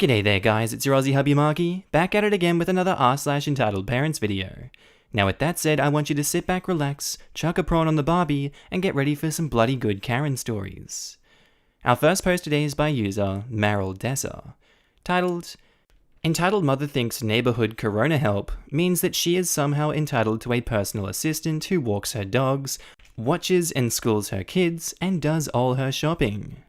G'day there guys, it's your Aussie Hubby Markee, back at it again with another r/EntitledParents video. Now with that said, I want you to sit back, relax, chuck a prawn on the barbie, and get ready for some bloody good Karen stories. Our first post today is by user Meryl Desser, titled, Entitled Mother Thinks Neighborhood Corona Help means that she is somehow entitled to a personal assistant who walks her dogs, watches and schools her kids, and does all her shopping.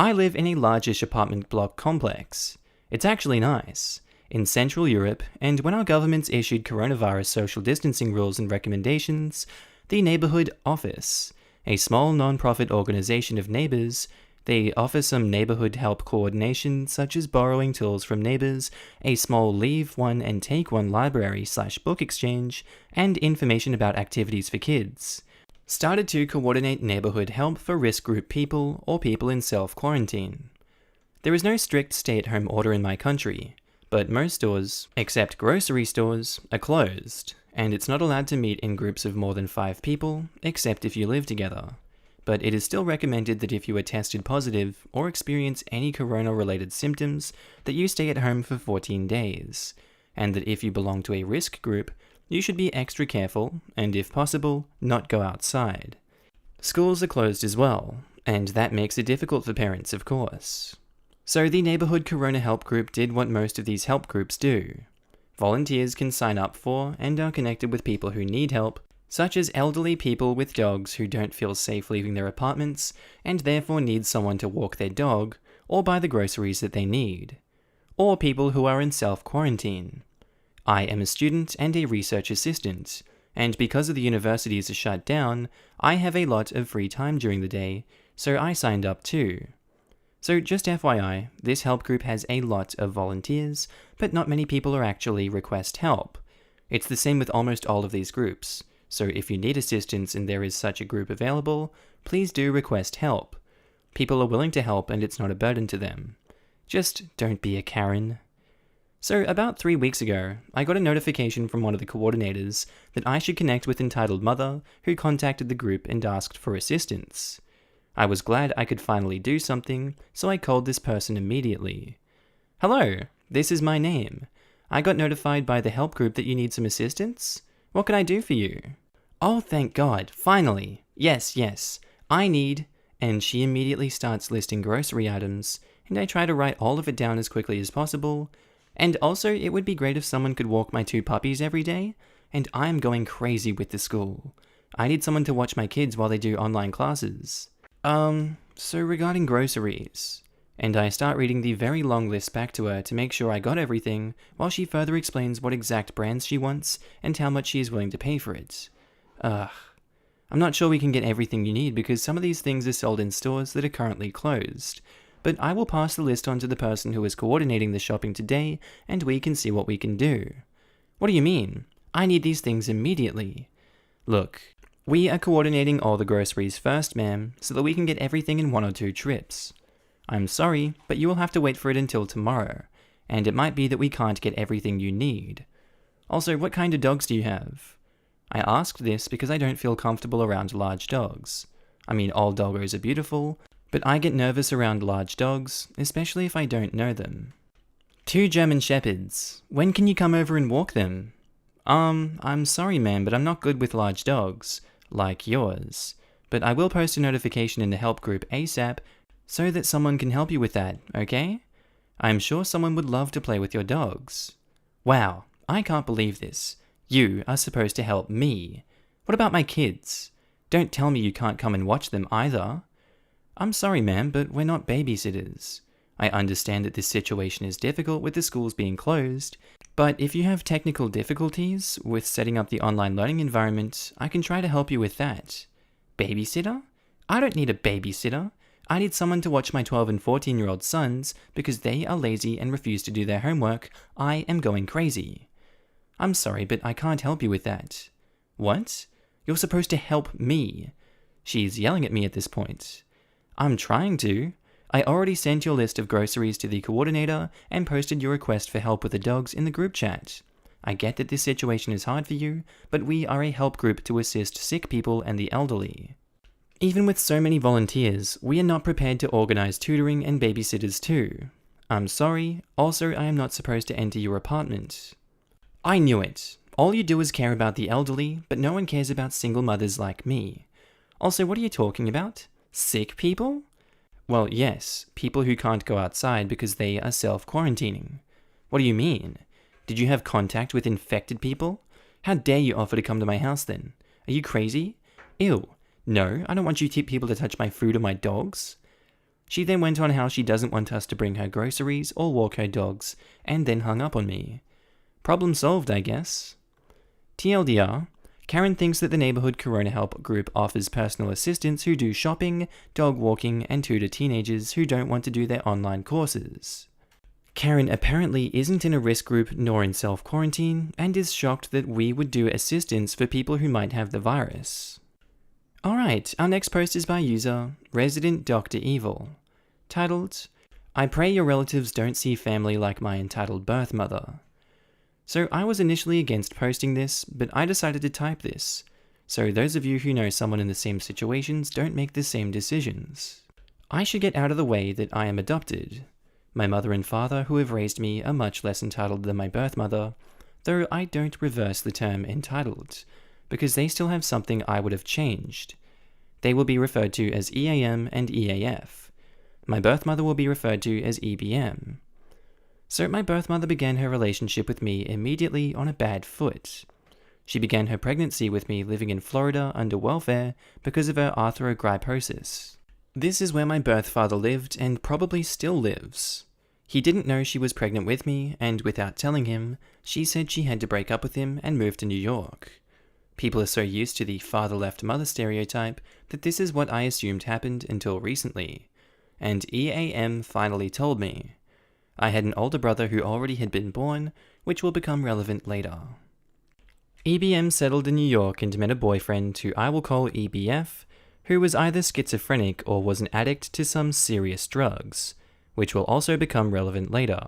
I live in a largish apartment block complex. It's actually nice, in Central Europe, and when our governments issued coronavirus social distancing rules and recommendations, the Neighborhood Office, a small non-profit organization of neighbors, they offer some neighborhood help coordination such as borrowing tools from neighbors, a small leave one and take one library/book exchange, and information about activities for kids. Started to coordinate neighborhood help for risk group people or people in self-quarantine. There is no strict stay-at-home order in my country, but most stores, except grocery stores, are closed, and it's not allowed to meet in groups of more than 5 people, except if you live together. But it is still recommended that if you are tested positive or experience any corona-related symptoms, that you stay at home for 14 days, and that if you belong to a risk group, you should be extra careful, and if possible, not go outside. Schools are closed as well, and that makes it difficult for parents, of course. So the Neighborhood Corona Help Group did what most of these help groups do. Volunteers can sign up for and are connected with people who need help, such as elderly people with dogs who don't feel safe leaving their apartments, and therefore need someone to walk their dog, or buy the groceries that they need. Or people who are in self-quarantine. I am a student and a research assistant, and because of the universities are shut down, I have a lot of free time during the day, so I signed up too. So just FYI, this help group has a lot of volunteers, but not many people are actually request help. It's the same with almost all of these groups, so if you need assistance and there is such a group available, please do request help. People are willing to help and it's not a burden to them. Just don't be a Karen. So about 3 weeks ago, I got a notification from one of the coordinators that I should connect with Entitled Mother, who contacted the group and asked for assistance. I was glad I could finally do something, so I called this person immediately. Hello, this is my name. I got notified by the help group that you need some assistance. What can I do for you? Oh, thank God, finally. Yes, I need... And she immediately starts listing grocery items, and I try to write all of it down as quickly as possible. And also, it would be great if someone could walk my 2 puppies every day, and I'm going crazy with the school. I need someone to watch my kids while they do online classes. So regarding groceries, and I start reading the very long list back to her to make sure I got everything, while she further explains what exact brands she wants and how much she is willing to pay for it. I'm not sure we can get everything you need because some of these things are sold in stores that are currently closed. But I will pass the list on to the person who is coordinating the shopping today, and we can see what we can do. What do you mean? I need these things immediately. Look, we are coordinating all the groceries first, ma'am, so that we can get everything in 1 or 2 trips. I'm sorry, but you will have to wait for it until tomorrow, and it might be that we can't get everything you need. Also, what kind of dogs do you have? I asked this because I don't feel comfortable around large dogs. I mean, all doggos are beautiful, but I get nervous around large dogs, especially if I don't know them. 2 German Shepherds. When can you come over and walk them? I'm sorry ma'am, but I'm not good with large dogs, like yours. But I will post a notification in the help group ASAP, so that someone can help you with that, okay? I'm sure someone would love to play with your dogs. Wow, I can't believe this. You are supposed to help me. What about my kids? Don't tell me you can't come and watch them either. I'm sorry ma'am, but we're not babysitters. I understand that this situation is difficult with the schools being closed, but if you have technical difficulties with setting up the online learning environment, I can try to help you with that. Babysitter? I don't need a babysitter. I need someone to watch my 12 and 14-year-old sons because they are lazy and refuse to do their homework. I am going crazy. I'm sorry, but I can't help you with that. What? You're supposed to help me. She's yelling at me at this point. I'm trying to. I already sent your list of groceries to the coordinator and posted your request for help with the dogs in the group chat. I get that this situation is hard for you, but we are a help group to assist sick people and the elderly. Even with so many volunteers, we are not prepared to organize tutoring and babysitters too. I'm sorry, also I am not supposed to enter your apartment. I knew it. All you do is care about the elderly, but no one cares about single mothers like me. Also, what are you talking about? Sick people? Well, yes, people who can't go outside because they are self-quarantining. What do you mean? Did you have contact with infected people? How dare you offer to come to my house then? Are you crazy? Ew. No, I don't want you people to touch my food or my dogs. She then went on how she doesn't want us to bring her groceries or walk her dogs, and then hung up on me. Problem solved, I guess. TLDR, Karen thinks that the neighborhood Corona Help group offers personal assistants who do shopping, dog walking, and tutor teenagers who don't want to do their online courses. Karen apparently isn't in a risk group nor in self-quarantine, and is shocked that we would do assistance for people who might have the virus. Alright, our next post is by user Resident Dr. Evil, titled, I pray your relatives don't see family like my entitled birth mother. So I was initially against posting this, but I decided to type this, so those of you who know someone in the same situations don't make the same decisions. I should get out of the way that I am adopted. My mother and father who have raised me are much less entitled than my birth mother, though I don't reverse the term entitled, because they still have something I would have changed. They will be referred to as EAM and EAF. My birth mother will be referred to as EBM. So my birth mother began her relationship with me immediately on a bad foot. She began her pregnancy with me living in Florida under welfare because of her arthrogryposis. This is where my birth father lived and probably still lives. He didn't know she was pregnant with me, and without telling him, she said she had to break up with him and move to New York. People are so used to the father left mother stereotype that this is what I assumed happened until recently. And EAM finally told me. I had an older brother who already had been born, which will become relevant later. EBM settled in New York and met a boyfriend who I will call EBF, who was either schizophrenic or was an addict to some serious drugs, which will also become relevant later.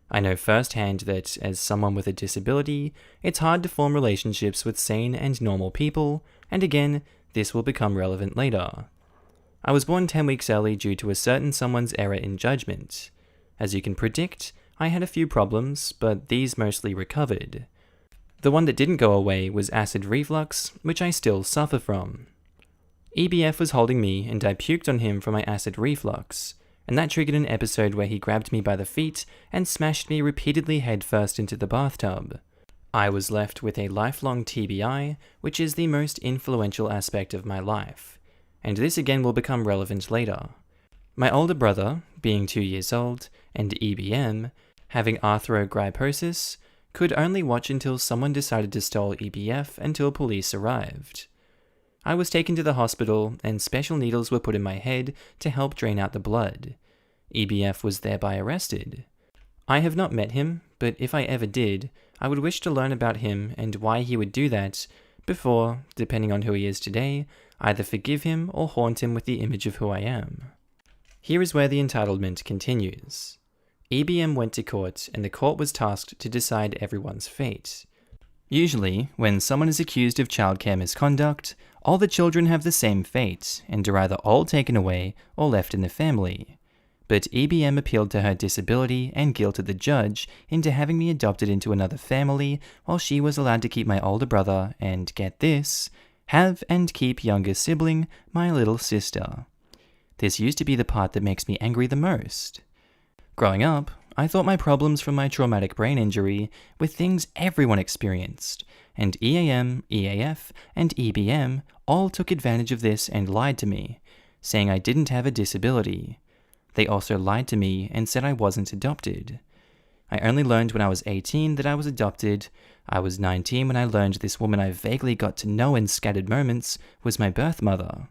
I know firsthand that, as someone with a disability, it's hard to form relationships with sane and normal people, and again, this will become relevant later. I was born 10 weeks early due to a certain someone's error in judgment. As you can predict, I had a few problems, but these mostly recovered. The one that didn't go away was acid reflux, which I still suffer from. EBF was holding me and I puked on him for my acid reflux, and that triggered an episode where he grabbed me by the feet and smashed me repeatedly headfirst into the bathtub. I was left with a lifelong TBI, which is the most influential aspect of my life, and this again will become relevant later. My older brother, being 2 years old, and EBM, having arthrogryposis, could only watch until someone decided to stall EBF until police arrived. I was taken to the hospital, and special needles were put in my head to help drain out the blood. EBF was thereby arrested. I have not met him, but if I ever did, I would wish to learn about him and why he would do that, before, depending on who he is today, either forgive him or haunt him with the image of who I am. Here is where the entitlement continues. EBM went to court, and the court was tasked to decide everyone's fate. Usually, when someone is accused of childcare misconduct, all the children have the same fate, and are either all taken away or left in the family. But EBM appealed to her disability and guilted the judge into having me adopted into another family, while she was allowed to keep my older brother and, get this, have and keep younger sibling, my little sister. This used to be the part that makes me angry the most. Growing up, I thought my problems from my traumatic brain injury were things everyone experienced, and EAM, EAF, and EBM all took advantage of this and lied to me, saying I didn't have a disability. They also lied to me and said I wasn't adopted. I only learned when I was 18 that I was adopted. I was 19 when I learned this woman I vaguely got to know in scattered moments was my birth mother.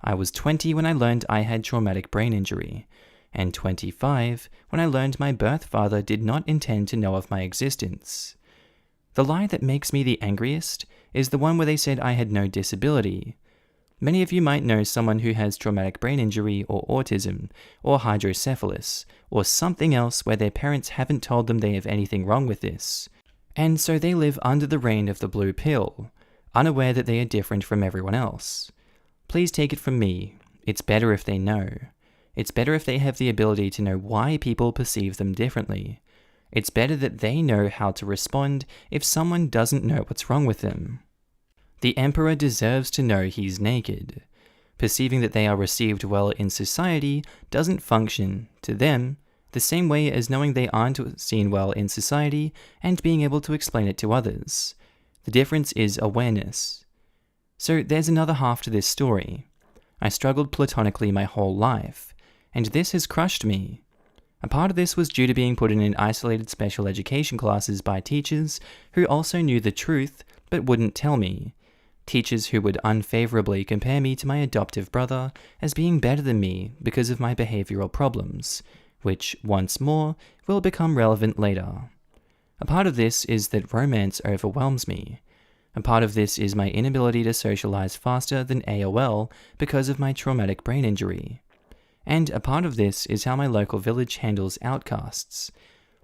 I was 20 when I learned I had traumatic brain injury, and 25 when I learned my birth father did not intend to know of my existence. The lie that makes me the angriest is the one where they said I had no disability. Many of you might know someone who has traumatic brain injury or autism, or hydrocephalus, or something else where their parents haven't told them they have anything wrong with this, and so they live under the reign of the blue pill, unaware that they are different from everyone else. Please take it from me, it's better if they know. It's better if they have the ability to know why people perceive them differently. It's better that they know how to respond if someone doesn't know what's wrong with them. The emperor deserves to know he's naked. Perceiving that they are received well in society doesn't function, to them, the same way as knowing they aren't seen well in society and being able to explain it to others. The difference is awareness. So there's another half to this story. I struggled platonically my whole life, and this has crushed me. A part of this was due to being put in isolated special education classes by teachers who also knew the truth but wouldn't tell me. Teachers who would unfavorably compare me to my adoptive brother as being better than me because of my behavioral problems, which, once more, will become relevant later. A part of this is that romance overwhelms me. A part of this is my inability to socialize faster than AOL because of my traumatic brain injury. And a part of this is how my local village handles outcasts.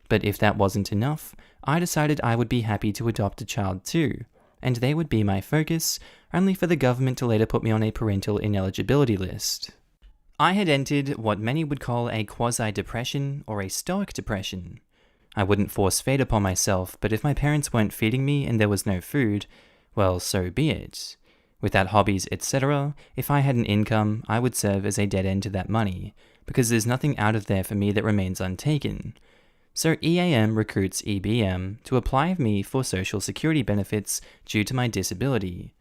But if that wasn't enough, I decided I would be happy to adopt a child too, and they would be my focus, only for the government to later put me on a parental ineligibility list. I had entered what many would call a quasi-depression or a stoic depression. I wouldn't force fate upon myself, but if my parents weren't feeding me and there was no food, well, so be it. Without hobbies, etc., if I had an income, I would serve as a dead end to that money, because there's nothing out of there for me that remains untaken. So EAM recruits EBM to apply me for social security benefits due to my disability.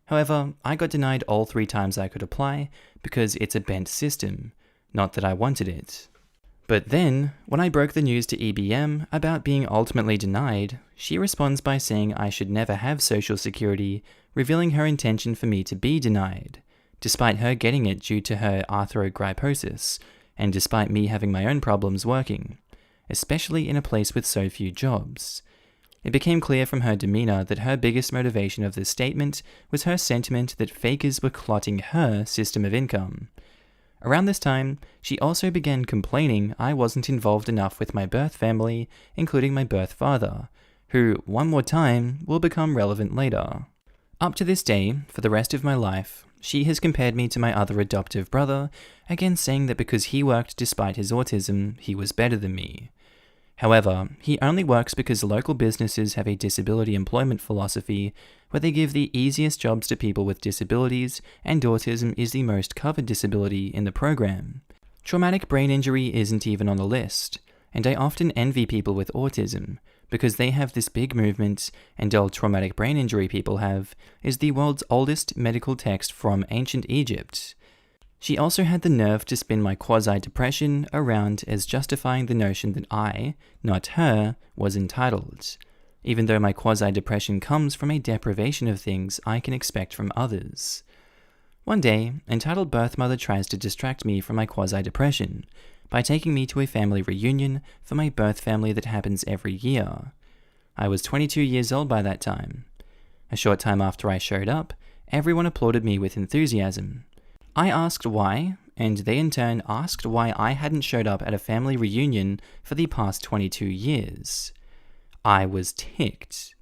However, I got denied all 3 times I could apply because it's a bent system, not that I wanted it. But then, when I broke the news to EBM about being ultimately denied, she responds by saying I should never have social security, revealing her intention for me to be denied, despite her getting it due to her arthrogryposis, and despite me having my own problems working, especially in a place with so few jobs. It became clear from her demeanor that her biggest motivation of this statement was her sentiment that fakers were clotting her system of income. Around this time, she also began complaining I wasn't involved enough with my birth family, including my birth father, who, one more time, will become relevant later. Up to this day, for the rest of my life, she has compared me to my other adoptive brother, again saying that because he worked despite his autism, he was better than me. However, he only works because local businesses have a disability employment philosophy where they give the easiest jobs to people with disabilities, and autism is the most covered disability in the program. Traumatic brain injury isn't even on the list, and I often envy people with autism because they have this big movement, and all traumatic brain injury people have is the world's oldest medical text from ancient Egypt. She also had the nerve to spin my quasi-depression around as justifying the notion that I, not her, was entitled, even though my quasi-depression comes from a deprivation of things I can expect from others. One day, entitled birth mother tries to distract me from my quasi-depression by taking me to a family reunion for my birth family that happens every year. I was 22 years old by that time. A short time after I showed up, everyone applauded me with enthusiasm. I asked why, and they in turn asked why I hadn't showed up at a family reunion for the past 22 years. I was ticked.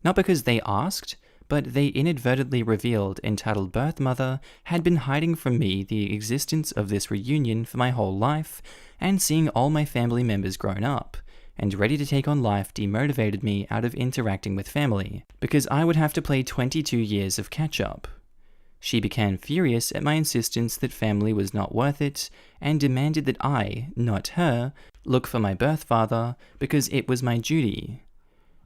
Not because they asked, but they inadvertently revealed entitled birth mother had been hiding from me the existence of this reunion for my whole life, and seeing all my family members grown up and ready to take on life demotivated me out of interacting with family, because I would have to play 22 years of catch-up. She became furious at my insistence that family was not worth it, and demanded that I, not her, look for my birth father because it was my duty.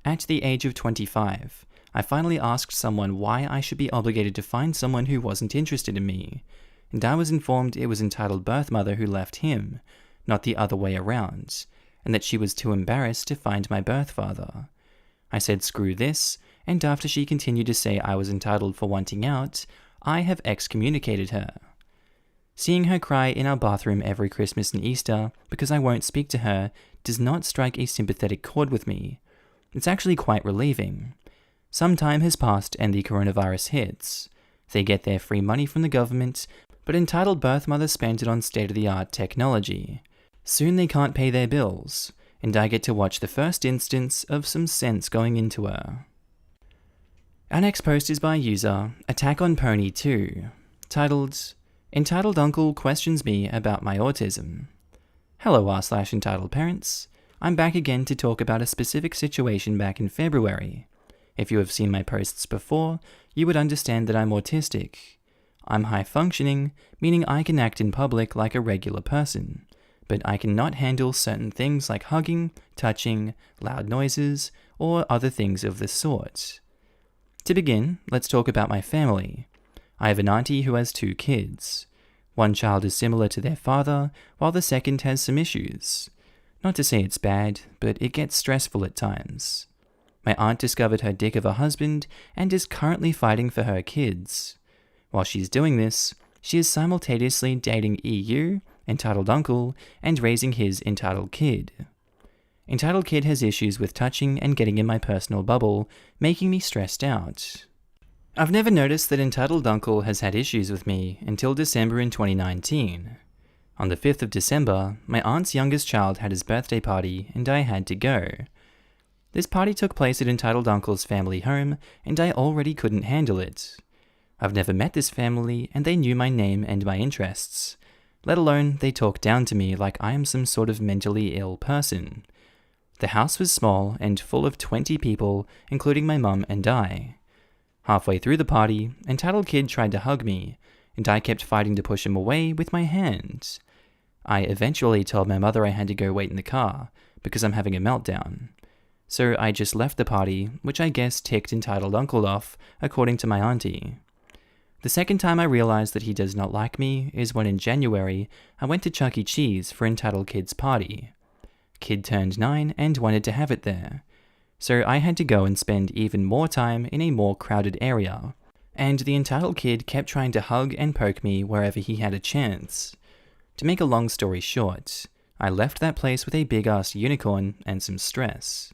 At the age of 25, I finally asked someone why I should be obligated to find someone who wasn't interested in me, and I was informed it was entitled birth mother who left him, not the other way around, and that she was too embarrassed to find my birth father. I said screw this, and after she continued to say I was entitled for wanting out, I have excommunicated her. Seeing her cry in our bathroom every Christmas and Easter because I won't speak to her does not strike a sympathetic chord with me. It's actually quite relieving. Some time has passed and the coronavirus hits. They get their free money from the government, but entitled birth mothers spend it on state-of-the-art technology. Soon they can't pay their bills, and I get to watch the first instance of some sense going into her. Our next post is by user Attack on Pony 2, titled, Entitled Uncle questions me about my autism. Hello r/entitled parents. I'm back again to talk about a specific situation back in February. If you have seen my posts before, you would understand that I'm autistic. I'm high functioning, meaning I can act in public like a regular person, but I cannot handle certain things like hugging, touching, loud noises, or other things of the sort. To begin, let's talk about my family. I have an auntie who has 2 kids. One child is similar to their father, while the second has some issues. Not to say it's bad, but it gets stressful at times. My aunt discovered her dick of a husband and is currently fighting for her kids. While she's doing this, she is simultaneously dating EU, entitled uncle, and raising his entitled kid. Entitled kid has issues with touching and getting in my personal bubble, making me stressed out. I've never noticed that entitled uncle has had issues with me until December in 2019. On the 5th of December, my aunt's youngest child had his birthday party and I had to go. This party took place at entitled uncle's family home and I already couldn't handle it. I've never met this family and they knew my name and my interests, let alone they talked down to me like I am some sort of mentally ill person. The house was small and full of 20 people, including my mum and I. Halfway through the party, entitled kid tried to hug me, and I kept fighting to push him away with my hand. I eventually told my mother I had to go wait in the car, because I'm having a meltdown. So I just left the party, which I guess ticked entitled uncle off, according to my auntie. The second time I realized that he does not like me is when in January, I went to Chuck E. Cheese for entitled kid's party. Kid turned 9 and wanted to have it there. So I had to go and spend even more time in a more crowded area, and the entitled kid kept trying to hug and poke me wherever he had a chance. To make a long story short, I left that place with a big-ass unicorn and some stress.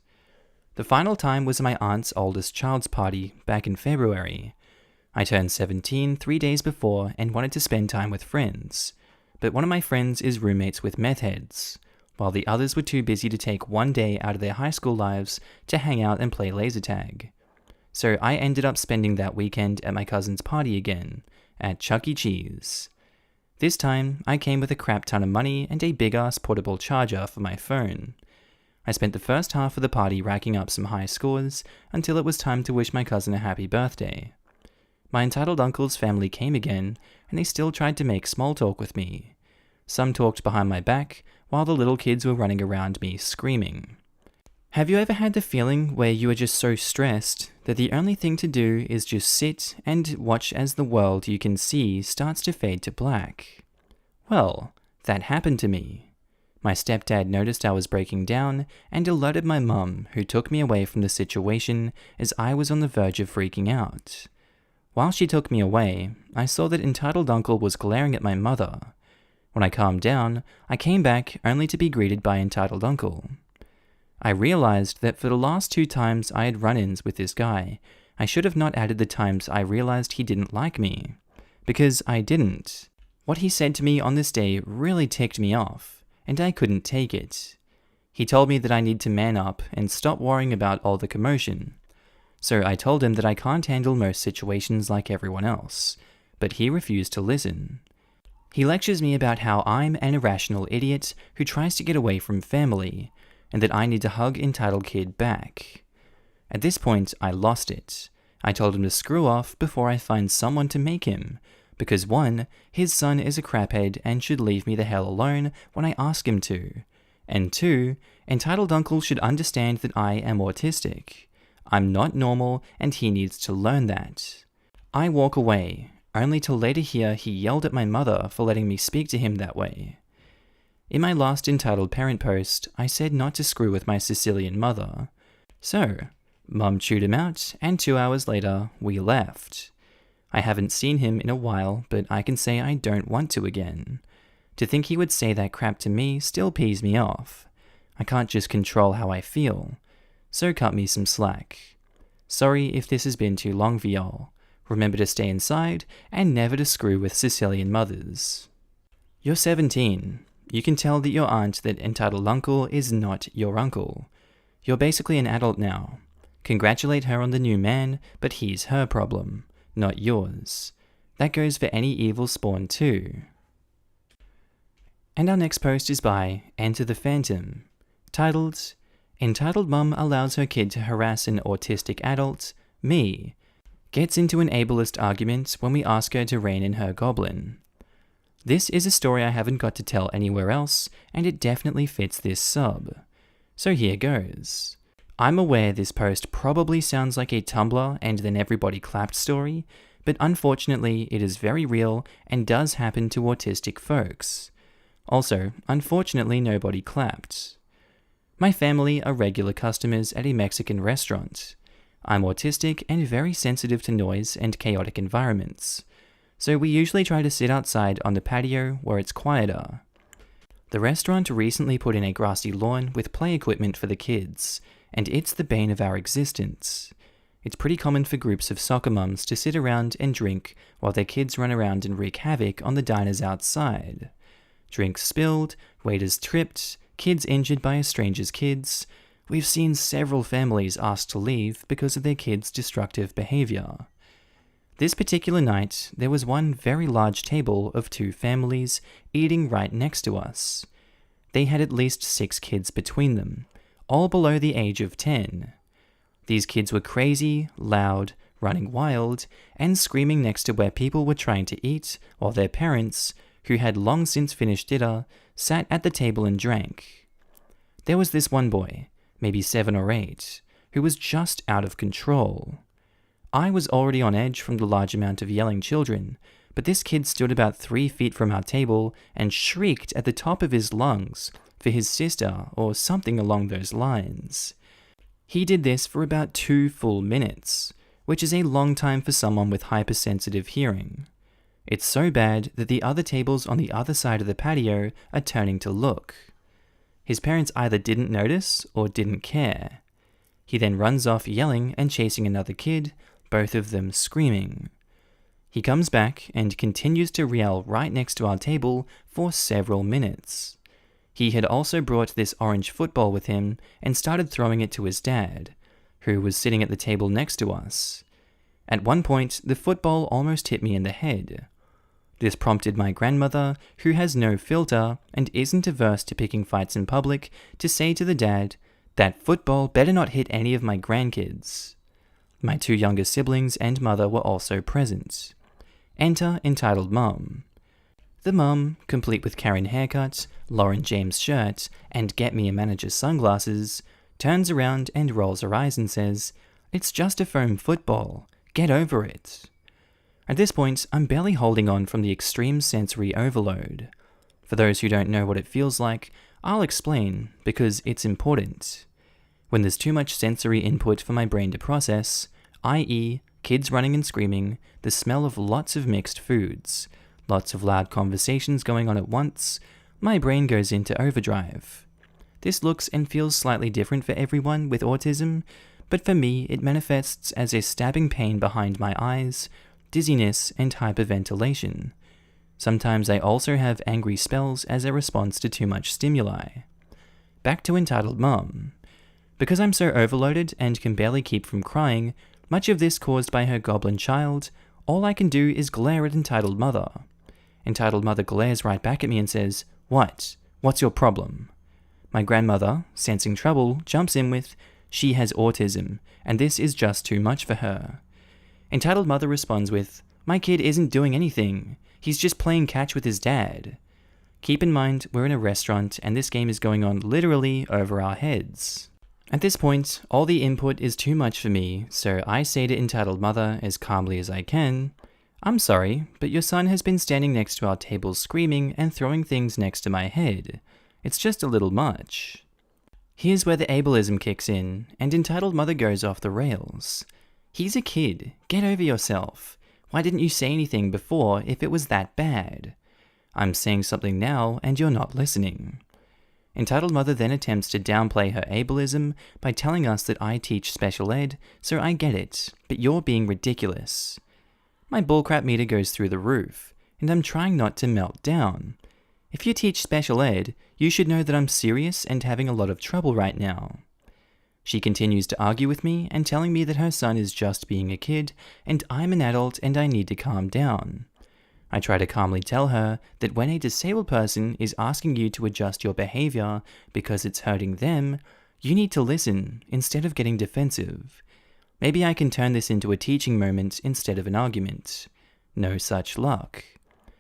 The final time was my aunt's oldest child's party back in February. I turned 17 3 days before and wanted to spend time with friends, but one of my friends is roommates with meth heads, while the others were too busy to take one day out of their high school lives to hang out and play laser tag. So I ended up spending that weekend at my cousin's party again, at Chuck E. Cheese. This time, I came with a crap ton of money and a big-ass portable charger for my phone. I spent the first half of the party racking up some high scores until it was time to wish my cousin a happy birthday. My entitled uncle's family came again, and they still tried to make small talk with me. Some talked behind my back, while the little kids were running around me screaming. Have you ever had the feeling where you are just so stressed that the only thing to do is just sit and watch as the world you can see starts to fade to black? Well, that happened to me. My stepdad noticed I was breaking down and alerted my mum, who took me away from the situation as I was on the verge of freaking out. While she took me away, I saw that entitled uncle was glaring at my mother. When I calmed down, I came back only to be greeted by entitled uncle. I realized that for the last 2 times I had run-ins with this guy, I should have not added the times I realized he didn't like me. Because I didn't. What he said to me on this day really ticked me off, and I couldn't take it. He told me that I need to man up and stop worrying about all the commotion. So I told him that I can't handle most situations like everyone else, but he refused to listen. He lectures me about how I'm an irrational idiot who tries to get away from family, and that I need to hug entitled kid back. At this point, I lost it. I told him to screw off before I find someone to make him, because 1, his son is a craphead and should leave me the hell alone when I ask him to, and 2, entitled uncle should understand that I am autistic. I'm not normal and he needs to learn that. I walk away, only to later hear he yelled at my mother for letting me speak to him that way. In my last entitled parent post, I said not to screw with my Sicilian mother. So, Mum chewed him out, and 2 hours later, we left. I haven't seen him in a while, but I can say I don't want to again. To think he would say that crap to me still pees me off. I can't just control how I feel. So cut me some slack. Sorry if this has been too long for y'all. Remember to stay inside, and never to screw with Sicilian mothers. You're 17. You can tell that your aunt that entitled uncle is not your uncle. You're basically an adult now. Congratulate her on the new man, but he's her problem, not yours. That goes for any evil spawn too. And our next post is by Enter the Phantom, titled, Entitled Mum Allows Her Kid to Harass an Autistic Adult, Me, Gets into an ableist argument when we ask her to rein in her goblin. This is a story I haven't got to tell anywhere else, and it definitely fits this sub. So here goes. I'm aware this post probably sounds like a Tumblr and then everybody clapped story, but unfortunately it is very real and does happen to autistic folks. Also, unfortunately nobody clapped. My family are regular customers at a Mexican restaurant. I'm autistic and very sensitive to noise and chaotic environments, so we usually try to sit outside on the patio where it's quieter. The restaurant recently put in a grassy lawn with play equipment for the kids, and it's the bane of our existence. It's pretty common for groups of soccer mums to sit around and drink while their kids run around and wreak havoc on the diners outside. Drinks spilled, waiters tripped, kids injured by a stranger's kids. We've seen several families asked to leave because of their kids' destructive behavior. This particular night, there was one very large table of 2 families eating right next to us. They had at least 6 kids between them, all below the age of 10. These kids were crazy, loud, running wild, and screaming next to where people were trying to eat, while their parents, who had long since finished dinner, sat at the table and drank. There was this one boy, maybe 7 or 8, who was just out of control. I was already on edge from the large amount of yelling children, but this kid stood about 3 feet from our table and shrieked at the top of his lungs for his sister or something along those lines. He did this for about 2 full minutes, which is a long time for someone with hypersensitive hearing. It's so bad that the other tables on the other side of the patio are turning to look. His parents either didn't notice or didn't care. He then runs off yelling and chasing another kid, both of them screaming. He comes back and continues to yell right next to our table for several minutes. He had also brought this orange football with him and started throwing it to his dad, who was sitting at the table next to us. At one point, the football almost hit me in the head. This prompted my grandmother, who has no filter and isn't averse to picking fights in public, to say to the dad, "That football better not hit any of my grandkids." My 2 younger siblings and mother were also present. Enter Entitled Mum. The mum, complete with Karen haircut, Lauren James shirt, and Get Me a Manager sunglasses, turns around and rolls her eyes and says, "It's just a foam football. Get over it." At this point, I'm barely holding on from the extreme sensory overload. For those who don't know what it feels like, I'll explain, because it's important. When there's too much sensory input for my brain to process, i.e., kids running and screaming, the smell of lots of mixed foods, lots of loud conversations going on at once, my brain goes into overdrive. This looks and feels slightly different for everyone with autism, but for me it manifests as a stabbing pain behind my eyes, dizziness, and hyperventilation. Sometimes I also have angry spells as a response to too much stimuli. Back to Entitled Mum. Because I'm so overloaded and can barely keep from crying, much of this caused by her goblin child, all I can do is glare at Entitled Mother. Entitled Mother glares right back at me and says, "What? What's your problem?" My grandmother, sensing trouble, jumps in with, "She has autism, and this is just too much for her." Entitled Mother responds with, "My kid isn't doing anything. He's just playing catch with his dad." Keep in mind, we're in a restaurant and this game is going on literally over our heads. At this point, all the input is too much for me, so I say to Entitled Mother as calmly as I can, "I'm sorry, but your son has been standing next to our table screaming and throwing things next to my head. It's just a little much." Here's where the ableism kicks in, and Entitled Mother goes off the rails. "He's a kid. Get over yourself. Why didn't you say anything before if it was that bad? I'm saying something now and you're not listening." Entitled Mother then attempts to downplay her ableism by telling us that I teach special ed, so I get it, but you're being ridiculous. My bullcrap meter goes through the roof, and I'm trying not to melt down. If you teach special ed, you should know that I'm serious and having a lot of trouble right now. She continues to argue with me and telling me that her son is just being a kid and I'm an adult and I need to calm down. I try to calmly tell her that when a disabled person is asking you to adjust your behavior because it's hurting them, you need to listen instead of getting defensive. Maybe I can turn this into a teaching moment instead of an argument. No such luck.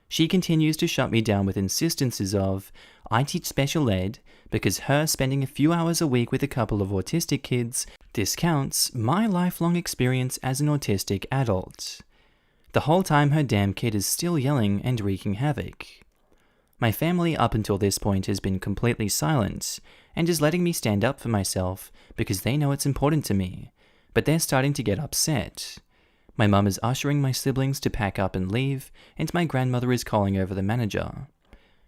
She continues to shut me down with insistences of, I teach special ed because her spending a few hours a week with a couple of autistic kids discounts my lifelong experience as an autistic adult. The whole time her damn kid is still yelling and wreaking havoc. My family up until this point has been completely silent and is letting me stand up for myself because they know it's important to me, but they're starting to get upset. My mum is ushering my siblings to pack up and leave, and my grandmother is calling over the manager.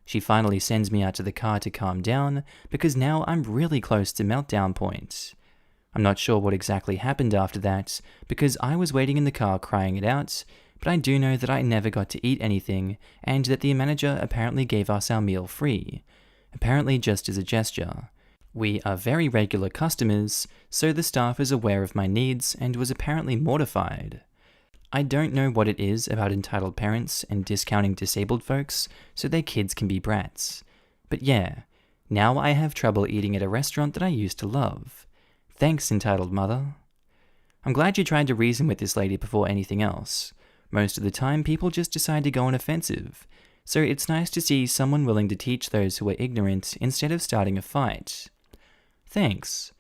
She finally sends me out to the car to calm down, because now I'm really close to meltdown point. I'm not sure what exactly happened after that, because I was waiting in the car crying it out, but I do know that I never got to eat anything, and that the manager apparently gave us our meal free. Apparently just as a gesture. We are very regular customers, so the staff is aware of my needs and was apparently mortified. I don't know what it is about entitled parents and discounting disabled folks so their kids can be brats. But yeah, now I have trouble eating at a restaurant that I used to love. Thanks, entitled mother. I'm glad you tried to reason with this lady before anything else. Most of the time, people just decide to go on offensive. So it's nice to see someone willing to teach those who are ignorant instead of starting a fight. Thanks.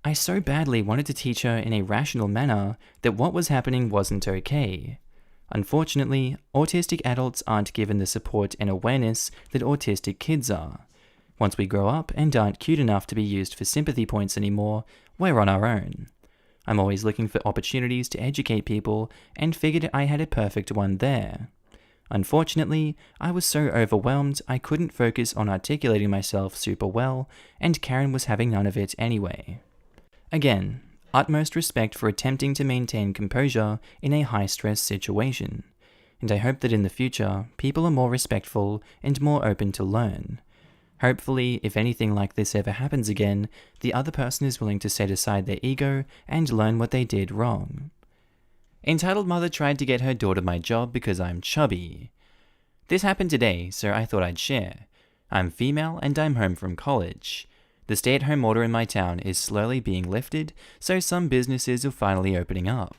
I so badly wanted to teach her in a rational manner that what was happening wasn't okay. Unfortunately, autistic adults aren't given the support and awareness that autistic kids are. Once we grow up and aren't cute enough to be used for sympathy points anymore, we're on our own. I'm always looking for opportunities to educate people and figured I had a perfect one there. Unfortunately, I was so overwhelmed I couldn't focus on articulating myself super well, and Karen was having none of it anyway. Again, utmost respect for attempting to maintain composure in a high-stress situation, and I hope that in the future, people are more respectful and more open to learn. Hopefully, if anything like this ever happens again, the other person is willing to set aside their ego and learn what they did wrong. Entitled mother tried to get her daughter my job because I'm chubby. This happened today, so I thought I'd share. I'm female and I'm home from college. The stay-at-home order in my town is slowly being lifted, so some businesses are finally opening up.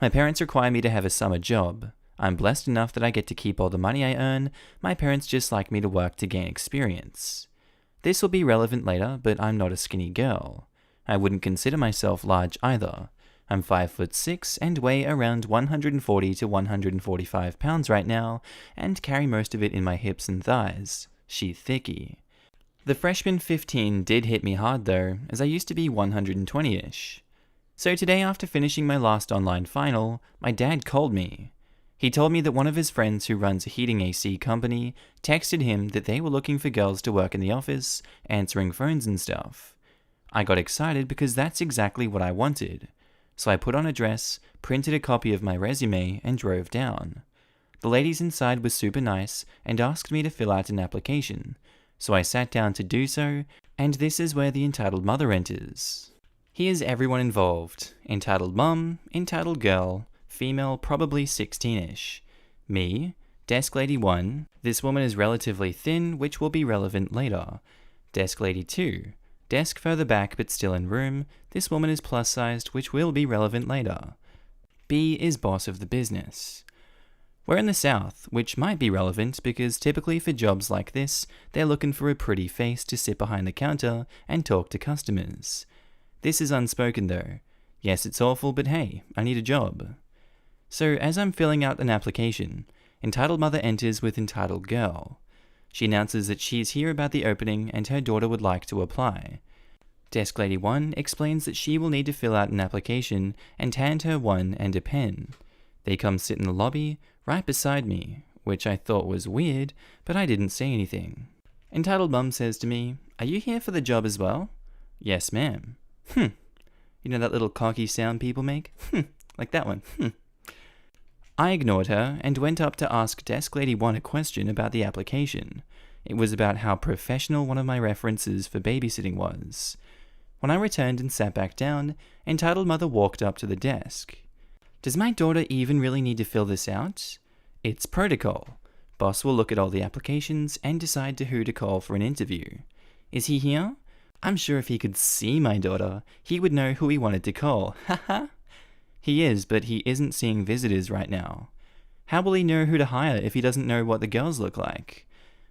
My parents require me to have a summer job. I'm blessed enough that I get to keep all the money I earn. My parents just like me to work to gain experience. This will be relevant later, but I'm not a skinny girl. I wouldn't consider myself large either. I'm 5'6" and weigh around 140 to 145 pounds right now, and carry most of it in my hips and thighs. She thicky. The freshman 15 did hit me hard though, as I used to be 120-ish. So today, after finishing my last online final, my dad called me. He told me that one of his friends who runs a heating AC company texted him that they were looking for girls to work in the office, answering phones and stuff. I got excited because that's exactly what I wanted. So I put on a dress, printed a copy of my resume, and drove down. The ladies inside were super nice and asked me to fill out an application. So I sat down to do so, and this is where the entitled mother enters. Here's everyone involved. Entitled mum, entitled girl, female probably 16-ish. Me, desk lady 1, this woman is relatively thin, which will be relevant later. Desk lady 2, desk further back but still in room, this woman is plus-sized, which will be relevant later. B is boss of the business. We're in the South, which might be relevant because typically for jobs like this, they're looking for a pretty face to sit behind the counter and talk to customers. This is unspoken though. Yes, it's awful, but hey, I need a job. So as I'm filling out an application, entitled mother enters with entitled girl. She announces that she's here about the opening and her daughter would like to apply. Desk lady 1 explains that she will need to fill out an application and hand her one and a pen. They come sit in the lobby, right beside me, which I thought was weird, but I didn't say anything. Entitled mum says to me, "Are you here for the job as well?" "Yes, ma'am." You know that little cocky sound people make? Like that one. I ignored her and went up to ask Desk Lady 1 a question about the application. It was about how professional one of my references for babysitting was. When I returned and sat back down, entitled mother walked up to the desk. Does my daughter even really need to fill this out? It's protocol. Boss will look at all the applications and decide to who to call for an interview. Is he here? I'm sure if he could see my daughter, he would know who he wanted to call. Haha. He is, but he isn't seeing visitors right now. How will he know who to hire if he doesn't know what the girls look like?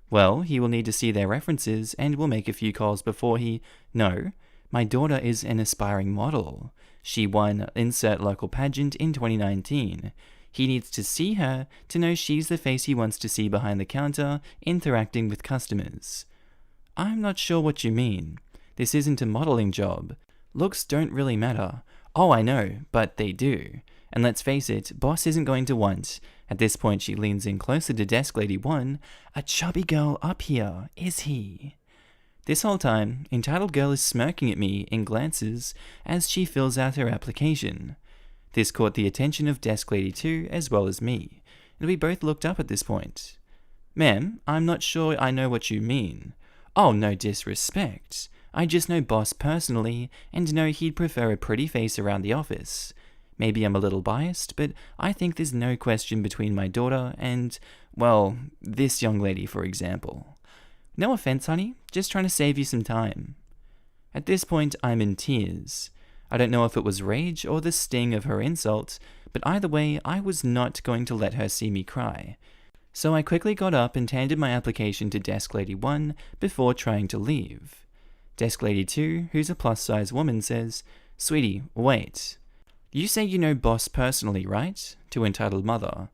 Well, he will need to see their references and will make a few calls before he... No, my daughter is an aspiring model. She won insert local pageant in 2019. He needs to see her to know she's the face he wants to see behind the counter, interacting with customers. I'm not sure what you mean. This isn't a modeling job. Looks don't really matter. Oh, I know, but they do. And let's face it, boss isn't going to want... At this point she leans in closer to desk lady 1. A chubby girl up here, is he? This whole time, entitled girl is smirking at me in glances as she fills out her application. This caught the attention of desk lady 2 as well as me, and we both looked up at this point. Ma'am, I'm not sure I know what you mean. Oh, no disrespect. I just know boss personally and know he'd prefer a pretty face around the office. Maybe I'm a little biased, but I think there's no question between my daughter and, well, this young lady, for example. No offense, honey, just trying to save you some time. At this point, I'm in tears. I don't know if it was rage or the sting of her insult, but either way, I was not going to let her see me cry. So I quickly got up and handed my application to desk lady 1 before trying to leave. Desk lady 2, who's a plus-size woman, says, "Sweetie, wait. You say you know boss personally, right?" To entitled mother.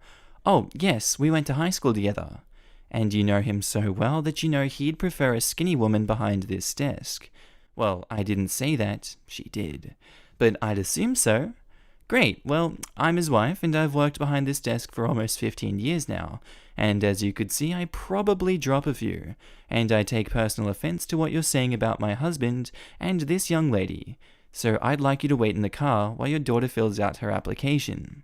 "Oh, yes, we went to high school together. And you know him so well that you know he'd prefer a skinny woman behind this desk." Well, I didn't say that, she did. But I'd assume so. Great, well, I'm his wife and I've worked behind this desk for almost 15 years now. And as you could see, I probably drop a few. And I take personal offense to what you're saying about my husband and this young lady. So I'd like you to wait in the car while your daughter fills out her application.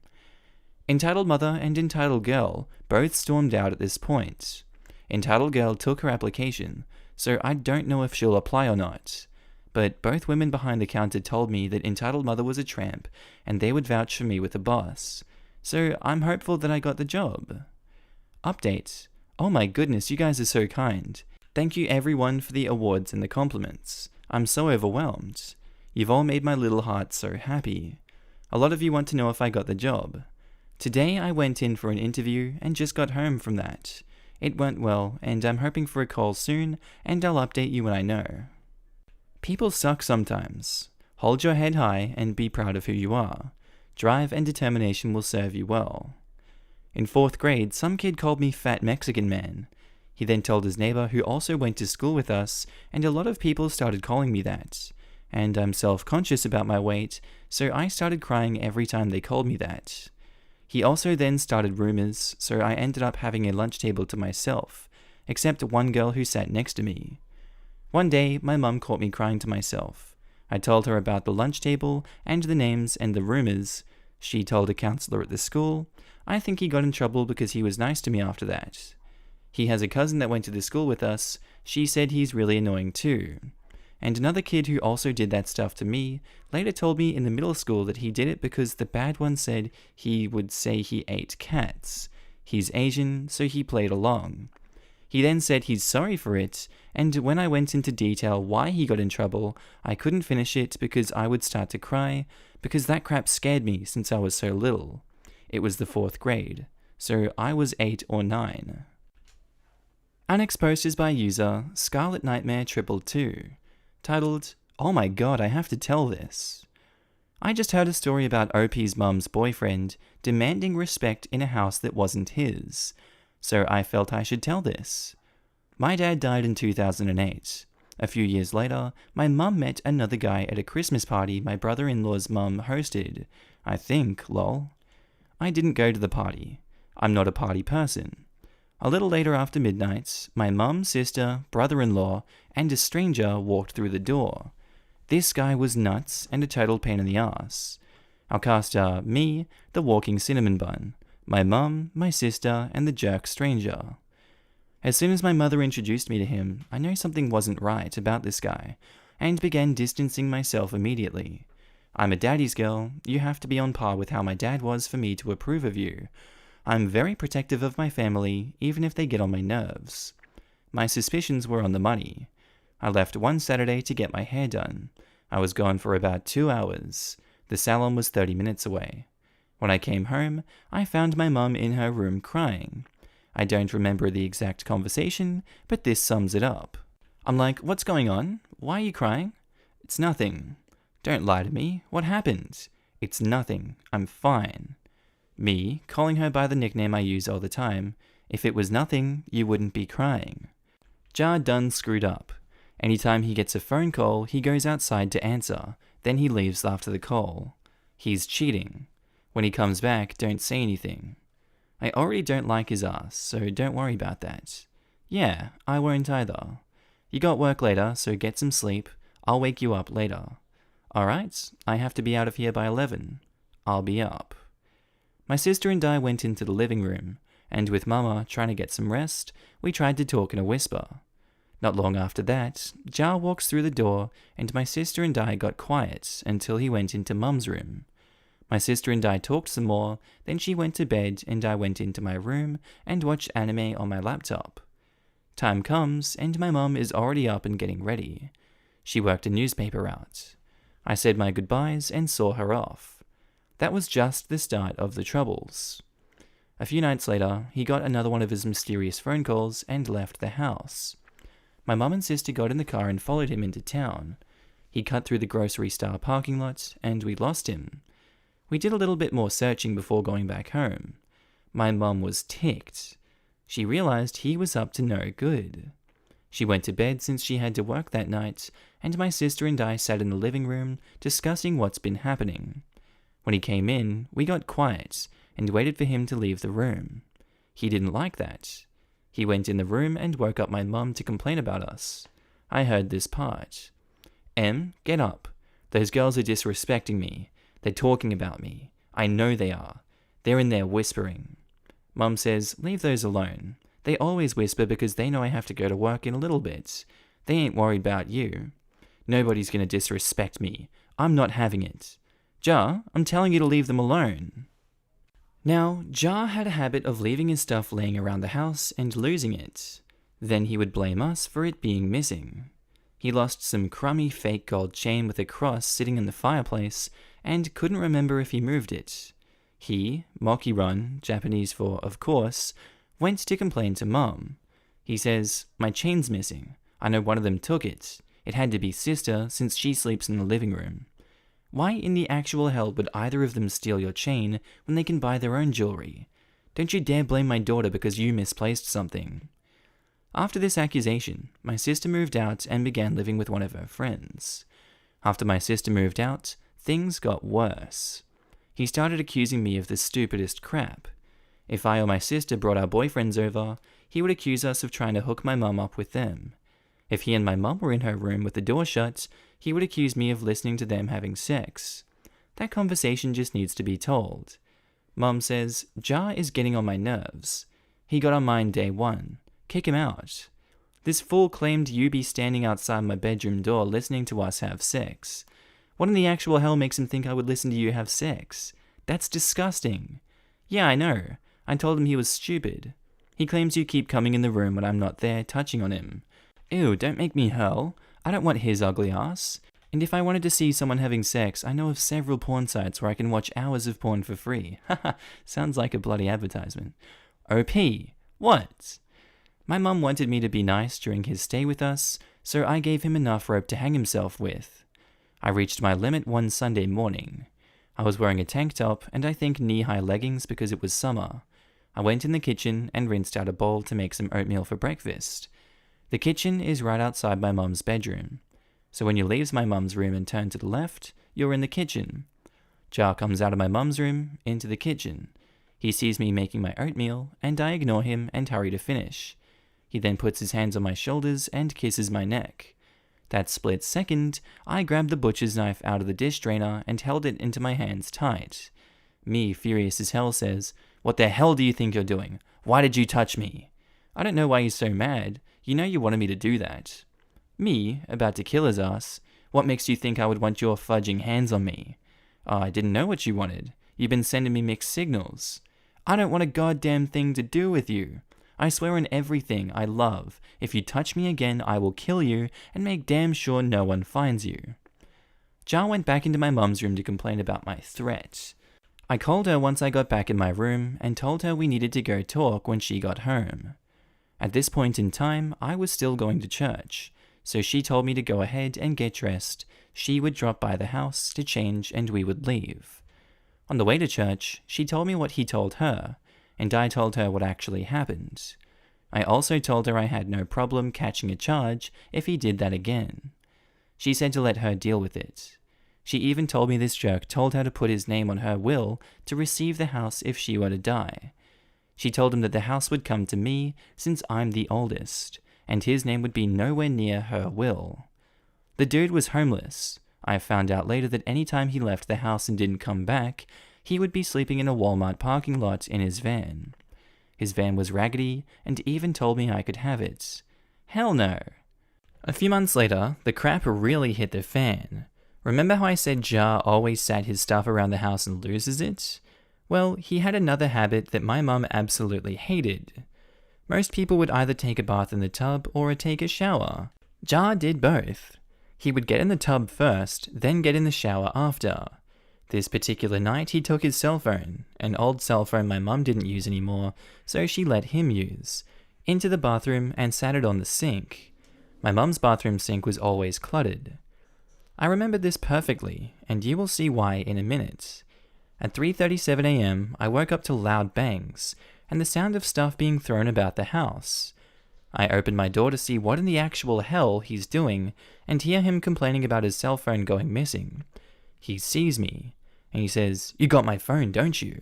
Entitled mother and entitled girl both stormed out at this point. Entitled girl took her application, so I don't know if she'll apply or not. But both women behind the counter told me that entitled mother was a tramp, and they would vouch for me with the boss. So I'm hopeful that I got the job. Update. Oh my goodness, you guys are so kind. Thank you everyone for the awards and the compliments. I'm so overwhelmed. You've all made my little heart so happy. A lot of you want to know if I got the job. Today I went in for an interview and just got home from that. It went well, and I'm hoping for a call soon, and I'll update you when I know. People suck sometimes. Hold your head high and be proud of who you are. Drive and determination will serve you well. In 4th grade, some kid called me Fat Mexican Man. He then told his neighbor who also went to school with us, and a lot of people started calling me that. And I'm self-conscious about my weight, so I started crying every time they called me that. He also then started rumors, so I ended up having a lunch table to myself, except one girl who sat next to me. One day, my mum caught me crying to myself. I told her about the lunch table and the names and the rumors. She told a counselor at the school. I think he got in trouble because he was nice to me after that. He has a cousin that went to the school with us. She said he's really annoying too. And another kid who also did that stuff to me later told me in the middle school that he did it because the bad one said he would say he ate cats. He's Asian, so he played along. He then said he's sorry for it, and when I went into detail why he got in trouble, I couldn't finish it because I would start to cry, because that crap scared me since I was so little. It was the 4th grade, so I was 8 or 9. Unexposed is by user Scarlet Nightmare 222. Titled, "Oh my god, I have to tell this." I just heard a story about OP's mum's boyfriend demanding respect in a house that wasn't his, so I felt I should tell this. My dad died in 2008. A few years later, my mum met another guy at a Christmas party my brother-in-law's mum hosted. I think, lol. I didn't go to the party. I'm not a party person. A little later after midnight, my mum, sister, brother-in-law, and a stranger walked through the door. This guy was nuts and a total pain in the ass. Our cast are me, the walking cinnamon bun, my mum, my sister, and the jerk stranger. As soon as my mother introduced me to him, I knew something wasn't right about this guy, and began distancing myself immediately. I'm a daddy's girl. You have to be on par with how my dad was for me to approve of you. I'm very protective of my family, even if they get on my nerves. My suspicions were on the money. I left one Saturday to get my hair done. I was gone for about 2 hours. The salon was 30 minutes away. When I came home, I found my mum in her room crying. I don't remember the exact conversation, but this sums it up. I'm like, "What's going on? Why are you crying?" "It's nothing." "Don't lie to me. What happened?" "It's nothing. I'm fine." Me, calling her by the nickname I use all the time. If it was nothing, you wouldn't be crying. Ja done screwed up. Anytime he gets a phone call, he goes outside to answer. Then he leaves after the call. He's cheating. When he comes back, don't say anything. I already don't like his ass, so don't worry about that. Yeah, I won't either. You got work later, so get some sleep. I'll wake you up later. Alright, I have to be out of here by 11. I'll be up. My sister and I went into the living room, and with Mama trying to get some rest, we tried to talk in a whisper. Not long after that, Ja walks through the door, and my sister and I got quiet until he went into Mum's room. My sister and I talked some more, then she went to bed and I went into my room and watched anime on my laptop. Time comes, and my mum is already up and getting ready. She worked a newspaper out. I said my goodbyes and saw her off. That was just the start of the troubles. A few nights later, he got another one of his mysterious phone calls and left the house. My mum and sister got in the car and followed him into town. He cut through the grocery store parking lot, and we lost him. We did a little bit more searching before going back home. My mum was ticked. She realized he was up to no good. She went to bed since she had to work that night, and my sister and I sat in the living room discussing what's been happening. When he came in, we got quiet and waited for him to leave the room. He didn't like that. He went in the room and woke up my mum to complain about us. I heard this part. "Em, get up. Those girls are disrespecting me. They're talking about me. I know they are. They're in there whispering." Mum says, "Leave those alone. They always whisper because they know I have to go to work in a little bit. They ain't worried about you. Nobody's gonna disrespect me. I'm not having it. Ja, I'm telling you to leave them alone." Now, Ja had a habit of leaving his stuff laying around the house and losing it. Then he would blame us for it being missing. He lost some crummy fake gold chain with a cross sitting in the fireplace and couldn't remember if he moved it. He, Markee, Japanese for of course, went to complain to Mum. He says, "My chain's missing. I know one of them took it. It had to be sister since she sleeps in the living room. Why in the actual hell would either of them steal your chain when they can buy their own jewelry? Don't you dare blame my daughter because you misplaced something." After this accusation, my sister moved out and began living with one of her friends. After my sister moved out, things got worse. He started accusing me of the stupidest crap. If I or my sister brought our boyfriends over, he would accuse us of trying to hook my mum up with them. If he and my mum were in her room with the door shut, he would accuse me of listening to them having sex. That conversation just needs to be told. Mum says, "Ja is getting on my nerves. He got on mine day one. Kick him out. This fool claimed you be standing outside my bedroom door listening to us have sex. What in the actual hell makes him think I would listen to you have sex? That's disgusting. Yeah, I know. I told him he was stupid. He claims you keep coming in the room when I'm not there, touching on him. Ew, don't make me hurl. I don't want his ugly ass. And if I wanted to see someone having sex, I know of several porn sites where I can watch hours of porn for free. Haha, sounds like a bloody advertisement. OP, what? My mum wanted me to be nice during his stay with us, so I gave him enough rope to hang himself with. I reached my limit one Sunday morning. I was wearing a tank top and I think knee-high leggings because it was summer. I went in the kitchen and rinsed out a bowl to make some oatmeal for breakfast. The kitchen is right outside my mum's bedroom. So when you leave my mum's room and turn to the left, you're in the kitchen. Ja comes out of my mum's room, into the kitchen. He sees me making my oatmeal, and I ignore him and hurry to finish. He then puts his hands on my shoulders and kisses my neck. That split second, I grabbed the butcher's knife out of the dish drainer and held it into my hands tight. Me, furious as hell, says, "What the hell do you think you're doing? Why did you touch me?" I don't know why he's so mad. You know you wanted me to do that. Me, about to kill his ass, What makes you think I would want your fudging hands on me? Oh, I didn't know what you wanted. You've been sending me mixed signals. I don't want a goddamn thing to do with you. I swear on everything I love, if you touch me again, I will kill you and make damn sure no one finds you. Ja went back into my mum's room to complain about my threat. I called her once I got back in my room and told her we needed to go talk when she got home. At this point in time, I was still going to church, so she told me to go ahead and get dressed. She would drop by the house to change and we would leave. On the way to church, she told me what he told her, and I told her what actually happened. I also told her I had no problem catching a charge if he did that again. She said to let her deal with it. She even told me this jerk told her to put his name on her will to receive the house if she were to die. She told him that the house would come to me since I'm the oldest, and his name would be nowhere near her will. The dude was homeless. I found out later that any time he left the house and didn't come back, he would be sleeping in a Walmart parking lot in his van. His van was raggedy and even told me I could have it. Hell no. A few months later, the crap really hit the fan. Remember how I said Jar always sat his stuff around the house and loses it? Well, he had another habit that my mum absolutely hated. Most people would either take a bath in the tub or take a shower. Jar did both. He would get in the tub first, then get in the shower after. This particular night he took his cell phone, an old cell phone my mum didn't use anymore, so she let him use, into the bathroom and sat it on the sink. My mum's bathroom sink was always cluttered. I remember this perfectly, and you will see why in a minute. At 3:37 a.m, I woke up to loud bangs, and the sound of stuff being thrown about the house. I opened my door to see what in the actual hell he's doing, and hear him complaining about his cell phone going missing. He sees me, and he says, "You got my phone, don't you?"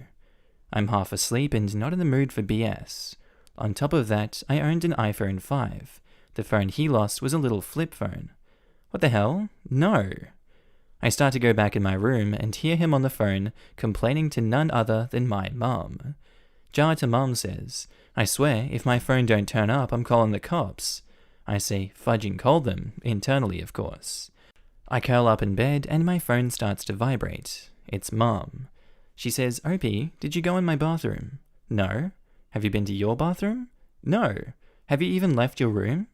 I'm half asleep and not in the mood for BS. On top of that, I owned an iPhone 5. The phone he lost was a little flip phone. What the hell? No. I start to go back in my room and hear him on the phone complaining to none other than my mum. Jar to mum says, "I swear, if my phone don't turn up, I'm calling the cops." I say, "Fudging call them," internally of course. I curl up in bed and my phone starts to vibrate. It's mum. She says, "Opie, did you go in my bathroom?" "No." "Have you been to your bathroom?" "No." "Have you even left your room?"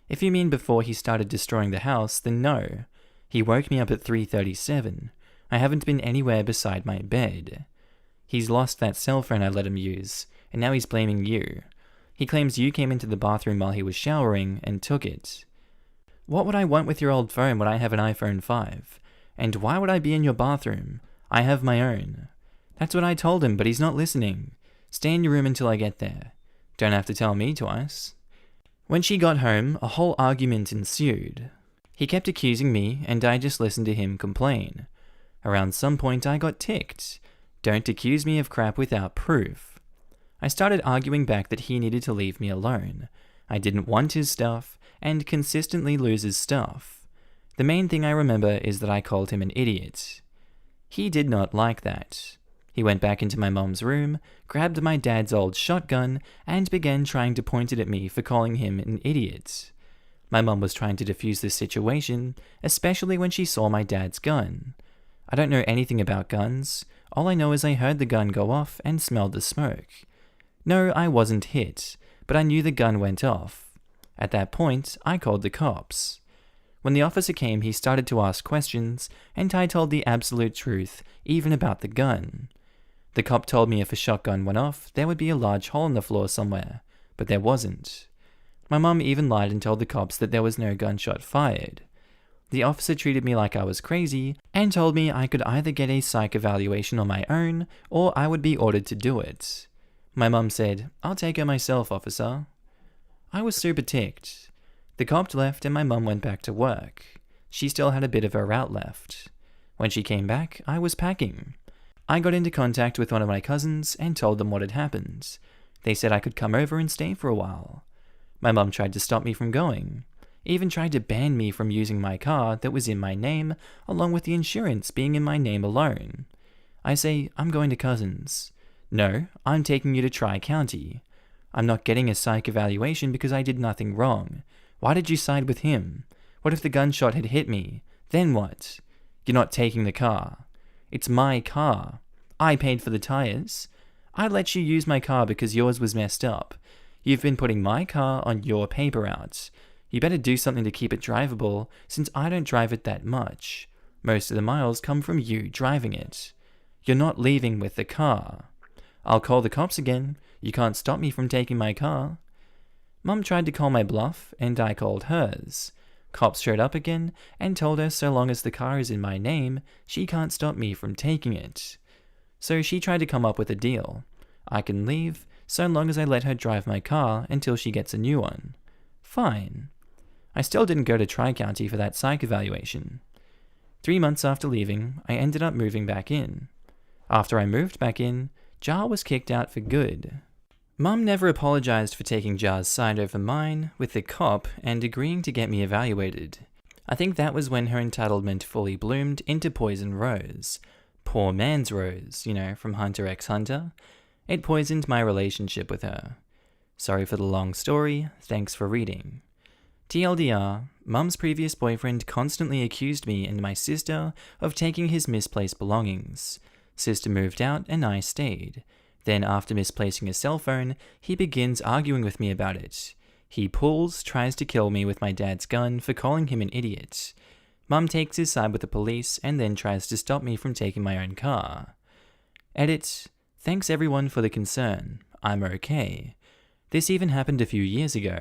If you mean before he started destroying the house, then no. He woke me up at 3:37. I haven't been anywhere beside my bed. He's lost that cell phone I let him use, and now he's blaming you. He claims you came into the bathroom while he was showering and took it. What would I want with your old phone when I have an iPhone 5? And why would I be in your bathroom? I have my own. That's what I told him, but he's not listening. Stay in your room until I get there. Don't have to tell me twice. When she got home, a whole argument ensued. He kept accusing me, and I just listened to him complain. Around some point I got ticked. Don't accuse me of crap without proof. I started arguing back that he needed to leave me alone. I didn't want his stuff, and consistently lose his stuff. The main thing I remember is that I called him an idiot. He did not like that. He went back into my mom's room, grabbed my dad's old shotgun, and began trying to point it at me for calling him an idiot. My mom was trying to defuse this situation, especially when she saw my dad's gun. I don't know anything about guns. All I know is I heard the gun go off and smelled the smoke. No, I wasn't hit, but I knew the gun went off. At that point, I called the cops. When the officer came, he started to ask questions, and I told the absolute truth, even about the gun. The cop told me if a shotgun went off, there would be a large hole in the floor somewhere, but there wasn't. My mum even lied and told the cops that there was no gunshot fired. The officer treated me like I was crazy, and told me I could either get a psych evaluation on my own, or I would be ordered to do it. My mum said, "I'll take her myself, officer." I was super ticked. The cop left and my mum went back to work. She still had a bit of her route left. When she came back, I was packing. I got into contact with one of my cousins and told them what had happened. They said I could come over and stay for a while. My mum tried to stop me from going. Even tried to ban me from using my car that was in my name, along with the insurance being in my name alone. I say, "I'm going to cousins." "No, I'm taking you to Tri-County. I'm not getting a psych evaluation because I did nothing wrong. Why did you side with him? What if the gunshot had hit me? Then what? You're not taking the car. It's my car. I paid for the tires. I let you use my car because yours was messed up. You've been putting my car on your paper route. You better do something to keep it drivable, since I don't drive it that much. Most of the miles come from you driving it. You're not leaving with the car. I'll call the cops again. You can't stop me from taking my car. Mum tried to call my bluff, and I called hers. Cops showed up again and told her so long as the car is in my name, she can't stop me from taking it. So she tried to come up with a deal. I can leave so long as I let her drive my car until she gets a new one. Fine. I still didn't go to Tri-County for that psych evaluation. 3 months after leaving, I ended up moving back in. After I moved back in, Jar was kicked out for good. Mum never apologized for taking Jar's side over mine with the cop and agreeing to get me evaluated. I think that was when her entitlement fully bloomed into Poison Rose. Poor man's Rose, from Hunter x Hunter. It poisoned my relationship with her. Sorry for the long story, thanks for reading. TLDR, Mum's previous boyfriend constantly accused me and my sister of taking his misplaced belongings. Sister moved out and I stayed. Then after misplacing his cell phone, he begins arguing with me about it. He tries to kill me with my dad's gun for calling him an idiot. Mum takes his side with the police and then tries to stop me from taking my own car. Edit. Thanks everyone for the concern. I'm okay. This even happened a few years ago.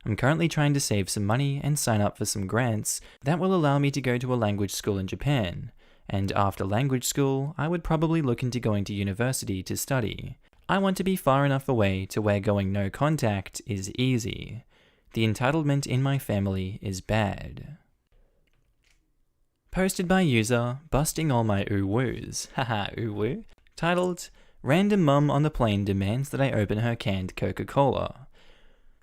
I'm currently trying to save some money and sign up for some grants that will allow me to go to a language school in Japan. And after language school, I would probably look into going to university to study. I want to be far enough away to where going no contact is easy. The entitlement in my family is bad. Posted by user busting all my ooh-woos, haha ooh-woo, titled, Random Mum on the Plane Demands That I Open Her Canned Coca-Cola.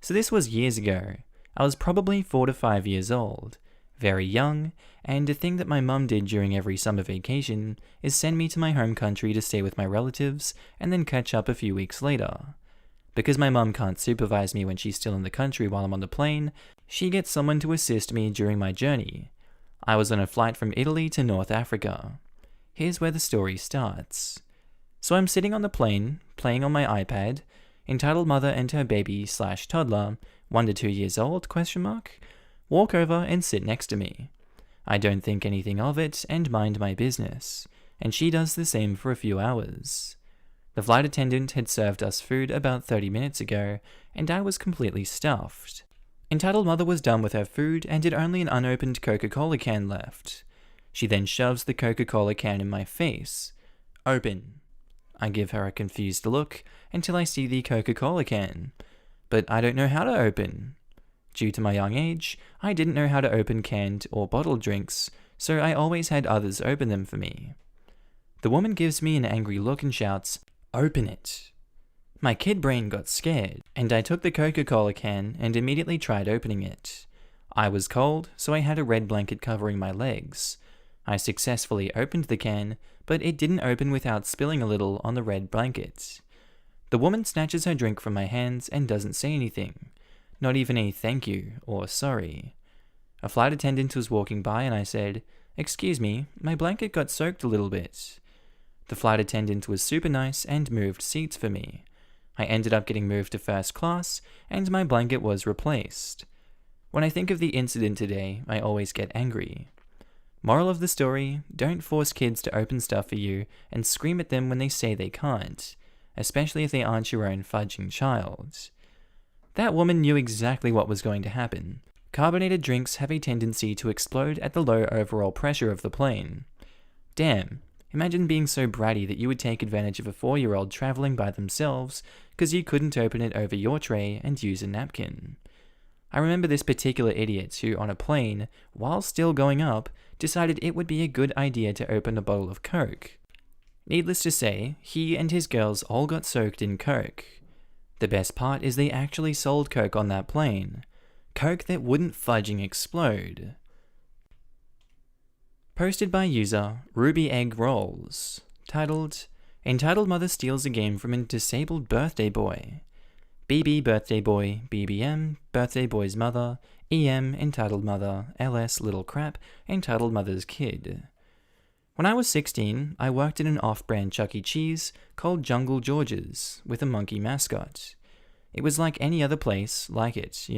So this was years ago. I was probably 4 to 5 years old. Very young, and a thing that my mum did during every summer vacation is send me to my home country to stay with my relatives and then catch up a few weeks later. Because my mum can't supervise me when she's still in the country while I'm on the plane, she gets someone to assist me during my journey. I was on a flight from Italy to North Africa. Here's where the story starts. So I'm sitting on the plane, playing on my iPad, entitled mother and her baby/toddler, 1 to 2 years old, walk over and sit next to me. I don't think anything of it and mind my business, and she does the same for a few hours. The flight attendant had served us food about 30 minutes ago, and I was completely stuffed. Entitled mother was done with her food and had only an unopened Coca-Cola can left. She then shoves the Coca-Cola can in my face. Open. I give her a confused look until I see the Coca-Cola can, but I don't know how to open. Due to my young age, I didn't know how to open canned or bottled drinks, so I always had others open them for me. The woman gives me an angry look and shouts, "Open it." My kid brain got scared, and I took the Coca-Cola can and immediately tried opening it. I was cold, so I had a red blanket covering my legs. I successfully opened the can, but it didn't open without spilling a little on the red blanket. The woman snatches her drink from my hands and doesn't say anything. Not even a thank you or sorry. A flight attendant was walking by and I said, "Excuse me, my blanket got soaked a little bit." The flight attendant was super nice and moved seats for me. I ended up getting moved to first class and my blanket was replaced. When I think of the incident today, I always get angry. Moral of the story, don't force kids to open stuff for you and scream at them when they say they can't, especially if they aren't your own fudging child. That woman knew exactly what was going to happen. Carbonated drinks have a tendency to explode at the low overall pressure of the plane. Damn, imagine being so bratty that you would take advantage of a 4-year-old traveling by themselves because you couldn't open it over your tray and use a napkin. I remember this particular idiot who, on a plane, while still going up, decided it would be a good idea to open a bottle of Coke. Needless to say, he and his girls all got soaked in Coke. The best part is they actually sold Coke on that plane. Coke that wouldn't fudging explode. Posted by user Ruby Egg Rolls, titled, Entitled Mother Steals a Game from a Disabled Birthday Boy. BB birthday boy, BBM birthday boy's mother, EM entitled mother, LS little crap entitled mother's kid. When I was 16, I worked in an off-brand Chuck E. Cheese called Jungle George's with a monkey mascot. It was like any other place like it,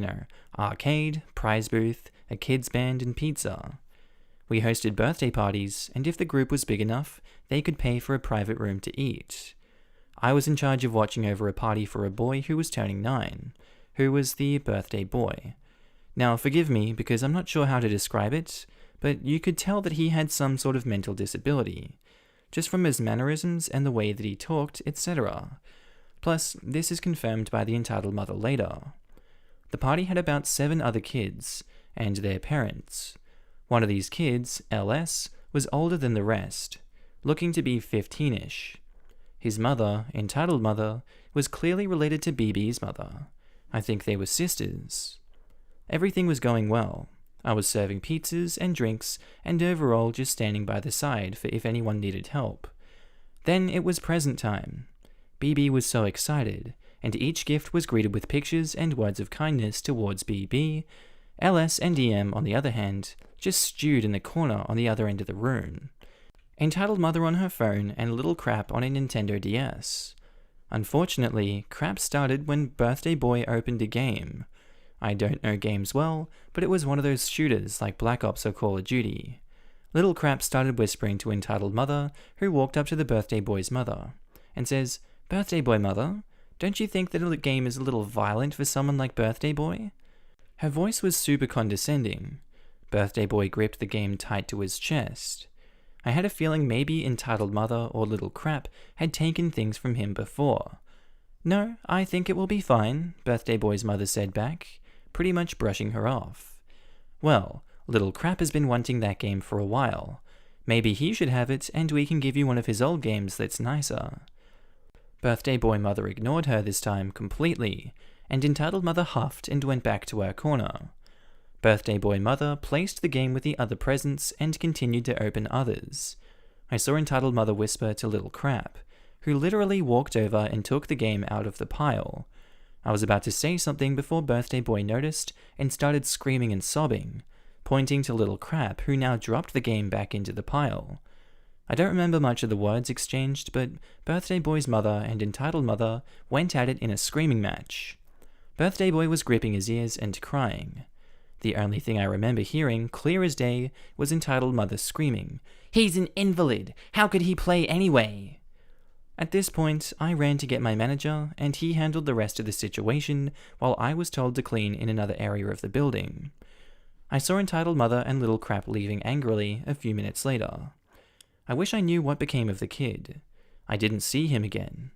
arcade, prize booth, a kids band and pizza. We hosted birthday parties, and if the group was big enough, they could pay for a private room to eat. I was in charge of watching over a party for a boy who was turning 9, who was the birthday boy. Now forgive me because I'm not sure how to describe it, but you could tell that he had some sort of mental disability, just from his mannerisms and the way that he talked, etc. Plus, this is confirmed by the entitled mother later. The party had about 7 other kids, and their parents. One of these kids, LS, was older than the rest, looking to be 15-ish. His mother, entitled mother, was clearly related to BB's mother. I think they were sisters. Everything was going well. I was serving pizzas and drinks, and overall just standing by the side for if anyone needed help. Then it was present time. BB was so excited, and each gift was greeted with pictures and words of kindness towards BB. LS and EM, on the other hand, just stewed in the corner on the other end of the room. Entitled mother on her phone and little crap on a Nintendo DS. Unfortunately, crap started when birthday boy opened a game. I don't know games well, but it was one of those shooters like Black Ops or Call of Duty. Little crap started whispering to entitled mother, who walked up to the birthday boy's mother, and says, "Birthday boy mother, don't you think that the game is a little violent for someone like birthday boy?" Her voice was super condescending. Birthday boy gripped the game tight to his chest. I had a feeling maybe entitled mother or little crap had taken things from him before. "No, I think it will be fine," birthday boy's mother said back, pretty much brushing her off. "Well, little crap has been wanting that game for a while. Maybe he should have it and we can give you one of his old games that's nicer." Birthday boy mother ignored her this time completely, and entitled mother huffed and went back to her corner. Birthday boy mother placed the game with the other presents and continued to open others. I saw entitled mother whisper to little crap, who literally walked over and took the game out of the pile. I was about to say something before birthday boy noticed and started screaming and sobbing, pointing to little crap, who now dropped the game back into the pile. I don't remember much of the words exchanged, but birthday boy's mother and entitled mother went at it in a screaming match. Birthday boy was gripping his ears and crying. The only thing I remember hearing, clear as day, was entitled mother screaming, "He's an invalid! How could he play anyway?" At this point, I ran to get my manager, and he handled the rest of the situation, while I was told to clean in another area of the building. I saw entitled mother and little crap leaving angrily a few minutes later. I wish I knew what became of the kid. I didn't see him again.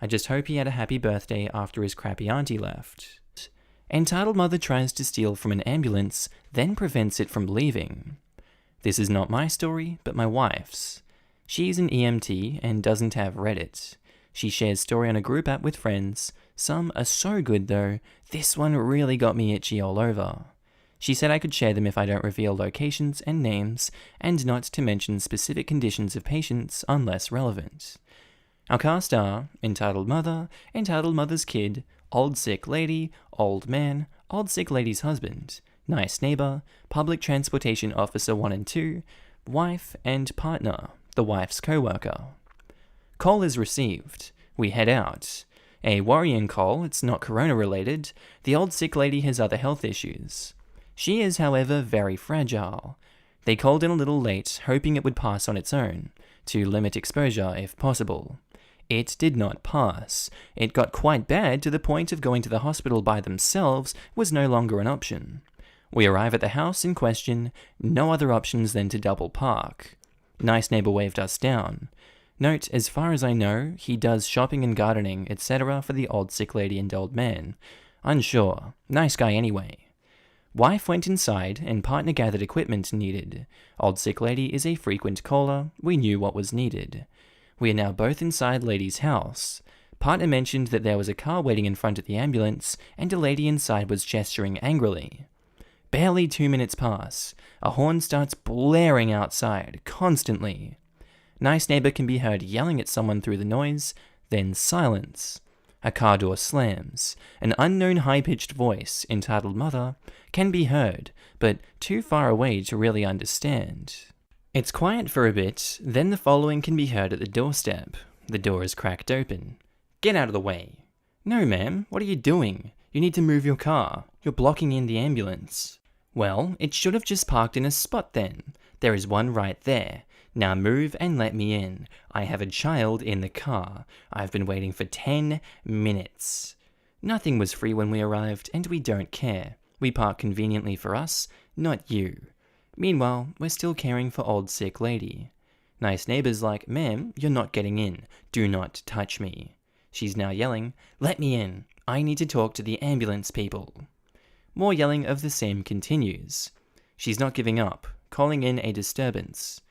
I just hope he had a happy birthday after his crappy auntie left. Entitled mother tries to steal from an ambulance, then prevents it from leaving. This is not my story, but my wife's. She's an EMT and doesn't have Reddit. She shares story on a group app with friends. Some are so good though, this one really got me itchy all over. She said I could share them if I don't reveal locations and names, and not to mention specific conditions of patients unless relevant. Our cast are entitled mother's kid, old sick lady, old man, old sick lady's husband, nice neighbor, public transportation officer 1 and 2, wife, and partner, the wife's co-worker. Call is received. We head out. A worrying call, it's not corona related. The old sick lady has other health issues. She is, however, very fragile. They called in a little late, hoping it would pass on its own, to limit exposure if possible. It did not pass. It got quite bad to the point of going to the hospital by themselves was no longer an option. We arrive at the house in question, no other options than to double park. Nice neighbor waved us down. Note, as far as I know, he does shopping and gardening, etc. for the old sick lady and old man. Unsure. Nice guy anyway. Wife went inside and partner gathered equipment needed. Old sick lady is a frequent caller. We knew what was needed. We are now both inside lady's house. Partner mentioned that there was a car waiting in front of the ambulance and a lady inside was gesturing angrily. Barely 2 minutes pass. A horn starts blaring outside, constantly. Nice neighbor can be heard yelling at someone through the noise, then silence. A car door slams. An unknown high-pitched voice, entitled Mother, can be heard, but too far away to really understand. It's quiet for a bit, then the following can be heard at the doorstep. The door is cracked open. Get out of the way. No, ma'am, what are you doing? You need to move your car. You're blocking in the ambulance. Well, it should have just parked in a spot then. There is one right there. Now move and let me in. I have a child in the car. I've been waiting for 10 minutes. Nothing was free when we arrived, and we don't care. We park conveniently for us, not you. Meanwhile, we're still caring for old sick lady. Nice neighbor's like, ma'am, you're not getting in. Do not touch me. She's now yelling, let me in. I need to talk to the ambulance people. More yelling of the same continues. She's not giving up, calling in a disturbance.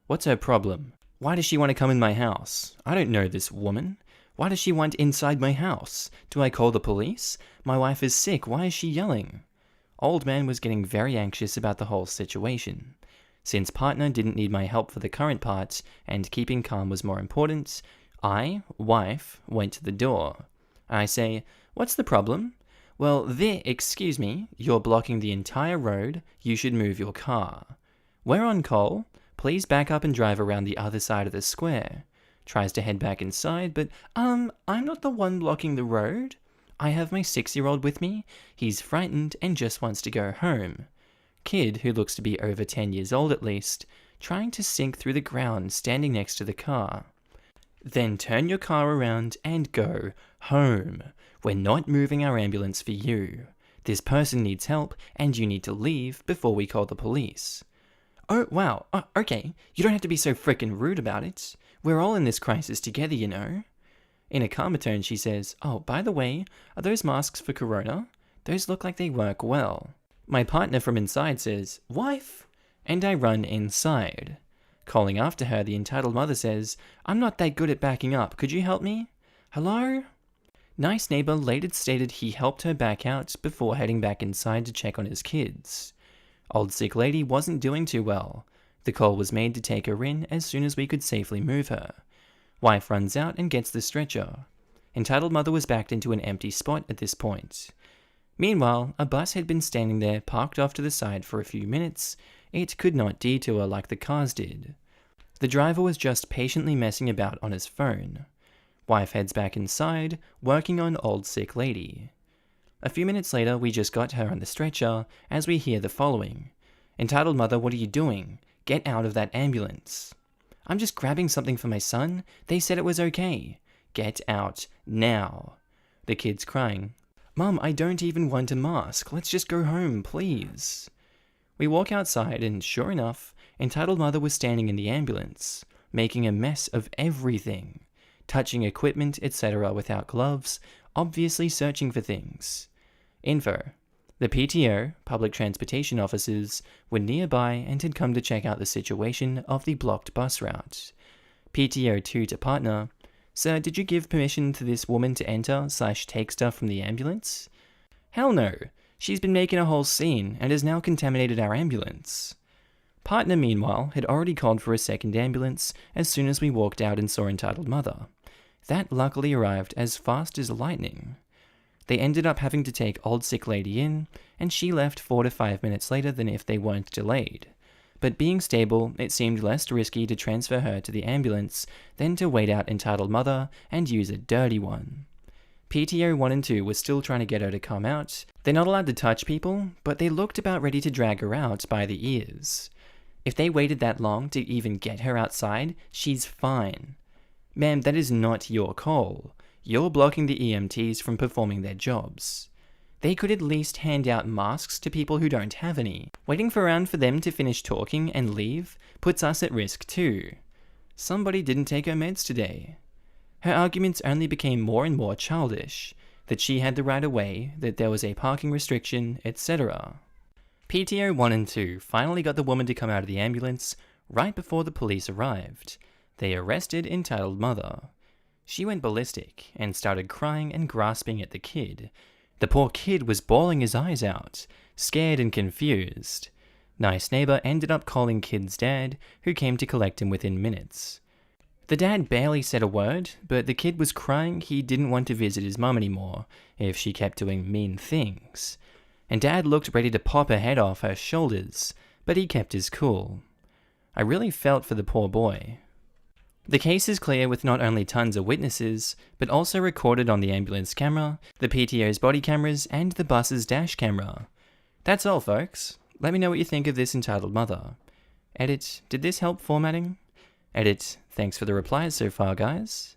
What's her problem? Why does she want to come in my house? I don't know this woman. Why does she want inside my house? Do I call the police? My wife is sick. Why is she yelling? Old man was getting very anxious about the whole situation. Since partner didn't need my help for the current part, and keeping calm was more important, I, wife, went to the door. I say, what's the problem? Well, excuse me, you're blocking the entire road. You should move your car. We're on call. Please back up and drive around the other side of the square. Tries to head back inside, but, I'm not the one blocking the road. I have my 6-year-old with me. He's frightened and just wants to go home. Kid, who looks to be over 10 years old at least, trying to sink through the ground standing next to the car. Then turn your car around and go home. We're not moving our ambulance for you. This person needs help and you need to leave before we call the police. Oh, wow. Okay. You don't have to be so frickin' rude about it. We're all in this crisis together, you know. In a calmer tone, she says, oh, by the way, are those masks for corona? Those look like they work well. My partner from inside says, wife, and I run inside. Calling after her, the entitled mother says, I'm not that good at backing up. Could you help me? Hello? Nice neighbor later stated he helped her back out before heading back inside to check on his kids. Old sick lady wasn't doing too well. The call was made to take her in as soon as we could safely move her. Wife runs out and gets the stretcher. Entitled mother was backed into an empty spot at this point. Meanwhile, a bus had been standing there parked off to the side for a few minutes. It could not detour like the cars did. The driver was just patiently messing about on his phone. Wife heads back inside, working on old sick lady. A few minutes later, we just got her on the stretcher as we hear the following. Entitled mother, what are you doing? Get out of that ambulance. I'm just grabbing something for my son. They said it was okay. Get out now. The kid's crying. Mum, I don't even want a mask. Let's just go home, please. We walk outside and sure enough, entitled mother was standing in the ambulance, making a mess of everything, touching equipment, etc. without gloves, obviously searching for things. Info. The PTO, public transportation officers, were nearby and had come to check out the situation of the blocked bus route. PTO 2 to partner. Sir, did you give permission to this woman to enter/take stuff from the ambulance? Hell no. She's been making a whole scene and has now contaminated our ambulance. Partner, meanwhile, had already called for a second ambulance as soon as we walked out and saw entitled mother. That luckily arrived as fast as lightning. They ended up having to take old sick lady in, and she left 4 to 5 minutes later than if they weren't delayed. But being stable, it seemed less risky to transfer her to the ambulance than to wait out entitled mother and use a dirty one. PTO 1 and 2 were still trying to get her to come out. They're not allowed to touch people, but they looked about ready to drag her out by the ears. If they waited that long to even get her outside, she's fine. Ma'am, that is not your call. You're blocking the EMTs from performing their jobs. They could at least hand out masks to people who don't have any. Waiting around for them to finish talking and leave puts us at risk too. Somebody didn't take her meds today. Her arguments only became more and more childish, that she had the right of way, that there was a parking restriction, etc. PTO 1 and 2 finally got the woman to come out of the ambulance right before the police arrived. They arrested entitled mother. She went ballistic and started crying and grasping at the kid. The poor kid was bawling his eyes out, scared and confused. Nice neighbor ended up calling kid's dad, who came to collect him within minutes. The dad barely said a word, but the kid was crying he didn't want to visit his mum anymore if she kept doing mean things. And Dad looked ready to pop her head off her shoulders, but he kept his cool. I really felt for the poor boy. The case is clear with not only tons of witnesses, but also recorded on the ambulance camera, the PTO's body cameras, and the bus's dash camera. That's all, folks. Let me know what you think of this entitled mother. Edit, did this help formatting? Edit, thanks for the replies so far, guys.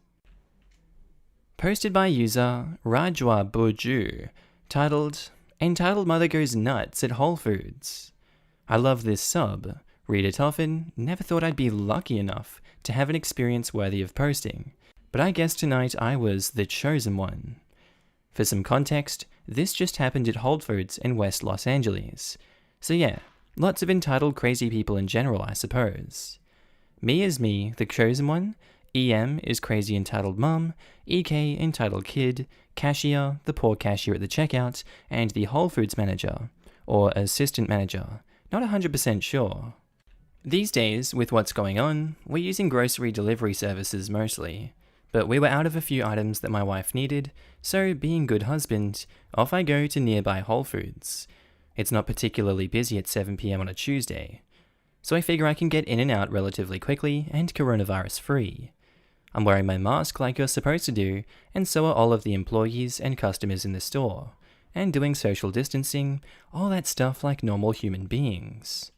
Posted by user Rajwa Burju, titled, Entitled Mother Goes Nuts at Whole Foods. I love this sub. Read it often, never thought I'd be lucky enough to have an experience worthy of posting, but I guess tonight I was the chosen one. For some context, this just happened at Whole Foods in West Los Angeles. So yeah, lots of entitled crazy people in general, I suppose. Me is me, the chosen one. EM is crazy entitled mum, EK entitled kid, cashier, the poor cashier at the checkout, and the Whole Foods manager, or assistant manager, not 100% sure. These days, with what's going on, we're using grocery delivery services mostly, but we were out of a few items that my wife needed, so being good husband, off I go to nearby Whole Foods. It's not particularly busy at 7 PM on a Tuesday, so I figure I can get in and out relatively quickly and coronavirus free. I'm wearing my mask like you're supposed to do, and so are all of the employees and customers in the store, and doing social distancing, all that stuff like normal human beings.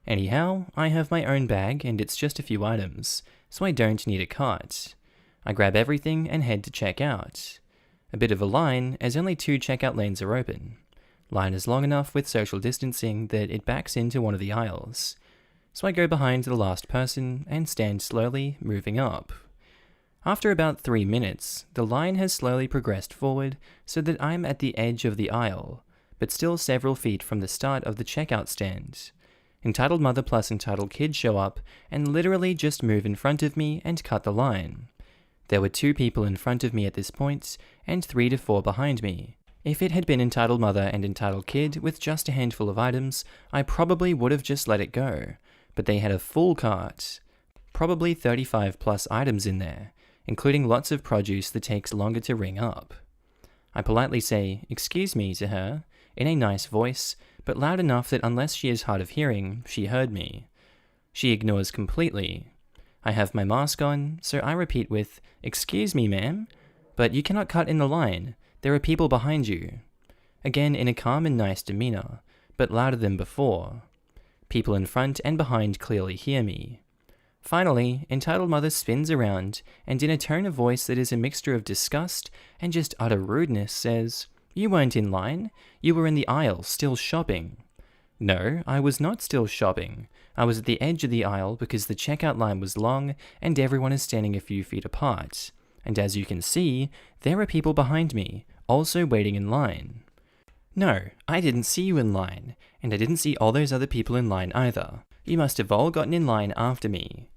Anyhow, I have my own bag and it's just a few items, so I don't need a cart. I grab everything and head to check out. A bit of a line, as only 2 checkout lanes are open. Line is long enough with social distancing that it backs into one of the aisles. So I go behind the last person and stand slowly, moving up. After about 3 minutes, the line has slowly progressed forward so that I'm at the edge of the aisle, but still several feet from the start of the checkout stand. Entitled mother plus entitled kid show up and literally just move in front of me and cut the line. There were 2 people in front of me at this point, and 3 to 4 behind me. If it had been entitled mother and entitled kid with just a handful of items, I probably would have just let it go, but they had a full cart. Probably 35 plus items in there, including lots of produce that takes longer to ring up. I politely say, "Excuse me," to her, in a nice voice, but loud enough that unless she is hard of hearing, she heard me. She ignores completely. I have my mask on, so I repeat with, "Excuse me, ma'am, but you cannot cut in the line. There are people behind you." Again in a calm and nice demeanor, but louder than before. People in front and behind clearly hear me. Finally, entitled mother spins around and in a tone of voice that is a mixture of disgust and just utter rudeness says, "You weren't in line. You were in the aisle, still shopping." No, I was not still shopping. I was at the edge of the aisle because the checkout line was long and everyone is standing a few feet apart. And as you can see, there are people behind me, also waiting in line. No, I didn't see you in line, and I didn't see all those other people in line either. You must have all gotten in line after me.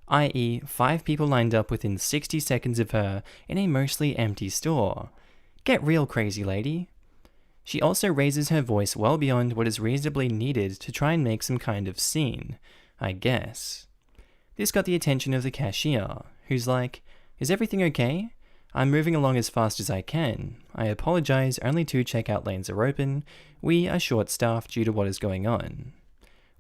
i.e., 5 people lined up within 60 seconds of her in a mostly empty store. Get real, crazy lady. She also raises her voice well beyond what is reasonably needed to try and make some kind of scene, I guess. This got the attention of the cashier, who's like, "Is everything okay? I'm moving along as fast as I can. I apologize, only 2 checkout lanes are open. We are short-staffed due to what is going on."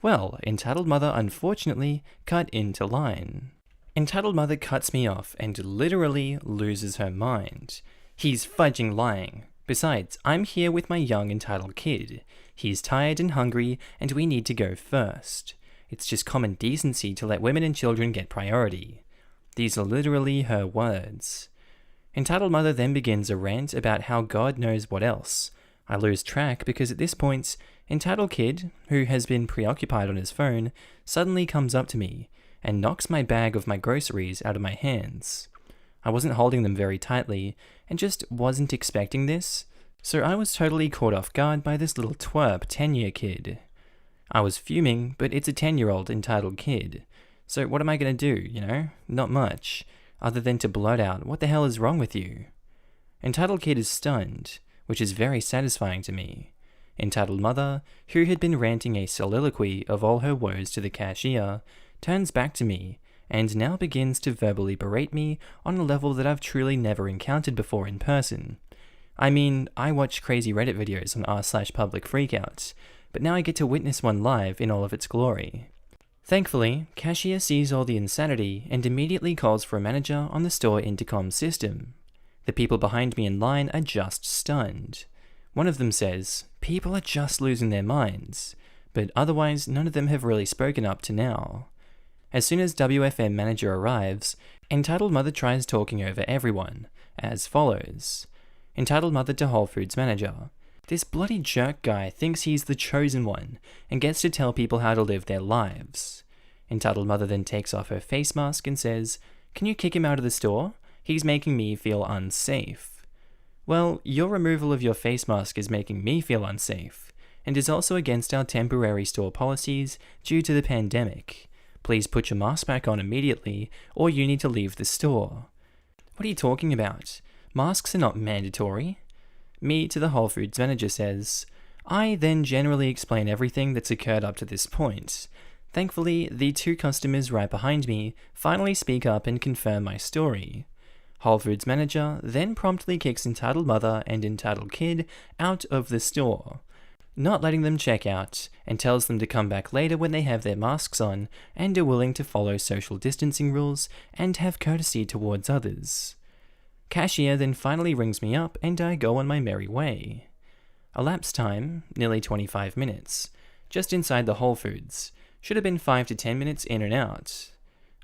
Well, entitled mother unfortunately cut into line. Entitled mother cuts me off and literally loses her mind. He's fudging lying. Besides, I'm here with my young entitled kid. He's tired and hungry, and we need to go first. It's just common decency to let women and children get priority. These are literally her words. Entitled mother then begins a rant about how God knows what else. I lose track because at this point, entitled kid, who has been preoccupied on his phone, suddenly comes up to me and knocks my bag of my groceries out of my hands. I wasn't holding them very tightly and just wasn't expecting this, so I was totally caught off guard by this little twerp 10-year kid. I was fuming, but it's a 10-year-old entitled kid, so what am I going to do, Not much, other than to blurt out, "What the hell is wrong with you?" Entitled kid is stunned, which is very satisfying to me. Entitled mother, who had been ranting a soliloquy of all her woes to the cashier, turns back to me and now begins to verbally berate me on a level that I've truly never encountered before in person. I mean, I watch crazy Reddit videos on r/public freakouts, but now I get to witness one live in all of its glory. Thankfully, cashier sees all the insanity and immediately calls for a manager on the store intercom system. The people behind me in line are just stunned. One of them says, "People are just losing their minds," but otherwise none of them have really spoken up to now. As soon as WFM manager arrives, Entitled Mother tries talking over everyone, as follows. Entitled Mother to Whole Foods manager. "This bloody jerk guy thinks he's the chosen one, and gets to tell people how to live their lives." Entitled Mother then takes off her face mask and says, "Can you kick him out of the store? He's making me feel unsafe." Well, your removal of your face mask is making me feel unsafe, and is also against our temporary store policies due to the pandemic. Please put your mask back on immediately, or you need to leave the store. What are you talking about? Masks are not mandatory. Me to the Whole Foods manager says, I then generally explain everything that's occurred up to this point. Thankfully, the two customers right behind me finally speak up and confirm my story. Whole Foods manager then promptly kicks Entitled Mother and Entitled Kid out of the store, not letting them check out, and tells them to come back later when they have their masks on and are willing to follow social distancing rules and have courtesy towards others. Cashier then finally rings me up and I go on my merry way. Elapsed time, nearly 25 minutes, just inside the Whole Foods. Should have been 5 to 10 minutes in and out.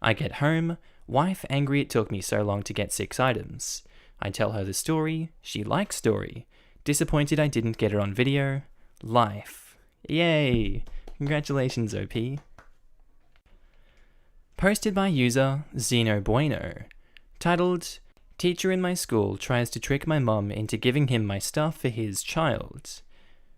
I get home, wife angry it took me so long to get 6 items. I tell her the story, she likes story. Disappointed I didn't get it on video. Life. Yay! Congratulations, OP. Posted by user Zeno Bueno. Titled, Teacher in my school tries to trick my mum into giving him my stuff for his child.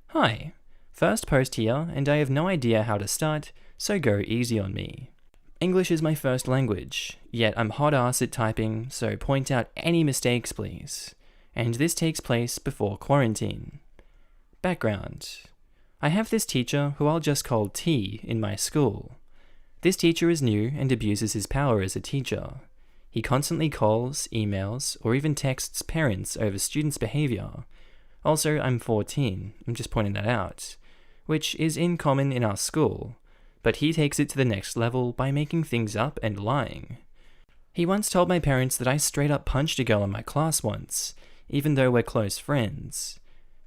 Hi. First post here, and I have no idea how to start, so go easy on me. English is my first language, yet I'm hot ass at typing, so point out any mistakes please. And this takes place before quarantine. Background. I have this teacher who I'll just call T in my school. This teacher is new and abuses his power as a teacher. He constantly calls, emails, or even texts parents over students' behavior. Also, I'm 14, I'm just pointing that out, which is common in our school, but he takes it to the next level by making things up and lying. He once told my parents that I straight up punched a girl in my class once, even though we're close friends.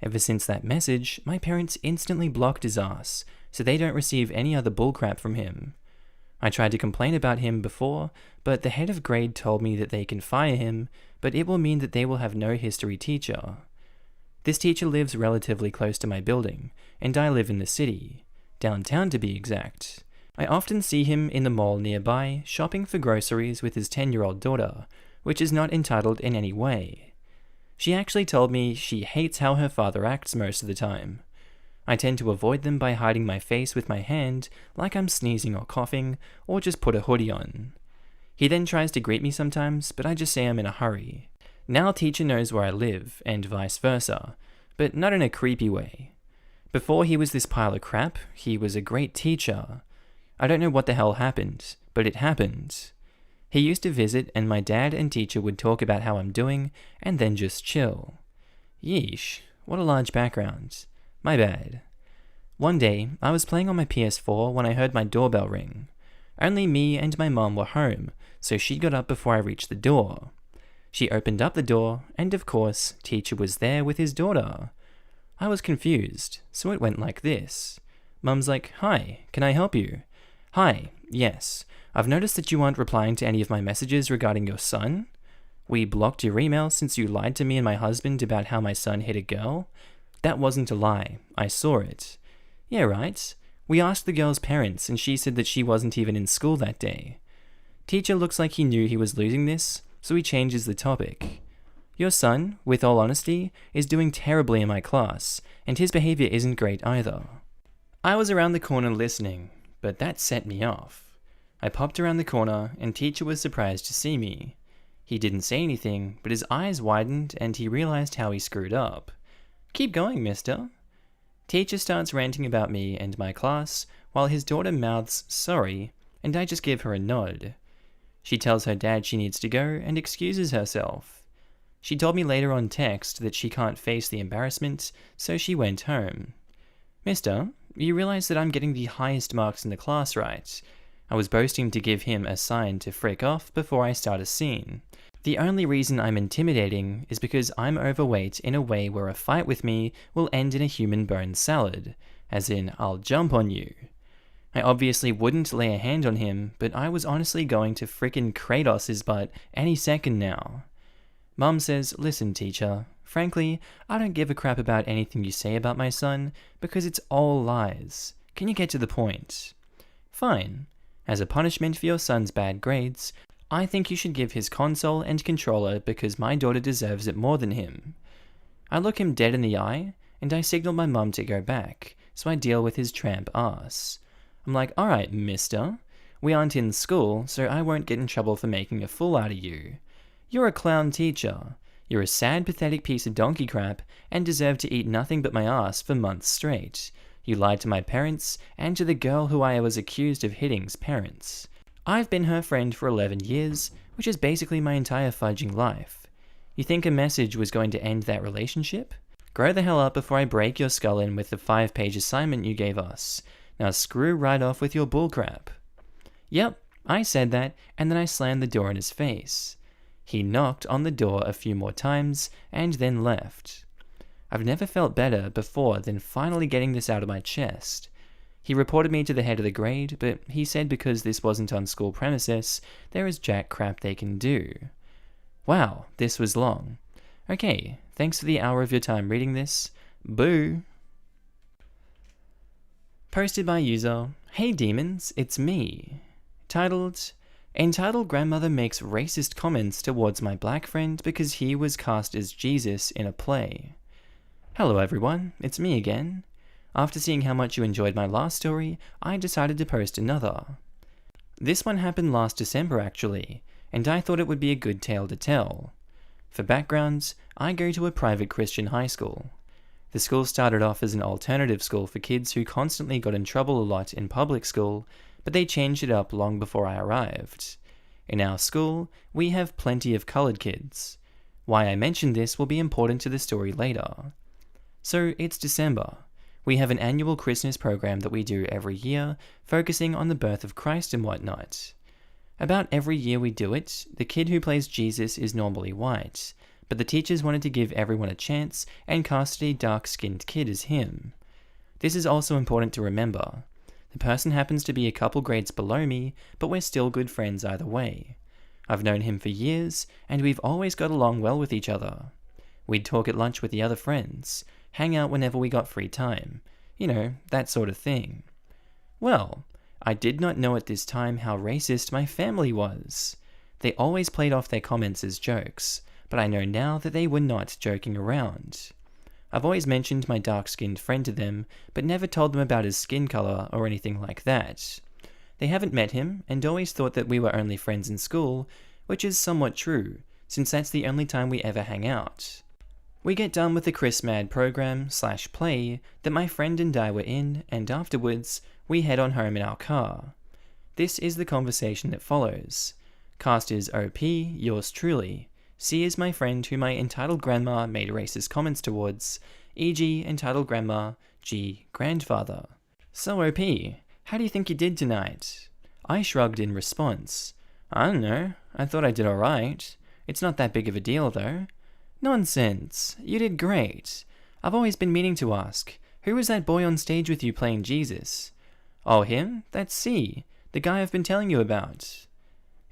Ever since that message, my parents instantly blocked his ass, so they don't receive any other bullcrap from him. I tried to complain about him before, but the head of grade told me that they can fire him, but it will mean that they will have no history teacher. This teacher lives relatively close to my building, and I live in the city, downtown to be exact. I often see him in the mall nearby, shopping for groceries with his 10-year-old daughter, which is not entitled in any way. She actually told me she hates how her father acts most of the time. I tend to avoid them by hiding my face with my hand, like I'm sneezing or coughing, or just put a hoodie on. He then tries to greet me sometimes, but I just say I'm in a hurry. Now teacher knows where I live, and vice versa, but not in a creepy way. Before he was this pile of crap, he was a great teacher. I don't know what the hell happened, but it happened. He used to visit, and my dad and teacher would talk about how I'm doing, and then just chill. Yeesh, what a large background. My bad. One day, I was playing on my PS4 when I heard my doorbell ring. Only me and my mum were home, so she got up before I reached the door. She opened up the door, and of course, teacher was there with his daughter. I was confused, so it went like this. Mum's like, "Hi, can I help you?" "Hi, yes. I've noticed that you aren't replying to any of my messages regarding your son. We blocked your email since you lied to me and my husband about how my son hit a girl. That wasn't a lie. I saw it." "Yeah, right. We asked the girl's parents and she said that she wasn't even in school that day." Teacher looks like he knew he was losing this, so he changes the topic. "Your son, with all honesty, is doing terribly in my class, and his behavior isn't great either." I was around the corner listening, but that set me off. I popped around the corner and teacher was surprised to see me. He didn't say anything, but his eyes widened and he realized how he screwed up. "Keep going, mister." Teacher starts ranting about me and my class, while his daughter mouths sorry, and I just give her a nod. She tells her dad she needs to go and excuses herself. She told me later on text that she can't face the embarrassment, so she went home. Mister, you realize that I'm getting the highest marks in the class, right? I was boasting to give him a sign to frick off before I start a scene. The only reason I'm intimidating is because I'm overweight in a way where a fight with me will end in a human bone salad, as in, I'll jump on you. I obviously wouldn't lay a hand on him, but I was honestly going to frickin' Kratos his butt any second now. Mum says, listen teacher, frankly, I don't give a crap about anything you say about my son, because it's all lies. Can you get to the point? Fine. As a punishment for your son's bad grades, I think you should give his console and controller because my daughter deserves it more than him. I look him dead in the eye, and I signal my mum to go back, so I deal with his tramp ass. I'm like, alright, mister, we aren't in school, so I won't get in trouble for making a fool out of you. You're a clown teacher. You're a sad, pathetic piece of donkey crap, and deserve to eat nothing but my ass for months straight. You lied to my parents, and to the girl who I was accused of hitting's parents. I've been her friend for 11 years, which is basically my entire fudging life. You think a message was going to end that relationship? Grow the hell up before I break your skull in with the 5-page assignment you gave us. Now screw right off with your bullcrap. Yep, I said that, and then I slammed the door in his face. He knocked on the door a few more times, and then left. I've never felt better before than finally getting this out of my chest. He reported me to the head of the grade, but he said because this wasn't on school premises, there is jack crap they can do. Wow, this was long. Okay, thanks for the hour of your time reading this. Boo! Posted by user, Hey Demons, it's me. Titled, Entitled Grandmother makes racist comments towards my black friend because he was cast as Jesus in a play. Hello everyone, it's me again. After seeing how much you enjoyed my last story, I decided to post another. This one happened last December actually, and I thought it would be a good tale to tell. For backgrounds, I go to a private Christian high school. The school started off as an alternative school for kids who constantly got in trouble a lot in public school, but they changed it up long before I arrived. In our school, we have plenty of coloured kids. Why I mention this will be important to the story later. So it's December. We have an annual Christmas program that we do every year, focusing on the birth of Christ and whatnot. About every year we do it, the kid who plays Jesus is normally white, but the teachers wanted to give everyone a chance and casted a dark-skinned kid as him. This is also important to remember. The person happens to be a couple grades below me, but we're still good friends either way. I've known him for years, and we've always got along well with each other. We'd talk at lunch with the other friends, hang out whenever we got free time. You know, that sort of thing. Well, I did not know at this time how racist my family was. They always played off their comments as jokes, but I know now that they were not joking around. I've always mentioned my dark-skinned friend to them, but never told them about his skin color or anything like that. They haven't met him, and always thought that we were only friends in school, which is somewhat true, since that's the only time we ever hang out. We get done with the Chris Mad program/play that my friend and I were in, and afterwards, we head on home in our car. This is the conversation that follows. Cast is OP, yours truly. C is my friend who my entitled grandma made racist comments towards, e.g. entitled grandma, G grandfather. So OP, how do you think you did tonight? I shrugged in response. I don't know, I thought I did alright. It's not that big of a deal though. Nonsense, you did great. I've always been meaning to ask, who was that boy on stage with you playing Jesus? Oh him? That's C, the guy I've been telling you about.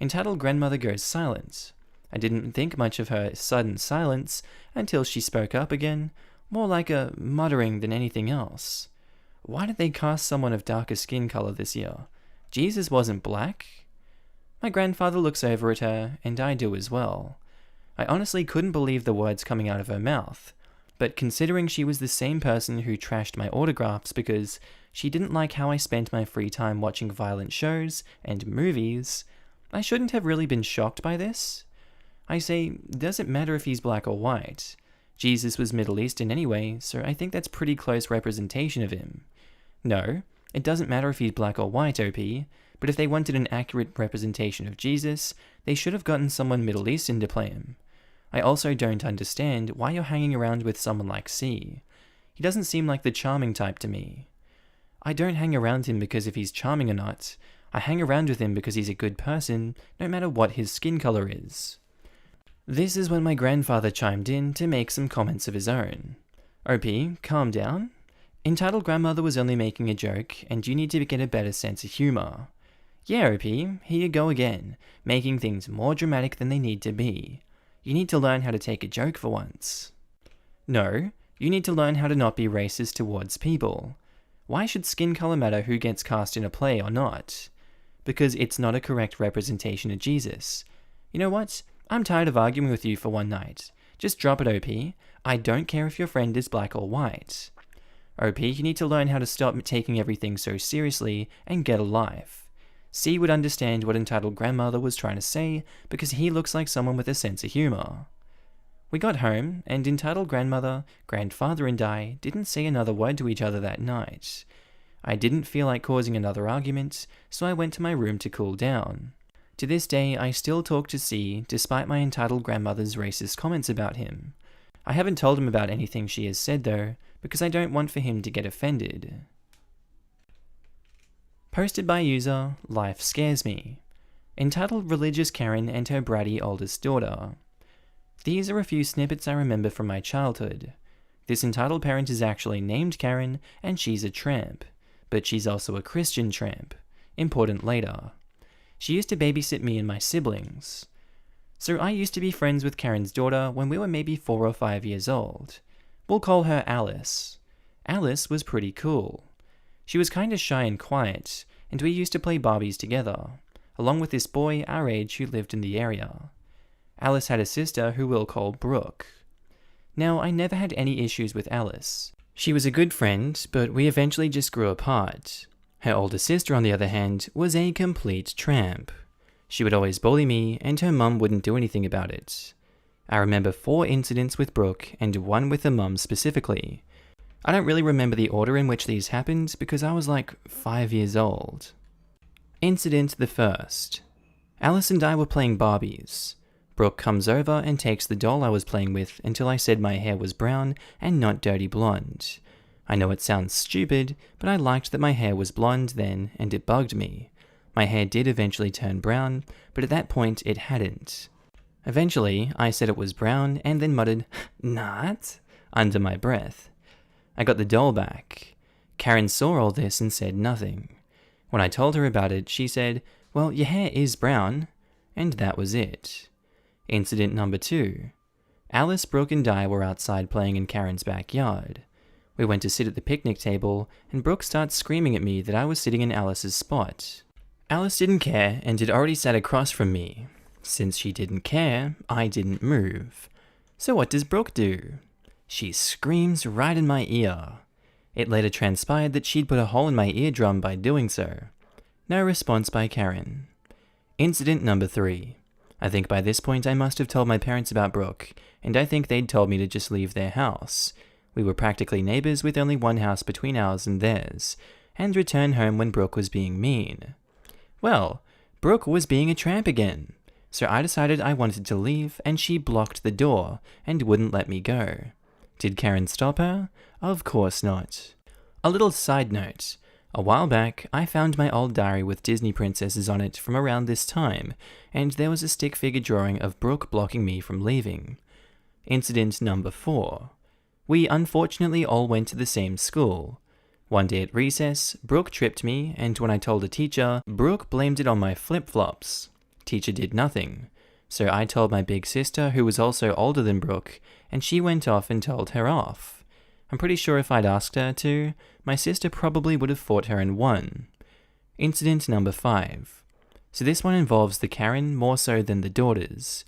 Entitled grandmother goes silent. I didn't think much of her sudden silence until she spoke up again, more like a muttering than anything else. Why did they cast someone of darker skin color this year? Jesus wasn't black? My grandfather looks over at her, and I do as well. I honestly couldn't believe the words coming out of her mouth, but considering she was the same person who trashed my autographs because she didn't like how I spent my free time watching violent shows and movies, I shouldn't have really been shocked by this. I say, does it matter if he's black or white? Jesus was Middle Eastern anyway, so I think that's pretty close representation of him. No, It doesn't matter if he's black or white, OP, but if they wanted an accurate representation of Jesus, they should have gotten someone Middle Eastern to play him. I also don't understand why you're hanging around with someone like C. He doesn't seem like the charming type to me. I don't hang around him because if he's charming or not. I hang around with him because he's a good person, no matter what his skin color is. This is when my grandfather chimed in to make some comments of his own. OP, calm down. Entitled grandmother was only making a joke, and you need to get a better sense of humor. Yeah, OP, here you go again, making things more dramatic than they need to be. You need to learn how to take a joke for once. No, you need to learn how to not be racist towards people. Why should skin color matter who gets cast in a play or not? Because it's not a correct representation of Jesus. You know what? I'm tired of arguing with you for one night. Just drop it, OP. I don't care if your friend is black or white. OP, you need to learn how to stop taking everything so seriously and get a life. C would understand what entitled grandmother was trying to say because he looks like someone with a sense of humor. We got home, and entitled grandmother, grandfather, and I didn't say another word to each other that night. I didn't feel like causing another argument, so I went to my room to cool down. To this day, I still talk to C despite my entitled grandmother's racist comments about him. I haven't told him about anything she has said though, because I don't want for him to get offended. Posted by user, Life Scares Me. Entitled Religious Karen and her bratty oldest daughter. These are a few snippets I remember from my childhood. This entitled parent is actually named Karen, and she's a tramp. But she's also a Christian tramp. Important later. She used to babysit me and my siblings. So I used to be friends with Karen's daughter when we were maybe 4 or 5 years old. We'll call her Alice. Alice was pretty cool. She was kinda shy and quiet, and we used to play Barbies together, along with this boy our age who lived in the area. Alice had a sister who we'll call Brooke. Now, I never had any issues with Alice. She was a good friend, but we eventually just grew apart. Her older sister, on the other hand, was a complete tramp. She would always bully me, and her mum wouldn't do anything about it. I remember 4 incidents with Brooke, and 1 with the mum specifically. I don't really remember the order in which these happened, because I was like 5 years old. Incident the first. Alice and I were playing Barbies. Brooke comes over and takes the doll I was playing with until I said my hair was brown and not dirty blonde. I know it sounds stupid, but I liked that my hair was blonde then, and it bugged me. My hair did eventually turn brown, but at that point it hadn't. Eventually, I said it was brown and then muttered, "Not?" under my breath. I got the doll back. Karen saw all this and said nothing. When I told her about it, she said, "Well, your hair is brown," and that was it. Incident number 2. Alice, Brooke, and I were outside playing in Karen's backyard. We went to sit at the picnic table, and Brooke starts screaming at me that I was sitting in Alice's spot. Alice didn't care and had already sat across from me. Since she didn't care, I didn't move. So what does Brooke do? She screams right in my ear. It later transpired that she'd put a hole in my eardrum by doing so. No response by Karen. Incident number 3. I think by this point I must have told my parents about Brooke, and I think they'd told me to just leave their house. We were practically neighbours with only one house between ours and theirs, and return home when Brooke was being mean. Well, Brooke was being a tramp again, so I decided I wanted to leave, and she blocked the door and wouldn't let me go. Did Karen stop her? Of course not. A little side note. A while back, I found my old diary with Disney princesses on it from around this time, and there was a stick figure drawing of Brooke blocking me from leaving. Incident number 4. We unfortunately all went to the same school. One day at recess, Brooke tripped me, and when I told a teacher, Brooke blamed it on my flip-flops. Teacher did nothing. So I told my big sister, who was also older than Brooke, and she went off and told her off. I'm pretty sure if I'd asked her to, my sister probably would have fought her and won. Incident number 5. So this one involves the Karen more so than the daughters.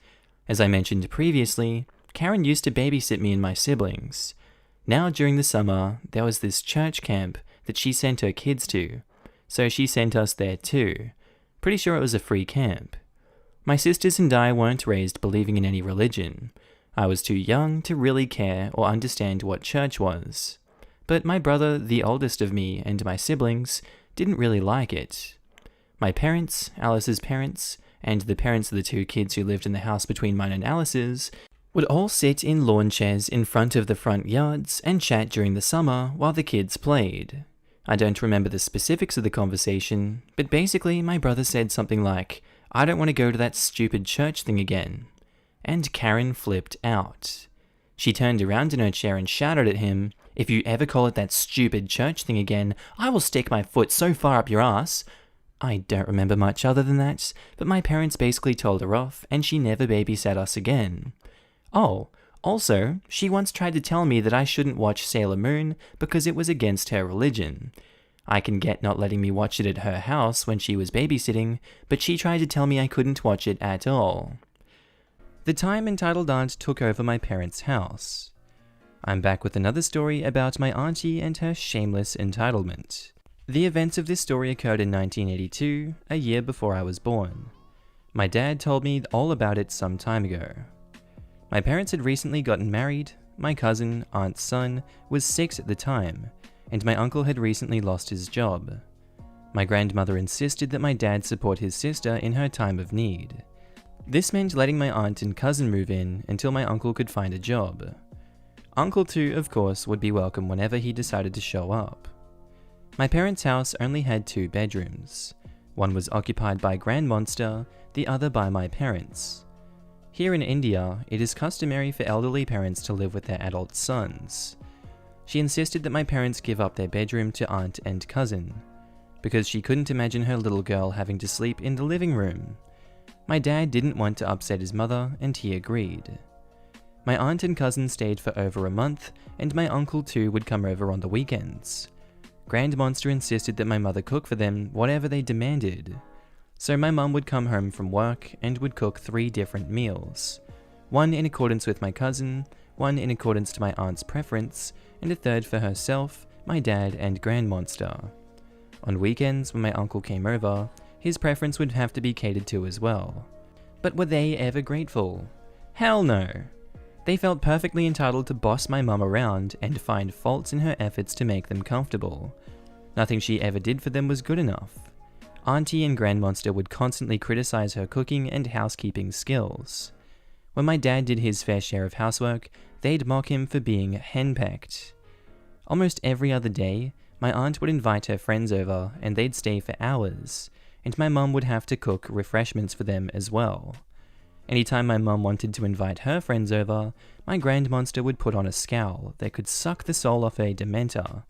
As I mentioned previously, Karen used to babysit me and my siblings. Now during the summer, there was this church camp that she sent her kids to, so she sent us there too. Pretty sure it was a free camp. My sisters and I weren't raised believing in any religion. I was too young to really care or understand what church was. but my brother, the oldest of me, and my siblings didn't really like it. My parents, Alice's parents, and the parents of the two kids who lived in the house between mine and Alice's would all sit in lawn chairs in front of the front yards and chat during the summer while the kids played. I don't remember the specifics of the conversation, but basically my brother said something like, "I don't want to go to that stupid church thing again." And Karen flipped out. She turned around in her chair and shouted at him, "If you ever call it that stupid church thing again, I will stick my foot so far up your ass." I don't remember much other than that, but my parents basically told her off and she never babysat us again. Oh, also, she once tried to tell me that I shouldn't watch Sailor Moon because it was against her religion. I can get not letting me watch it at her house when she was babysitting, but she tried to tell me I couldn't watch it at all. The time entitled aunt took over my parents' house. I'm back with another story about my auntie and her shameless entitlement. The events of this story occurred in 1982, a year before I was born. My dad told me all about it some time ago. My parents had recently gotten married, my cousin, aunt's son, was 6 at the time, and my uncle had recently lost his job. My grandmother insisted that my dad support his sister in her time of need. This meant letting my aunt and cousin move in until my uncle could find a job. Uncle too, of course, would be welcome whenever he decided to show up. My parents' house only had 2 bedrooms. One was occupied by Grand Monster, the other by my parents. Here in India, it is customary for elderly parents to live with their adult sons. She insisted that my parents give up their bedroom to aunt and cousin, because she couldn't imagine her little girl having to sleep in the living room. My dad didn't want to upset his mother, and he agreed. My aunt and cousin stayed for over a month, and my uncle too would come over on the weekends. Grand Monster insisted that my mother cook for them whatever they demanded. So my mum would come home from work and would cook 3 different meals. One in accordance with my cousin, one in accordance to my aunt's preference, and a third for herself, my dad, and Grand Monster. On weekends, when my uncle came over, his preference would have to be catered to as well. But were they ever grateful? Hell no! They felt perfectly entitled to boss my mum around and find faults in her efforts to make them comfortable. Nothing she ever did for them was good enough. Auntie and Grand Monster would constantly criticize her cooking and housekeeping skills. When my dad did his fair share of housework, they'd mock him for being henpecked. Almost every other day, my aunt would invite her friends over and they'd stay for hours, and my mum would have to cook refreshments for them as well. Anytime my mum wanted to invite her friends over, my Grand Monster would put on a scowl that could suck the soul off a dementor.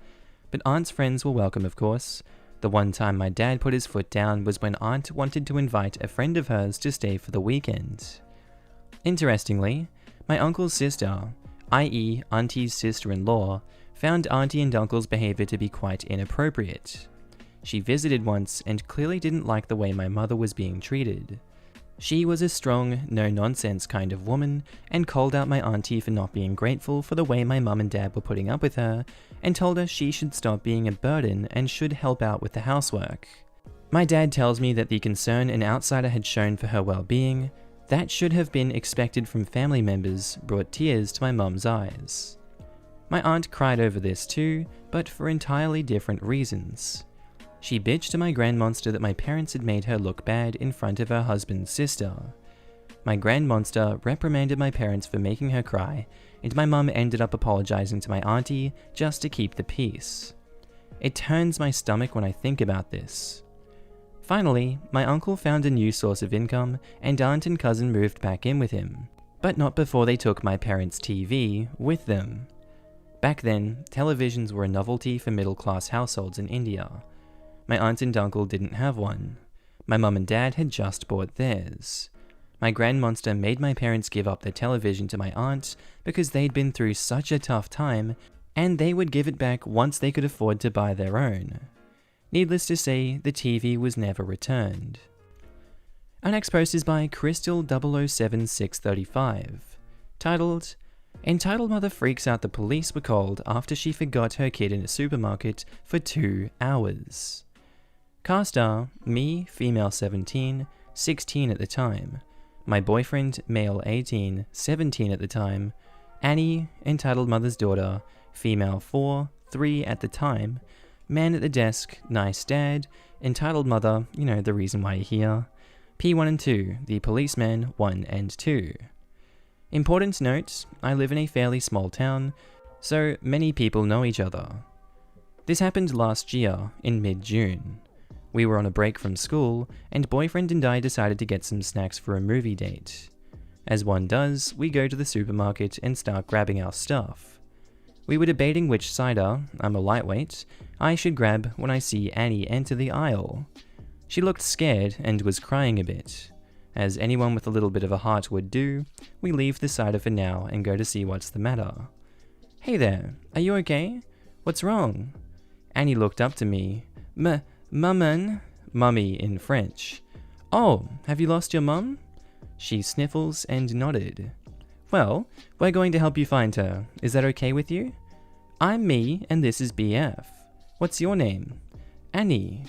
But aunt's friends were welcome, of course. The one time my dad put his foot down was when aunt wanted to invite a friend of hers to stay for the weekend. Interestingly, my uncle's sister, i.e. auntie's sister-in-law, found auntie and uncle's behavior to be quite inappropriate. She visited once and clearly didn't like the way my mother was being treated. She was a strong, no-nonsense kind of woman and called out my auntie for not being grateful for the way my mum and dad were putting up with her and told her she should stop being a burden and should help out with the housework. My dad tells me that the concern an outsider had shown for her well-being, that should have been expected from family members, brought tears to my mum's eyes. My aunt cried over this too, but for entirely different reasons. She bitched to my Grand Monster that my parents had made her look bad in front of her husband's sister. My Grand Monster reprimanded my parents for making her cry, and my mum ended up apologizing to my auntie just to keep the peace. It turns my stomach when I think about this. Finally, my uncle found a new source of income, and aunt and cousin moved back in with him, but not before they took my parents' TV with them. Back then, televisions were a novelty for middle-class households in India. My aunt and uncle didn't have one. My mum and dad had just bought theirs. My Grand Monster made my parents give up their television to my aunt because they'd been through such a tough time, and they would give it back once they could afford to buy their own. Needless to say, the TV was never returned. Our next post is by Crystal007635, titled, "Entitled Mother Freaks Out the Police Were Called After She Forgot Her Kid in a Supermarket for 2 hours. Cast are me, female 17, 16 at the time. My boyfriend, male 18, 17 at the time. Annie, entitled mother's daughter, female 4, 3 at the time, man at the desk, nice dad, entitled mother, you know, the reason why you're here, P1 and 2, the policeman 1 and 2. Important note, I live in a fairly small town, so many people know each other. This happened last year, in mid-June. We were on a break from school, and boyfriend and I decided to get some snacks for a movie date. As one does, we go to the supermarket and start grabbing our stuff. We were debating which cider, I'm a lightweight, I should grab when I see Annie enter the aisle. She looked scared and was crying a bit. As anyone with a little bit of a heart would do, we leave the cider for now and go to see what's the matter. "Hey there, are you okay? What's wrong?" Annie looked up to me. Mummin, mummy in French. "Oh, have you lost your mum?" She sniffles and nodded. "Well, we're going to help you find her. Is that okay with you? I'm me, and this is BF. What's your name?" "Annie."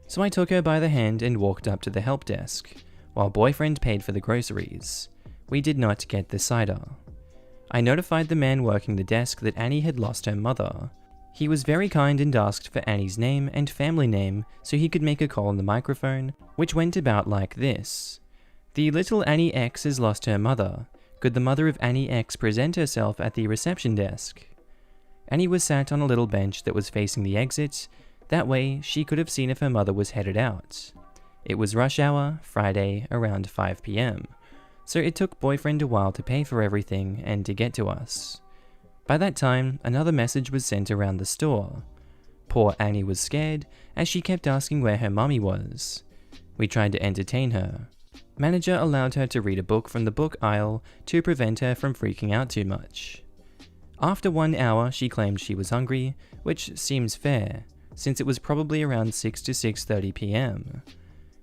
So I took her by the hand and walked up to the help desk, while boyfriend paid for the groceries. We did not get the cider. I notified the man working the desk that Annie had lost her mother. He was very kind and asked for Annie's name and family name so he could make a call on the microphone, which went about like this. "The little Annie X has lost her mother. Could the mother of Annie X present herself at the reception desk?" Annie was sat on a little bench that was facing the exit. That way, she could have seen if her mother was headed out. It was rush hour, Friday, around 5 p.m, so it took boyfriend a while to pay for everything and to get to us. By that time, another message was sent around the store. Poor Annie was scared, as she kept asking where her mummy was. We tried to entertain her. Manager allowed her to read a book from the book aisle to prevent her from freaking out too much. After 1 hour, she claimed she was hungry, which seems fair, since it was probably around 6 to 6:30 p.m.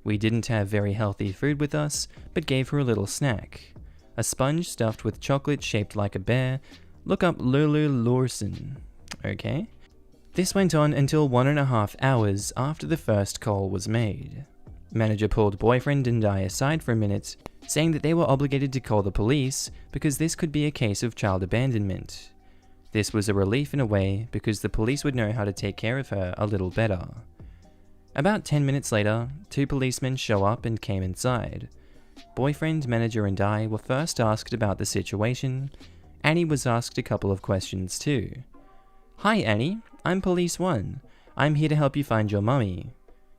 We didn't have very healthy food with us, but gave her a little snack. A sponge stuffed with chocolate shaped like a bear. Look up Lulu Lawson. Okay. This went on until 1.5 hours after the first call was made. Manager pulled boyfriend and I aside for a minute, saying that they were obligated to call the police because this could be a case of child abandonment. This was a relief in a way because the police would know how to take care of her a little better. About 10 minutes later, 2 policemen show up and came inside. Boyfriend, manager and I were first asked about the situation. Annie was asked a couple of questions too. "Hi Annie, I'm Police 1. I'm here to help you find your mummy.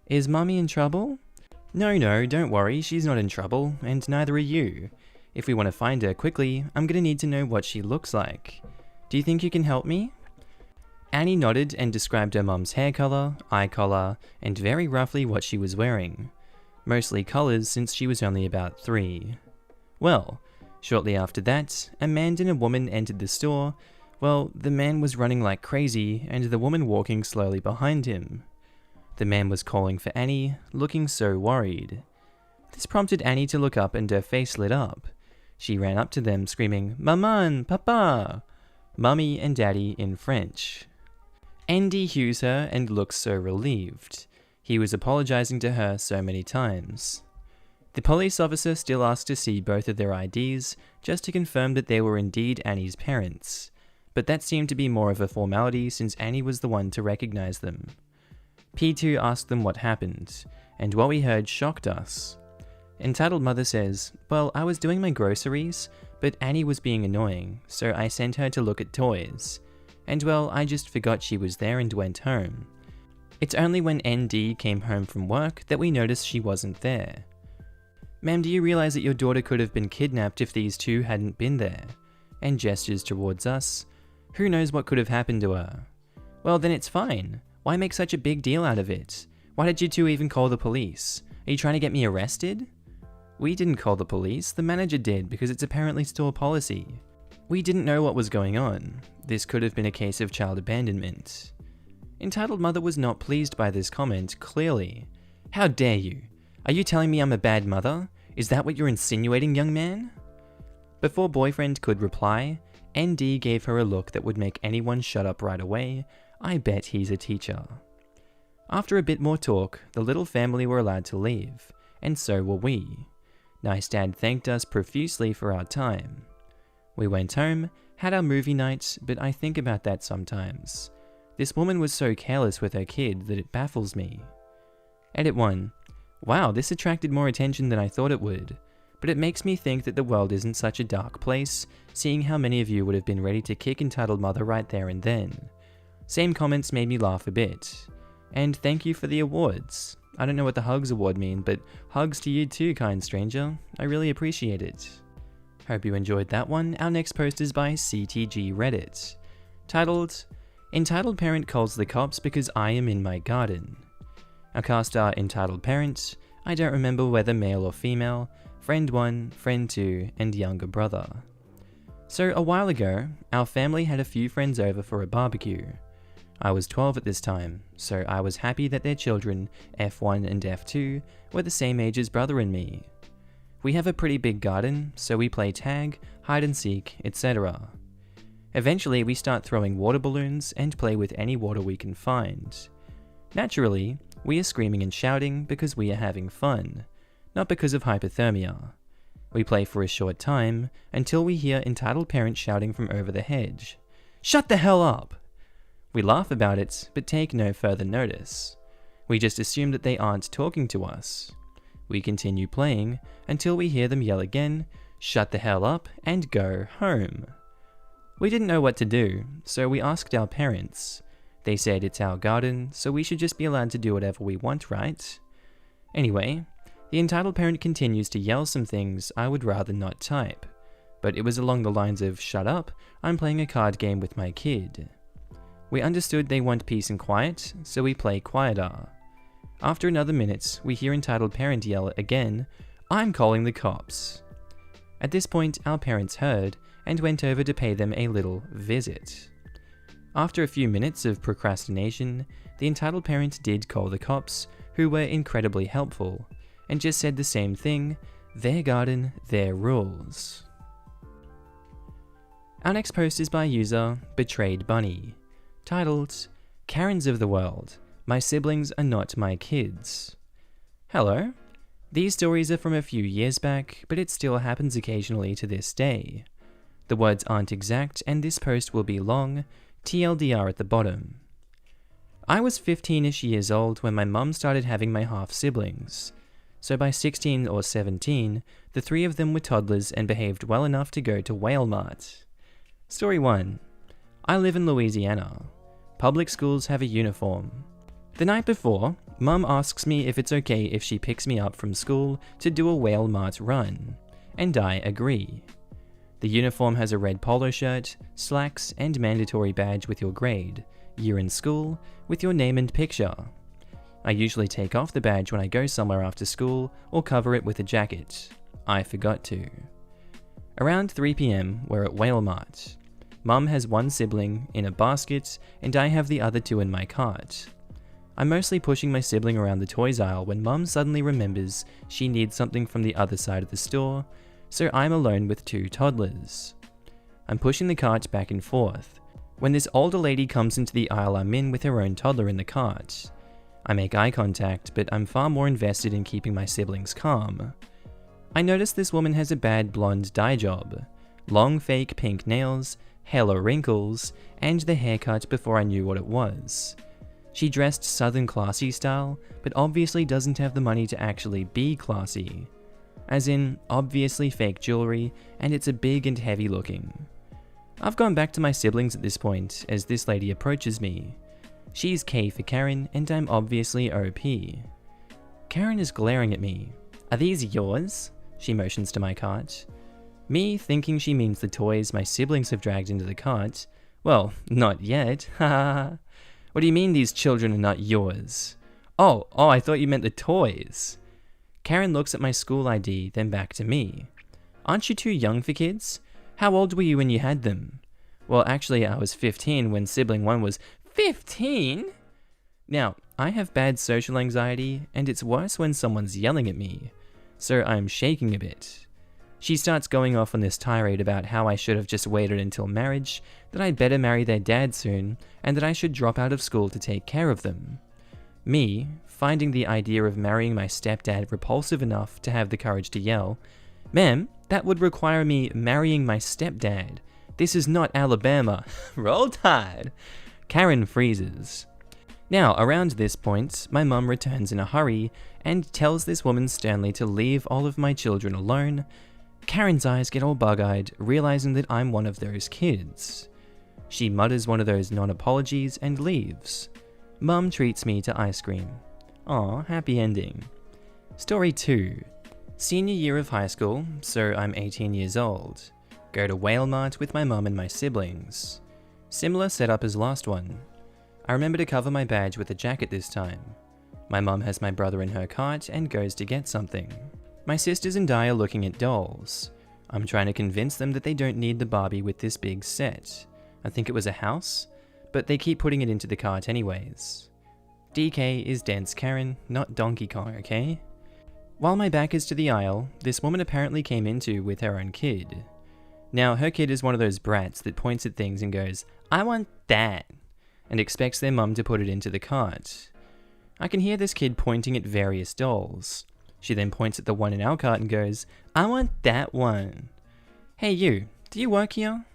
Is mummy in trouble?" No, don't worry, she's not in trouble, and neither are you. If we want to find her quickly, I'm gonna need to know what she looks like. Do you think you can help me?" Annie nodded and described her mum's hair color, eye color, and very roughly what she was wearing. Mostly colors since she was only about 3. Well, shortly after that, a man and a woman entered the store. Well, the man was running like crazy, and the woman walking slowly behind him. The man was calling for Annie, looking so worried. This prompted Annie to look up and her face lit up. She ran up to them screaming, "Maman, Papa!" Mummy and Daddy in French. Andy hews her and looks so relieved. He was apologizing to her so many times. The police officer still asked to see both of their IDs, just to confirm that they were indeed Annie's parents. But that seemed to be more of a formality since Annie was the one to recognize them. P2 asked them what happened, and what we heard shocked us. Entitled Mother says, "Well, I was doing my groceries, but Annie was being annoying, so I sent her to look at toys. And well, I just forgot she was there and went home. It's only when ND came home from work that we noticed she wasn't there." "Ma'am, do you realize that your daughter could have been kidnapped if these two hadn't been there?" And gestures towards us. "Who knows what could have happened to her?" "Well, then it's fine. Why make such a big deal out of it? Why did you two even call the police? Are you trying to get me arrested?" "We didn't call the police, the manager did because it's apparently store policy. We didn't know what was going on. This could have been a case of child abandonment." Entitled Mother was not pleased by this comment, clearly. "How dare you? Are you telling me I'm a bad mother? Is that what you're insinuating, young man?" Before boyfriend could reply, ND gave her a look that would make anyone shut up right away. I bet he's a teacher. After a bit more talk, the little family were allowed to leave, and so were we. Nice Dad thanked us profusely for our time. We went home, had our movie night, but I think about that sometimes. This woman was so careless with her kid that it baffles me. Edit 1. Wow, this attracted more attention than I thought it would, but it makes me think that the world isn't such a dark place, seeing how many of you would have been ready to kick entitled mother right there and then. Same comments made me laugh a bit. And thank you for the awards. I don't know what the Hugs Award mean, but hugs to you too, kind stranger. I really appreciate it. Hope you enjoyed that one. Our next post is by CTG Reddit, titled, Entitled Parent Calls the Cops Because I Am in My Garden. Our cast are Entitled Parent, I don't remember whether male or female, Friend 1, Friend 2, and Younger Brother. So a while ago, our family had a few friends over for a barbecue. I was 12 at this time, so I was happy that their children, F1 and F2, were the same age as brother and me. We have a pretty big garden, so we play tag, hide and seek, etc. Eventually we start throwing water balloons and play with any water we can find. Naturally, we are screaming and shouting because we are having fun, not because of hypothermia. We play for a short time until we hear entitled parent shouting from over the hedge, "Shut the hell up!" We laugh about it, but take no further notice. We just assume that they aren't talking to us. We continue playing until we hear them yell again, "Shut the hell up," and go home. We didn't know what to do, so we asked our parents. They said it's our garden, so we should just be allowed to do whatever we want, right? Anyway, the entitled parent continues to yell some things I would rather not type, but it was along the lines of, "Shut up, I'm playing a card game with my kid." We understood they want peace and quiet, so we play quieter. After another minute, we hear entitled parent yell again, "I'm calling the cops." At this point, our parents heard and went over to pay them a little visit. After a few minutes of procrastination, the entitled parent did call the cops, who were incredibly helpful, and just said the same thing, their garden, their rules. Our next post is by user Betrayed Bunny, titled, Karens of the World, My Siblings Are Not My Kids. Hello. These stories are from a few years back, but it still happens occasionally to this day. The words aren't exact, and this post will be long, TLDR at the bottom. I was 15-ish years old when my mum started having my half-siblings. So by 16 or 17, the three of them were toddlers and behaved well enough to go to Walmart. Story 1. I live in Louisiana. Public schools have a uniform. The night before, Mum asks me if it's okay if she picks me up from school to do a Walmart run, and I agree. The uniform has a red polo shirt, slacks, and mandatory badge with your grade, year in school, with your name and picture. I usually take off the badge when I go somewhere after school or cover it with a jacket. I forgot to. Around 3 PM, we're at Walmart. Mum has one sibling in a basket, and I have the other two in my cart. I'm mostly pushing my sibling around the toys aisle when Mum suddenly remembers she needs something from the other side of the store, so I'm alone with two toddlers. I'm pushing the cart back and forth, when this older lady comes into the aisle I'm in with her own toddler in the cart. I make eye contact, but I'm far more invested in keeping my siblings calm. I notice this woman has a bad blonde dye job, long fake pink nails, hella wrinkles, and the haircut before I knew what it was. She dressed southern classy style, but obviously doesn't have the money to actually be classy. As in, obviously fake jewelry, and it's a big and heavy looking. I've gone back to my siblings at this point, as this lady approaches me. She's K for Karen, and I'm obviously OP. Karen is glaring at me. "Are these yours?" She motions to my cart. Me, thinking she means the toys my siblings have dragged into the cart. Well, not yet, haha. What do you mean these children are not yours? Oh, I thought you meant the toys. Karen looks at my school ID, then back to me. Aren't you too young for kids? How old were you when you had them? Well, actually, I was 15 when sibling 1 was 15? Now, I have bad social anxiety, and it's worse when someone's yelling at me, so I'm shaking a bit. She starts going off on this tirade about how I should have just waited until marriage, that I'd better marry their dad soon, and that I should drop out of school to take care of them. Me, finding the idea of marrying my stepdad repulsive enough to have the courage to yell, "Ma'am, that would require me marrying my stepdad. This is not Alabama." Roll Tide! Karen freezes. Now, around this point, my mum returns in a hurry and tells this woman sternly to leave all of my children alone. Karen's eyes get all bug-eyed, realizing that I'm one of those kids. She mutters one of those non-apologies and leaves. Mum treats me to ice cream. Aw, happy ending. Story 2. Senior year of high school, so I'm 18 years old. Go to Walmart with my mum and my siblings. Similar setup as last one. I remember to cover my badge with a jacket this time. My mum has my brother in her cart and goes to get something. My sisters and I are looking at dolls. I'm trying to convince them that they don't need the Barbie with this big set. I think it was a house, but they keep putting it into the cart anyways. DK is dense Karen, not Donkey Kong, okay? While my back is to the aisle, this woman apparently came into with her own kid. Now, her kid is one of those brats that points at things and goes, "I want that," and expects their mum to put it into the cart. I can hear this kid pointing at various dolls. She then points at the one in our cart and goes, "I want that one." Hey you, do you work here?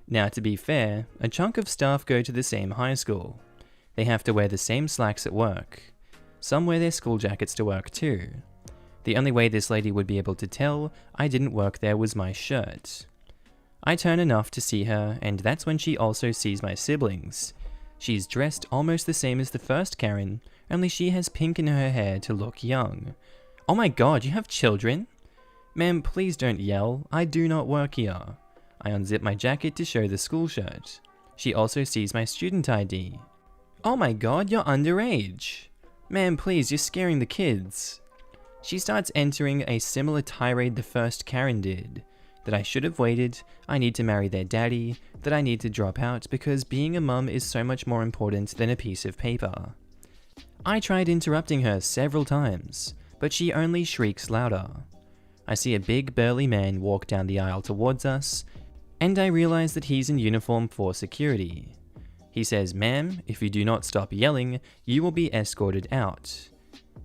Now to be fair, a chunk of staff go to the same high school. They have to wear the same slacks at work. Some wear their school jackets to work too. The only way this lady would be able to tell I didn't work there was my shirt. I turn enough to see her, and that's when she also sees my siblings. She's dressed almost the same as the first Karen, only she has pink in her hair to look young. Oh my god, you have children? Ma'am, please don't yell. I do not work here. I unzip my jacket to show the school shirt. She also sees my student ID. Oh my god, you're underage. Ma'am, please, you're scaring the kids. She starts entering a similar tirade the first Karen did. That I should have waited, I need to marry their daddy, that I need to drop out because being a mum is so much more important than a piece of paper. I tried interrupting her several times, but she only shrieks louder. I see a big burly man walk down the aisle towards us, and I realize that he's in uniform for security. He says, "Ma'am, if you do not stop yelling, you will be escorted out."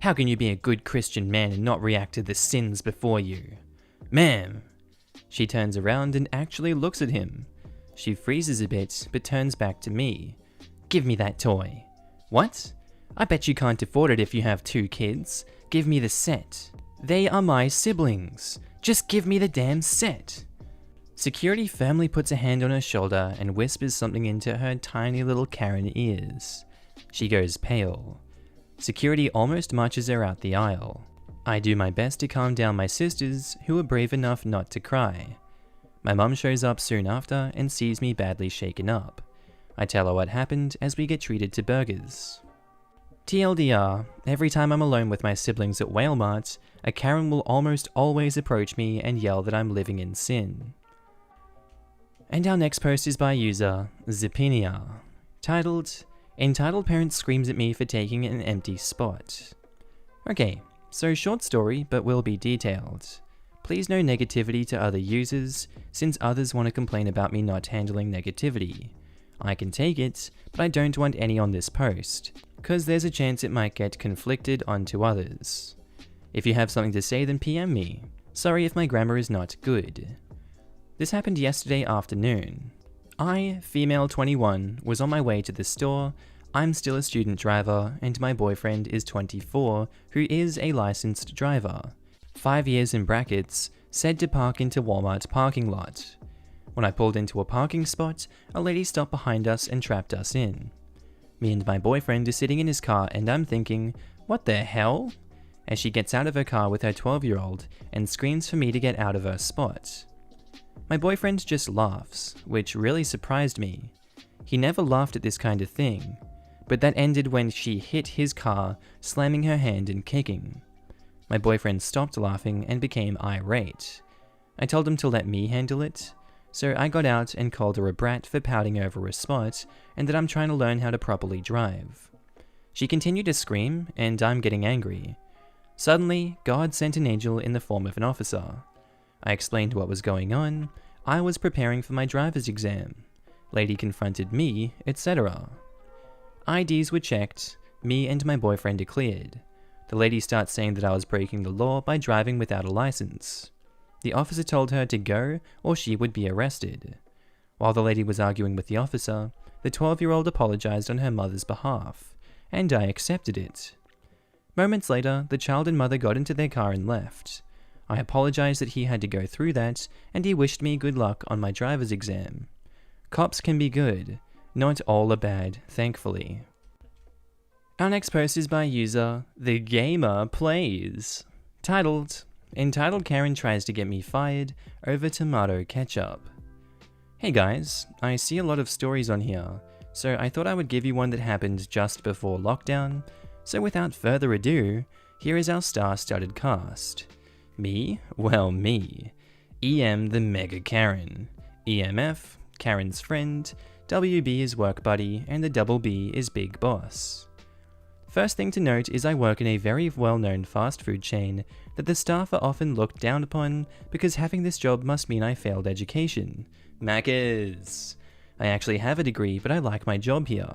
How can you be a good Christian man and not react to the sins before you? Ma'am! She turns around and actually looks at him. She freezes a bit, but turns back to me. "Give me that toy." "What? I bet you can't afford it if you have 2 kids. Give me the set." "They are my siblings. Just give me the damn set." Security firmly puts a hand on her shoulder and whispers something into her tiny little Karen ears. She goes pale. Security almost marches her out the aisle. I do my best to calm down my sisters, who are brave enough not to cry. My mum shows up soon after and sees me badly shaken up. I tell her what happened as we get treated to burgers. TLDR, every time I'm alone with my siblings at Walmart, a Karen will almost always approach me and yell that I'm living in sin. And our next post is by user Zipinia, titled, "Entitled Parent Screams at Me for Taking an Empty Spot." Okay, so short story, but will be detailed. Please no negativity to other users, since others want to complain about me not handling negativity. I can take it, but I don't want any on this post, cause there's a chance it might get conflicted onto others. If you have something to say, then PM me. Sorry if my grammar is not good. This happened yesterday afternoon. I, female 21, was on my way to the store. I'm still a student driver, and my boyfriend is 24, who is a licensed driver. 5 years in brackets, said to park into Walmart's parking lot. When I pulled into a parking spot, a lady stopped behind us and trapped us in. Me and my boyfriend are sitting in his car and I'm thinking, what the hell? As she gets out of her car with her 12-year-old and screams for me to get out of her spot. My boyfriend just laughs, which really surprised me. He never laughed at this kind of thing, but that ended when she hit his car, slamming her hand and kicking. My boyfriend stopped laughing and became irate. I told him to let me handle it, so I got out and called her a brat for pouting over a spot and that I'm trying to learn how to properly drive. She continued to scream and I'm getting angry. Suddenly, God sent an angel in the form of an officer. I explained what was going on. I was preparing for my driver's exam. Lady confronted me, etc. IDs were checked. Me and my boyfriend are cleared. The lady starts saying that I was breaking the law by driving without a license. The officer told her to go or she would be arrested. While the lady was arguing with the officer, the 12-year-old apologized on her mother's behalf, and I accepted it. Moments later, the child and mother got into their car and left. I apologized that he had to go through that, and he wished me good luck on my driver's exam. Cops can be good. Not all are bad, thankfully. Our next post is by user The Gamer Plays, titled, Entitled Karen Tries to Get Me Fired Over Tomato Ketchup. Hey guys, I see a lot of stories on here, so I thought I would give you one that happened just before lockdown. So without further ado, here is our star-studded cast. Me? Well, me. EM the Mega Karen. EMF, Karen's friend. WB is work buddy, and the double B is big boss. First thing to note is I work in a very well-known fast food chain that the staff are often looked down upon because having this job must mean I failed education. Maccas! I actually have a degree, but I like my job here,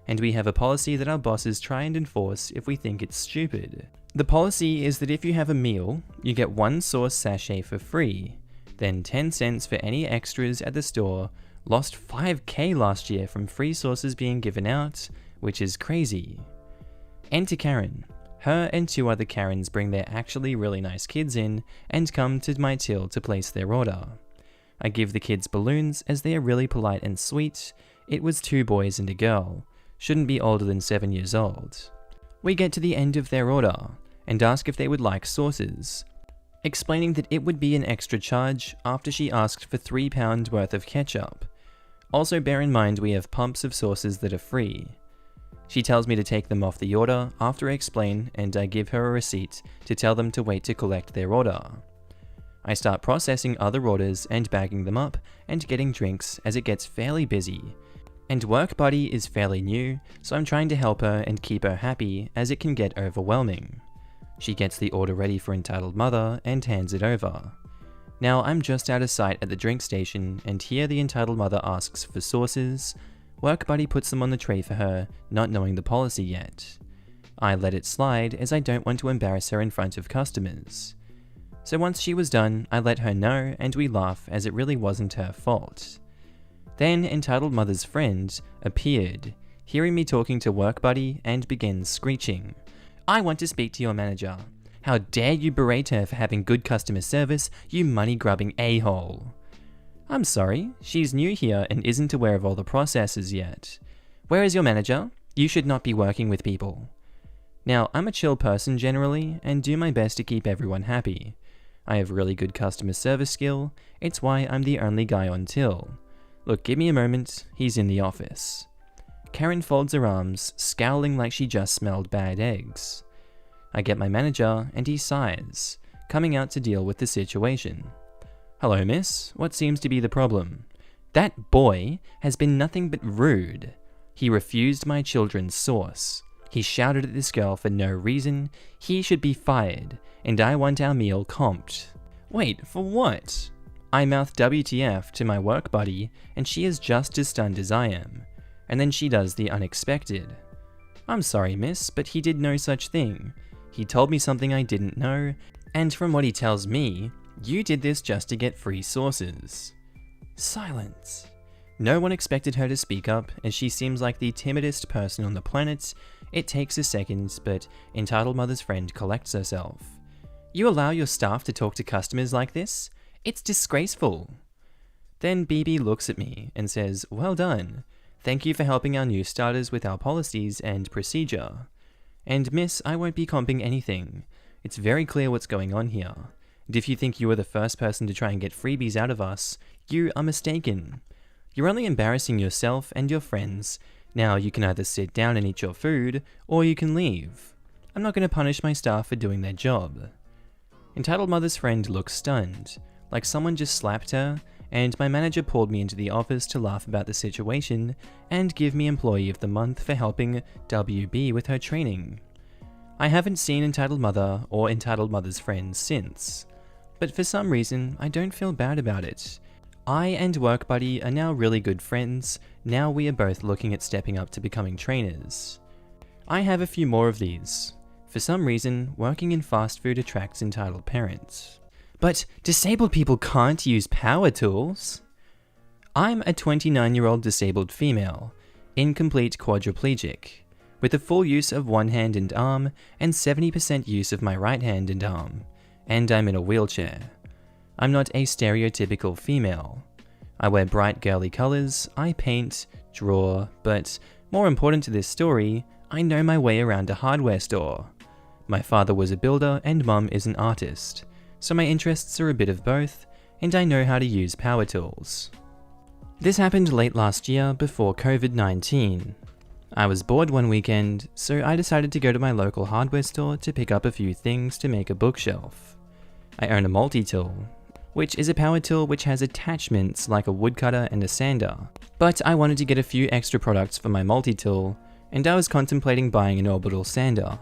and we have a policy that our bosses try and enforce if we think it's stupid. The policy is that if you have a meal, you get 1 sauce sachet for free, then 10 cents for any extras at the store. Lost 5k last year from free sauces being given out, which is crazy. Enter Karen. Her and 2 other Karens bring their actually really nice kids in and come to my till to place their order. I give the kids balloons as they are really polite and sweet. It was 2 boys and a girl. Shouldn't be older than 7 years old. We get to the end of their order and ask if they would like sauces, explaining that it would be an extra charge after she asked for £3 worth of ketchup. Also bear in mind we have pumps of sauces that are free. She tells me to take them off the order after I explain, and I give her a receipt to tell them to wait to collect their order. I start processing other orders and bagging them up and getting drinks as it gets fairly busy. And work buddy is fairly new, so I'm trying to help her and keep her happy as it can get overwhelming. She gets the order ready for entitled mother and hands it over. Now I'm just out of sight at the drink station, and here the entitled mother asks for sauces. Work buddy puts them on the tray for her, not knowing the policy yet. I let it slide as I don't want to embarrass her in front of customers. So once she was done, I let her know and we laugh as it really wasn't her fault. Then entitled mother's friend appeared, hearing me talking to work buddy, and begins screeching, "I want to speak to your manager. How dare you berate her for having good customer service, you money-grubbing a-hole." I'm sorry, she's new here and isn't aware of all the processes yet. Where is your manager? You should not be working with people. Now, I'm a chill person generally, and do my best to keep everyone happy. I have really good customer service skill, it's why I'm the only guy on till. Look, give me a moment, he's in the office. Karen folds her arms, scowling like she just smelled bad eggs. I get my manager, and he sighs, coming out to deal with the situation. "Hello, miss. What seems to be the problem?" "That boy has been nothing but rude. He refused my children's sauce. He shouted at this girl for no reason. He should be fired, and I want our meal comped." Wait, for what? I mouth WTF to my work buddy, and she is just as stunned as I am. And then she does the unexpected. "I'm sorry, miss, but he did no such thing. He told me something I didn't know, and from what he tells me, you did this just to get free sauces." Silence. No one expected her to speak up, as she seems like the timidest person on the planet. It takes a second, but entitled mother's friend collects herself. "You allow your staff to talk to customers like this? It's disgraceful." Then BB looks at me and says, "Well done. Thank you for helping our new starters with our policies and procedure. And miss, I won't be comping anything. It's very clear what's going on here. And if you think you are the first person to try and get freebies out of us, you are mistaken. You're only embarrassing yourself and your friends. Now you can either sit down and eat your food, or you can leave. I'm not going to punish my staff for doing their job." Entitled mother's friend looks stunned, like someone just slapped her, and my manager pulled me into the office to laugh about the situation and give me Employee of the Month for helping WB with her training. I haven't seen entitled mother or entitled mother's friend since, but for some reason I don't feel bad about it. I and work buddy are now really good friends. Now we are both looking at stepping up to becoming trainers. I have a few more of these. For some reason, working in fast food attracts entitled parents. "But disabled people can't use power tools." I'm a 29-year-old disabled female. incomplete quadriplegic, with the full use of one hand and arm and 70% use of my right hand and arm, and I'm in a wheelchair. I'm not a stereotypical female. I wear bright girly colours, I paint, draw, but more important to this story, I know my way around a hardware store. My father was a builder and mum is an artist, so my interests are a bit of both, and I know how to use power tools. This happened late last year before COVID-19. I was bored one weekend, so I decided to go to my local hardware store to pick up a few things to make a bookshelf. I own a multi-tool, which is a power tool which has attachments like a woodcutter and a sander, but I wanted to get a few extra products for my multi-tool, and I was contemplating buying an orbital sander.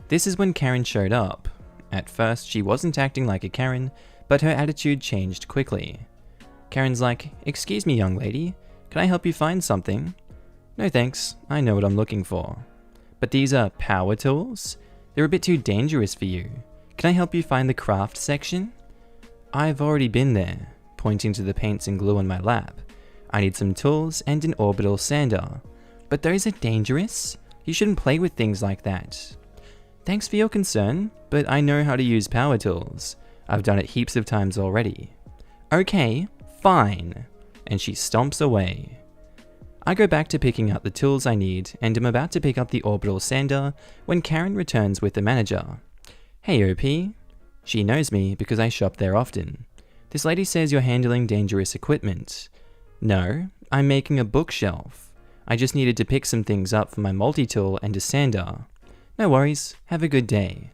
This is when Karen showed up. At first, she wasn't acting like a Karen, but her attitude changed quickly. Karen's like, "Excuse me, young lady, can I help you find something?" "No thanks, I know what I'm looking for." "But these are power tools? They're a bit too dangerous for you. Can I help you find the craft section?" "I've already been there," pointing to the paints and glue on my lap. "I need some tools and an orbital sander." "But those are dangerous? You shouldn't play with things like that." "Thanks for your concern, but I know how to use power tools. I've done it heaps of times already." "Okay, fine." And she stomps away. I go back to picking out the tools I need and am about to pick up the orbital sander when Karen returns with the manager. "Hey OP." She knows me because I shop there often. "This lady says you're handling dangerous equipment." "No, I'm making a bookshelf. I just needed to pick some things up for my multi-tool and a sander." "No worries, have a good day."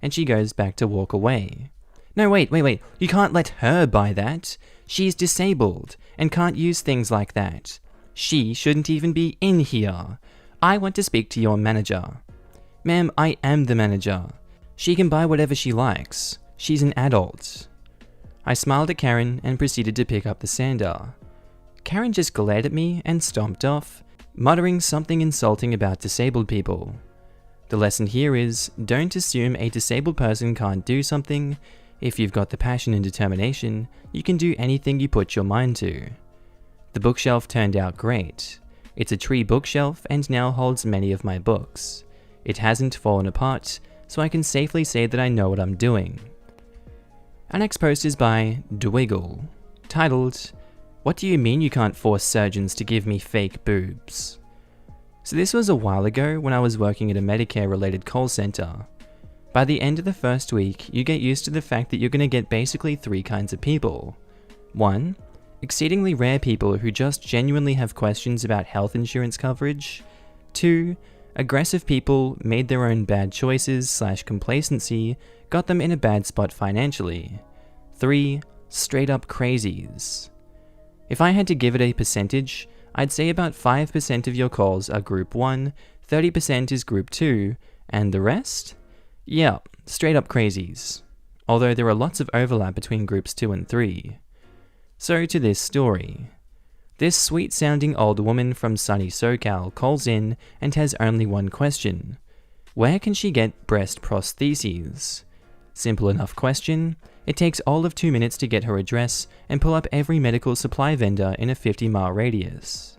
And she goes back to walk away. "No, wait, you can't let her buy that. She's disabled and can't use things like that. She shouldn't even be in here. I want to speak to your manager." "Ma'am, I am the manager. She can buy whatever she likes. She's an adult." I smiled at Karen and proceeded to pick up the sander. Karen just glared at me and stomped off, muttering something insulting about disabled people. The lesson here is, don't assume a disabled person can't do something. If you've got the passion and determination, you can do anything you put your mind to. The bookshelf turned out great. It's a tree bookshelf and now holds many of my books. It hasn't fallen apart, so I can safely say that I know what I'm doing. Our next post is by Dwiggle, titled, "What do you mean you can't force surgeons to give me fake boobs?" So this was a while ago when I was working at a Medicare related call center. By the end of the first week, you get used to the fact that you're going to get basically 3 kinds of people. 1. Exceedingly rare people who just genuinely have questions about health insurance coverage. 2. Aggressive people made their own bad choices / complacency got them in a bad spot financially. 3. Straight up crazies. If I had to give it a percentage, I'd say about 5% of your calls are group 1, 30% is group 2, and the rest? Yeah, straight up crazies. Although there are lots of overlap between groups 2 and 3. So to this story. This sweet-sounding old woman from sunny SoCal calls in and has only one question. Where can she get breast prostheses? Simple enough question. It takes all of 2 minutes to get her address and pull up every medical supply vendor in a 50-mile radius.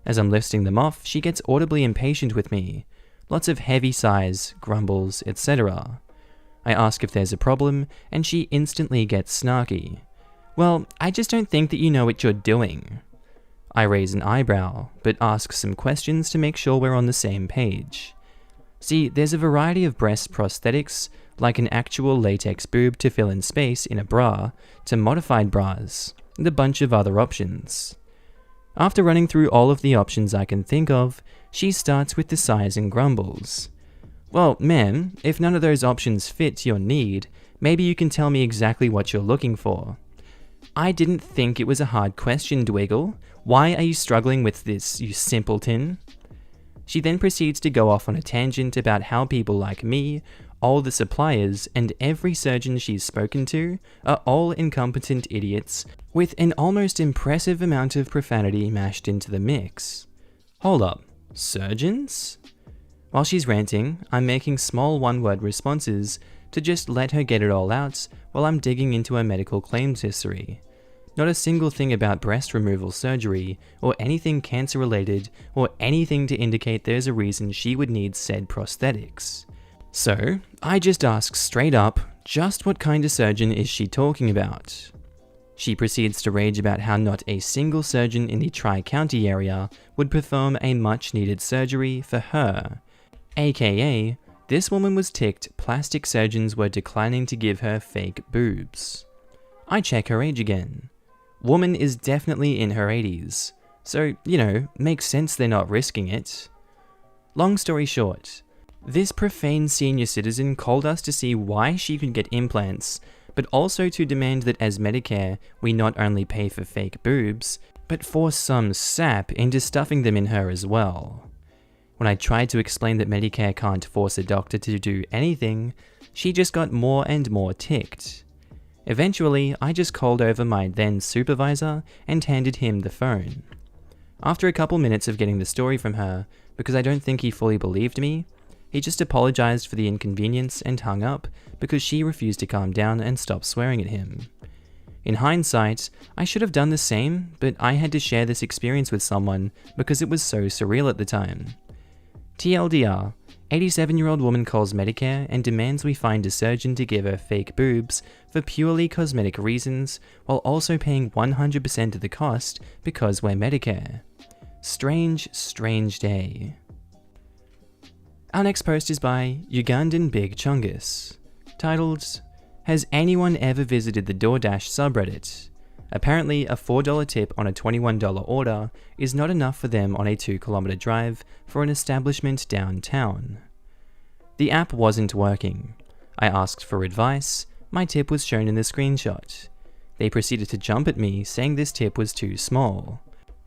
As I'm listing them off, she gets audibly impatient with me. Lots of heavy sighs, grumbles, etc. I ask if there's a problem, and she instantly gets snarky. "Well, I just don't think that you know what you're doing." I raise an eyebrow, but ask some questions to make sure we're on the same page. See, there's a variety of breast prosthetics, like an actual latex boob to fill in space in a bra, to modified bras, and a bunch of other options. After running through all of the options I can think of, she starts with the sighs and grumbles. "Well, ma'am, if none of those options fit your need, maybe you can tell me exactly what you're looking for." "I didn't think it was a hard question, Dwiggle. Why are you struggling with this, you simpleton?" She then proceeds to go off on a tangent about how people like me, all the suppliers, and every surgeon she's spoken to are all incompetent idiots with an almost impressive amount of profanity mashed into the mix. Hold up, surgeons? While she's ranting, I'm making small one-word responses to just let her get it all out while I'm digging into her medical claims history. Not a single thing about breast removal surgery, or anything cancer related, or anything to indicate there's a reason she would need said prosthetics. So, I just ask straight up, just what kind of surgeon is she talking about? She proceeds to rage about how not a single surgeon in the Tri-County area would perform a much needed surgery for her. AKA, this woman was ticked plastic surgeons were declining to give her fake boobs. I check her age again. Woman is definitely in her 80s, so, makes sense they're not risking it. Long story short, this profane senior citizen called us to see why she could get implants, but also to demand that as Medicare, we not only pay for fake boobs, but force some sap into stuffing them in her as well. When I tried to explain that Medicare can't force a doctor to do anything, she just got more and more ticked. Eventually, I just called over my then supervisor and handed him the phone. After a couple minutes of getting the story from her, because I don't think he fully believed me, he just apologized for the inconvenience and hung up because she refused to calm down and stop swearing at him. In hindsight, I should have done the same, but I had to share this experience with someone because it was so surreal at the time. TLDR, 87-year-old woman calls Medicare and demands we find a surgeon to give her fake boobs for purely cosmetic reasons while also paying 100% of the cost because we're Medicare. Strange, strange day. Our next post is by Ugandan Big Chungus, titled, Has anyone ever visited the DoorDash subreddit? Apparently, a $4 tip on a $21 order is not enough for them on a 2-kilometer drive for an establishment downtown. The app wasn't working. I asked for advice, my tip was shown in the screenshot. They proceeded to jump at me, saying this tip was too small.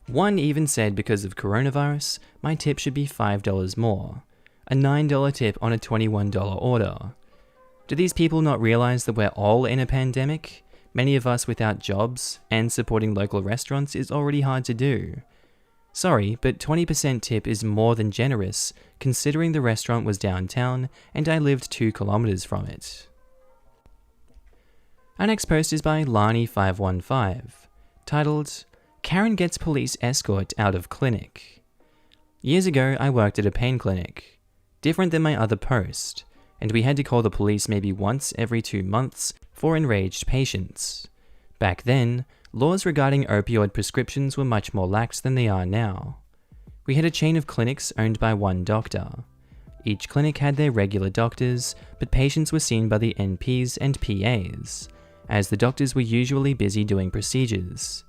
One even said because of coronavirus, my tip should be $5 more. A $9 tip on a $21 order. Do these people not realize that we're all in a pandemic? Many of us without jobs, and supporting local restaurants is already hard to do. Sorry, but 20% tip is more than generous, considering the restaurant was downtown and I lived 2 kilometers from it. Our next post is by Lani515, titled, Karen gets police escort out of clinic. Years ago, I worked at a pain clinic. Different than my other post, and we had to call the police maybe once every 2 months for enraged patients. Back then, laws regarding opioid prescriptions were much more lax than they are now. We had a chain of clinics owned by one doctor. Each clinic had their regular doctors, but patients were seen by the NPs and PAs, as the doctors were usually busy doing procedures,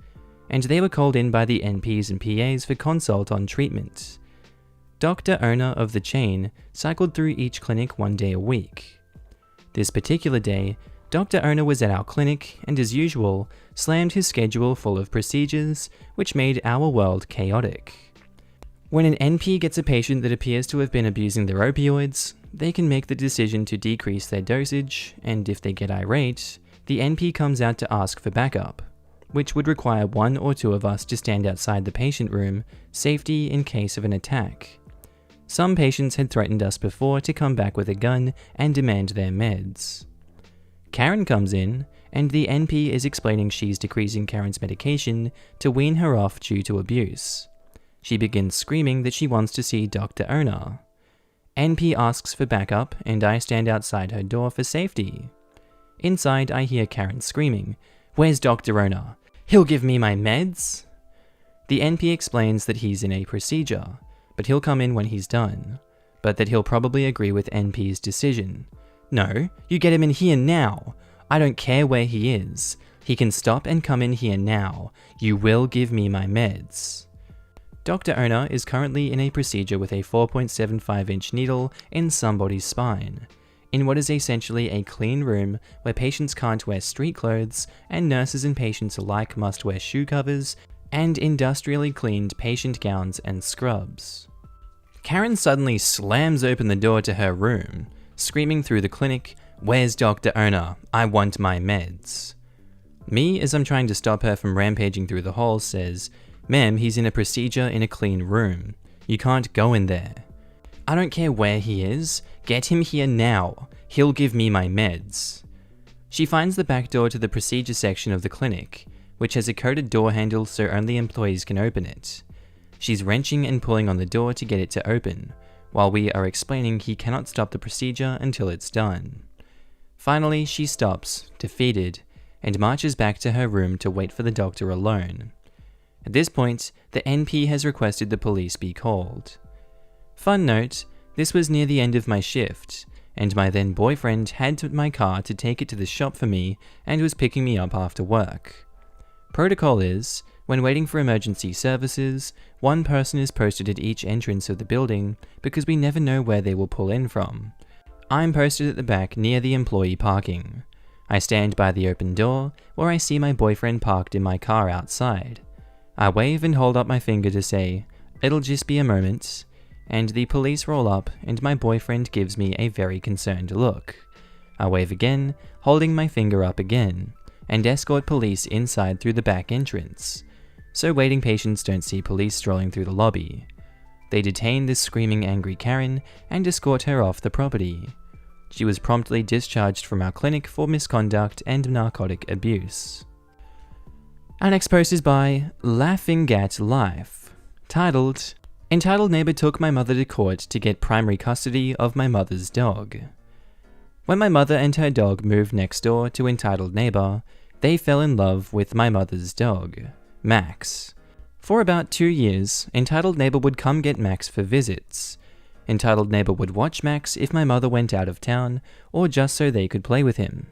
and they were called in by the NPs and PAs for consult on treatment. Doctor owner of the chain cycled through each clinic 1 day a week. This particular day, Doctor owner was at our clinic and as usual, slammed his schedule full of procedures, which made our world chaotic. When an NP gets a patient that appears to have been abusing their opioids, they can make the decision to decrease their dosage, and if they get irate, the NP comes out to ask for backup, which would require 1 or 2 of us to stand outside the patient room, safety in case of an attack. Some patients had threatened us before to come back with a gun and demand their meds. Karen comes in, and the NP is explaining she's decreasing Karen's medication to wean her off due to abuse. She begins screaming that she wants to see Dr. Owner. NP asks for backup, and I stand outside her door for safety. Inside, I hear Karen screaming, "Where's Dr. Owner? He'll give me my meds?" The NP explains that he's in a procedure, but he'll come in when he's done, but that he'll probably agree with NP's decision. "No, you get him in here now. I don't care where he is. He can stop and come in here now. You will give me my meds." Dr. Owner is currently in a procedure with a 4.75-inch needle in somebody's spine, in what is essentially a clean room where patients can't wear street clothes and nurses and patients alike must wear shoe covers and industrially cleaned patient gowns and scrubs. Karen suddenly slams open the door to her room, screaming through the clinic, "Where's Dr. Owner? I want my meds." Me, as I'm trying to stop her from rampaging through the hall, says, "Ma'am, he's in a procedure in a clean room. You can't go in there." "I don't care where he is. Get him here now. He'll give me my meds." She finds the back door to the procedure section of the clinic, which has a coded door handle so only employees can open it. She's wrenching and pulling on the door to get it to open, while we are explaining he cannot stop the procedure until it's done. Finally, she stops, defeated, and marches back to her room to wait for the doctor alone. At this point, the NP has requested the police be called. Fun note, this was near the end of my shift, and my then boyfriend had my car to take it to the shop for me and was picking me up after work. Protocol is, when waiting for emergency services, one person is posted at each entrance of the building because we never know where they will pull in from. I'm posted at the back near the employee parking. I stand by the open door where I see my boyfriend parked in my car outside. I wave and hold up my finger to say, "It'll just be a moment," and the police roll up and my boyfriend gives me a very concerned look. I wave again, holding my finger up again, and escort police inside through the back entrance, so waiting patients don't see police strolling through the lobby. They detain this screaming angry Karen and escort her off the property. She was promptly discharged from our clinic for misconduct and narcotic abuse. Our next post is by Laughing at Life, titled, "Entitled Neighbor Took My Mother to Court to Get Primary Custody of My Mother's Dog." When my mother and her dog moved next door to Entitled Neighbor, they fell in love with my mother's dog, Max. For about 2 years, Entitled Neighbor would come get Max for visits. Entitled Neighbor would watch Max if my mother went out of town, or just so they could play with him.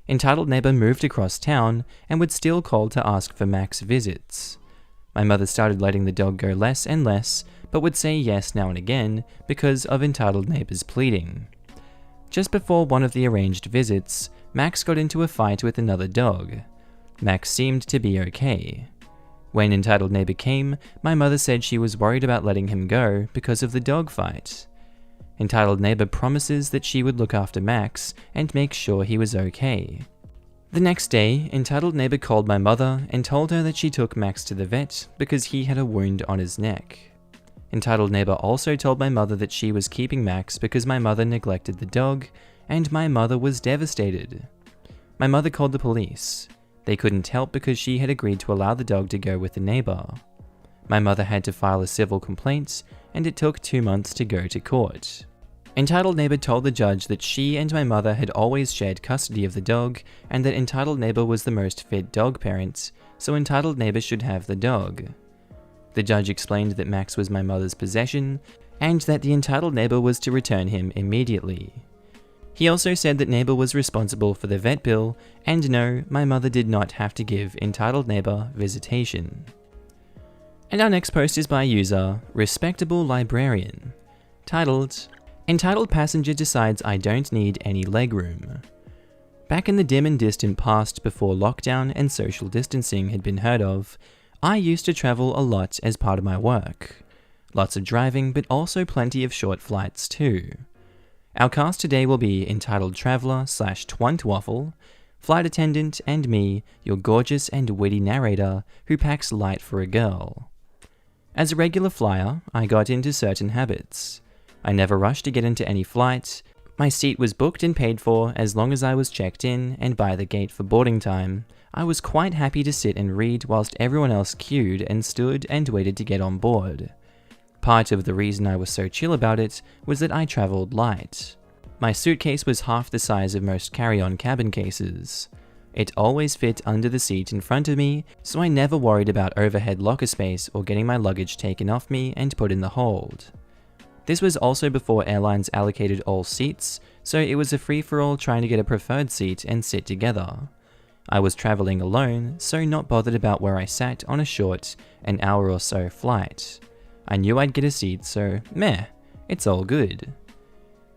Entitled Neighbor moved across town and would still call to ask for Max visits. My mother started letting the dog go less and less, but would say yes now and again because of Entitled Neighbor's pleading. Just before one of the arranged visits, Max got into a fight with another dog. Max seemed to be okay. When Entitled Neighbor came, my mother said she was worried about letting him go because of the dog fight. Entitled Neighbor promises that she would look after Max and make sure he was okay. The next day, Entitled Neighbor called my mother and told her that she took Max to the vet because he had a wound on his neck. Entitled Neighbor also told my mother that she was keeping Max because my mother neglected the dog, and my mother was devastated. My mother called the police. They couldn't help because she had agreed to allow the dog to go with the neighbor. My mother had to file a civil complaint, and it took 2 months to go to court. Entitled Neighbor told the judge that she and my mother had always shared custody of the dog, and that Entitled Neighbor was the most fit dog parent, so Entitled Neighbor should have the dog. The judge explained that Max was my mother's possession, and that the Entitled Neighbor was to return him immediately. He also said that Neighbor was responsible for the vet bill, and no, my mother did not have to give Entitled Neighbor visitation. And our next post is by user Respectable Librarian, titled, "Entitled Passenger Decides I Don't Need Any Legroom." Back in the dim and distant past before lockdown and social distancing had been heard of, I used to travel a lot as part of my work. Lots of driving, but also plenty of short flights too. Our cast today will be Entitled Traveler / Twantwaffle, Flight Attendant, and me, your gorgeous and witty narrator who packs light for a girl. As a regular flyer, I got into certain habits. I never rushed to get into any flight. My seat was booked and paid for as long as I was checked in and by the gate for boarding time. I was quite happy to sit and read whilst everyone else queued and stood and waited to get on board. Part of the reason I was so chill about it was that I travelled light. My suitcase was half the size of most carry-on cabin cases. It always fit under the seat in front of me, so I never worried about overhead locker space or getting my luggage taken off me and put in the hold. This was also before airlines allocated all seats, so it was a free-for-all trying to get a preferred seat and sit together. I was travelling alone, so not bothered about where I sat on a short, an hour or so flight. I knew I'd get a seat, so meh, it's all good.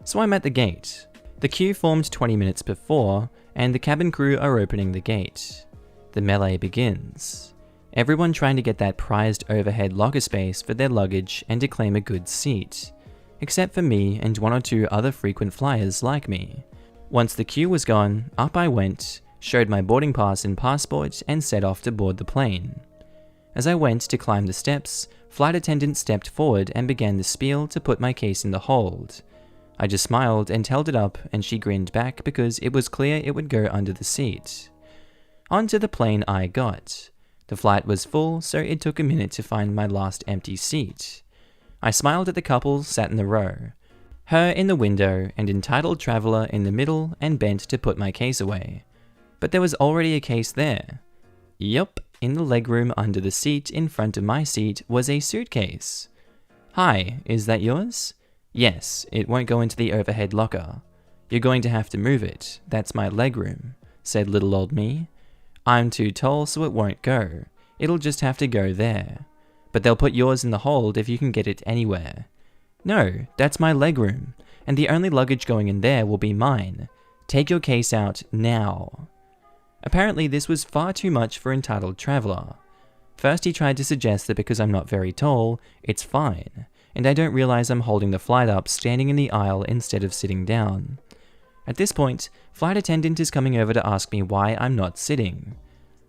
So I'm at the gate. The queue formed 20 minutes before, and the cabin crew are opening the gate. The melee begins. Everyone trying to get that prized overhead locker space for their luggage and to claim a good seat. Except for me and 1 or 2 other frequent flyers like me. Once the queue was gone, up I went, showed my boarding pass and passport, and set off to board the plane. As I went to climb the steps, flight attendant stepped forward and began the spiel to put my case in the hold. I just smiled and held it up, and she grinned back because it was clear it would go under the seat. Onto the plane I got. The flight was full, so it took a minute to find my last empty seat. I smiled at the couple sat in the row. Her in the window and entitled traveller in the middle, and bent to put my case away. But there was already a case there. Yup, in the legroom under the seat in front of my seat was a suitcase. Hi, is that yours? Yes, it won't go into the overhead locker. You're going to have to move it, that's my legroom, said little old me. I'm too tall so it won't go. It'll just have to go there. But they'll put yours in the hold if you can get it anywhere. No, that's my legroom, and the only luggage going in there will be mine. Take your case out now. Apparently this was far too much for entitled traveller. First he tried to suggest that because I'm not very tall, it's fine, and I don't realise I'm holding the flight up standing in the aisle instead of sitting down. At this point, flight attendant is coming over to ask me why I'm not sitting.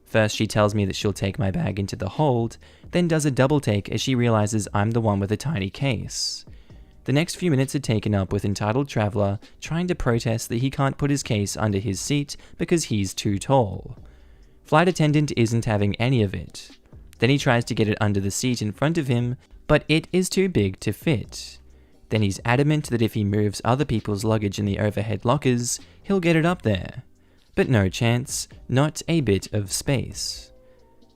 First she tells me that she'll take my bag into the hold, then does a double take as she realises I'm the one with a tiny case. The next few minutes are taken up with entitled traveller trying to protest that he can't put his case under his seat because he's too tall. Flight attendant isn't having any of it. Then he tries to get it under the seat in front of him, but it is too big to fit. Then he's adamant that if he moves other people's luggage in the overhead lockers, he'll get it up there. But no chance, not a bit of space.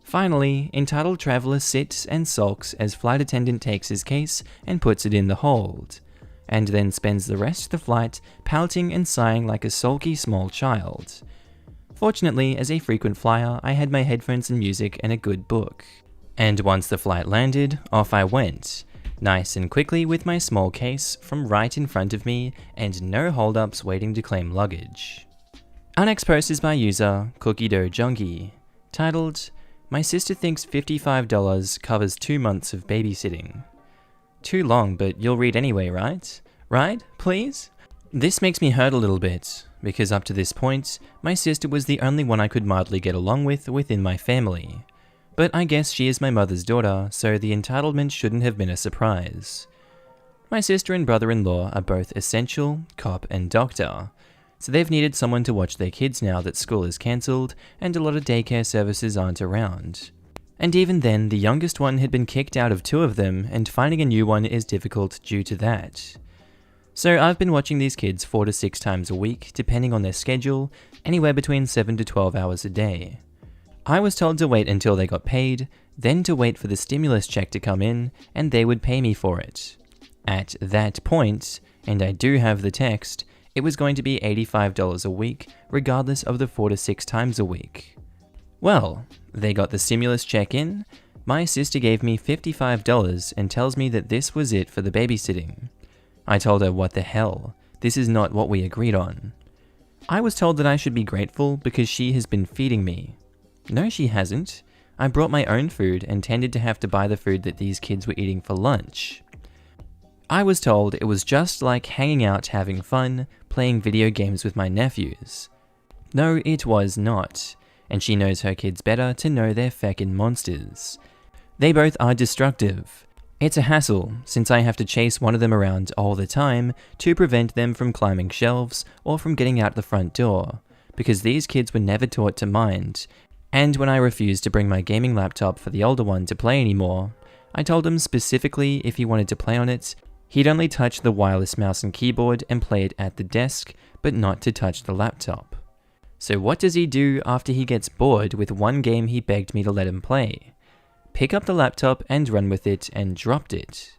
Finally, entitled traveller sits and sulks as flight attendant takes his case and puts it in the hold, and then spends the rest of the flight pouting and sighing like a sulky small child. Fortunately, as a frequent flyer, I had my headphones and music and a good book. And once the flight landed, off I went, nice and quickly with my small case from right in front of me and no hold-ups waiting to claim luggage. Our next post is by user Cookie Dough Junkie, titled, "My sister thinks $55 covers 2 months of babysitting." Too long, but you'll read anyway, right? Right? Please? This makes me hurt a little bit, because up to this point, my sister was the only one I could mildly get along with within my family. But I guess she is my mother's daughter, so the entitlement shouldn't have been a surprise. My sister and brother-in-law are both essential, cop and doctor, so they've needed someone to watch their kids now that school is cancelled and a lot of daycare services aren't around. And even then, the youngest one had been kicked out of 2 of them, and finding a new one is difficult due to that. So I've been watching these kids 4 to 6 times a week, depending on their schedule, anywhere between 7 to 12 hours a day. I was told to wait until they got paid, then to wait for the stimulus check to come in, and they would pay me for it. At that point, and I do have the text, it was going to be $85 a week, regardless of the 4 to 6 times a week. Well, they got the stimulus check in, my sister gave me $55 and tells me that this was it for the babysitting. I told her what the hell, this is not what we agreed on. I was told that I should be grateful because she has been feeding me. No, she hasn't. I brought my own food and tended to have to buy the food that these kids were eating for lunch. I was told it was just like hanging out having fun, playing video games with my nephews. No, it was not, and she knows her kids better to know they're feckin' monsters. They both are destructive. It's a hassle, since I have to chase one of them around all the time to prevent them from climbing shelves or from getting out the front door, because these kids were never taught to mind, and when I refused to bring my gaming laptop for the older one to play anymore, I told him specifically if he wanted to play on it, he'd only touch the wireless mouse and keyboard and play it at the desk, but not to touch the laptop. So what does he do after he gets bored with one game he begged me to let him play? Pick up the laptop and run with it and dropped it.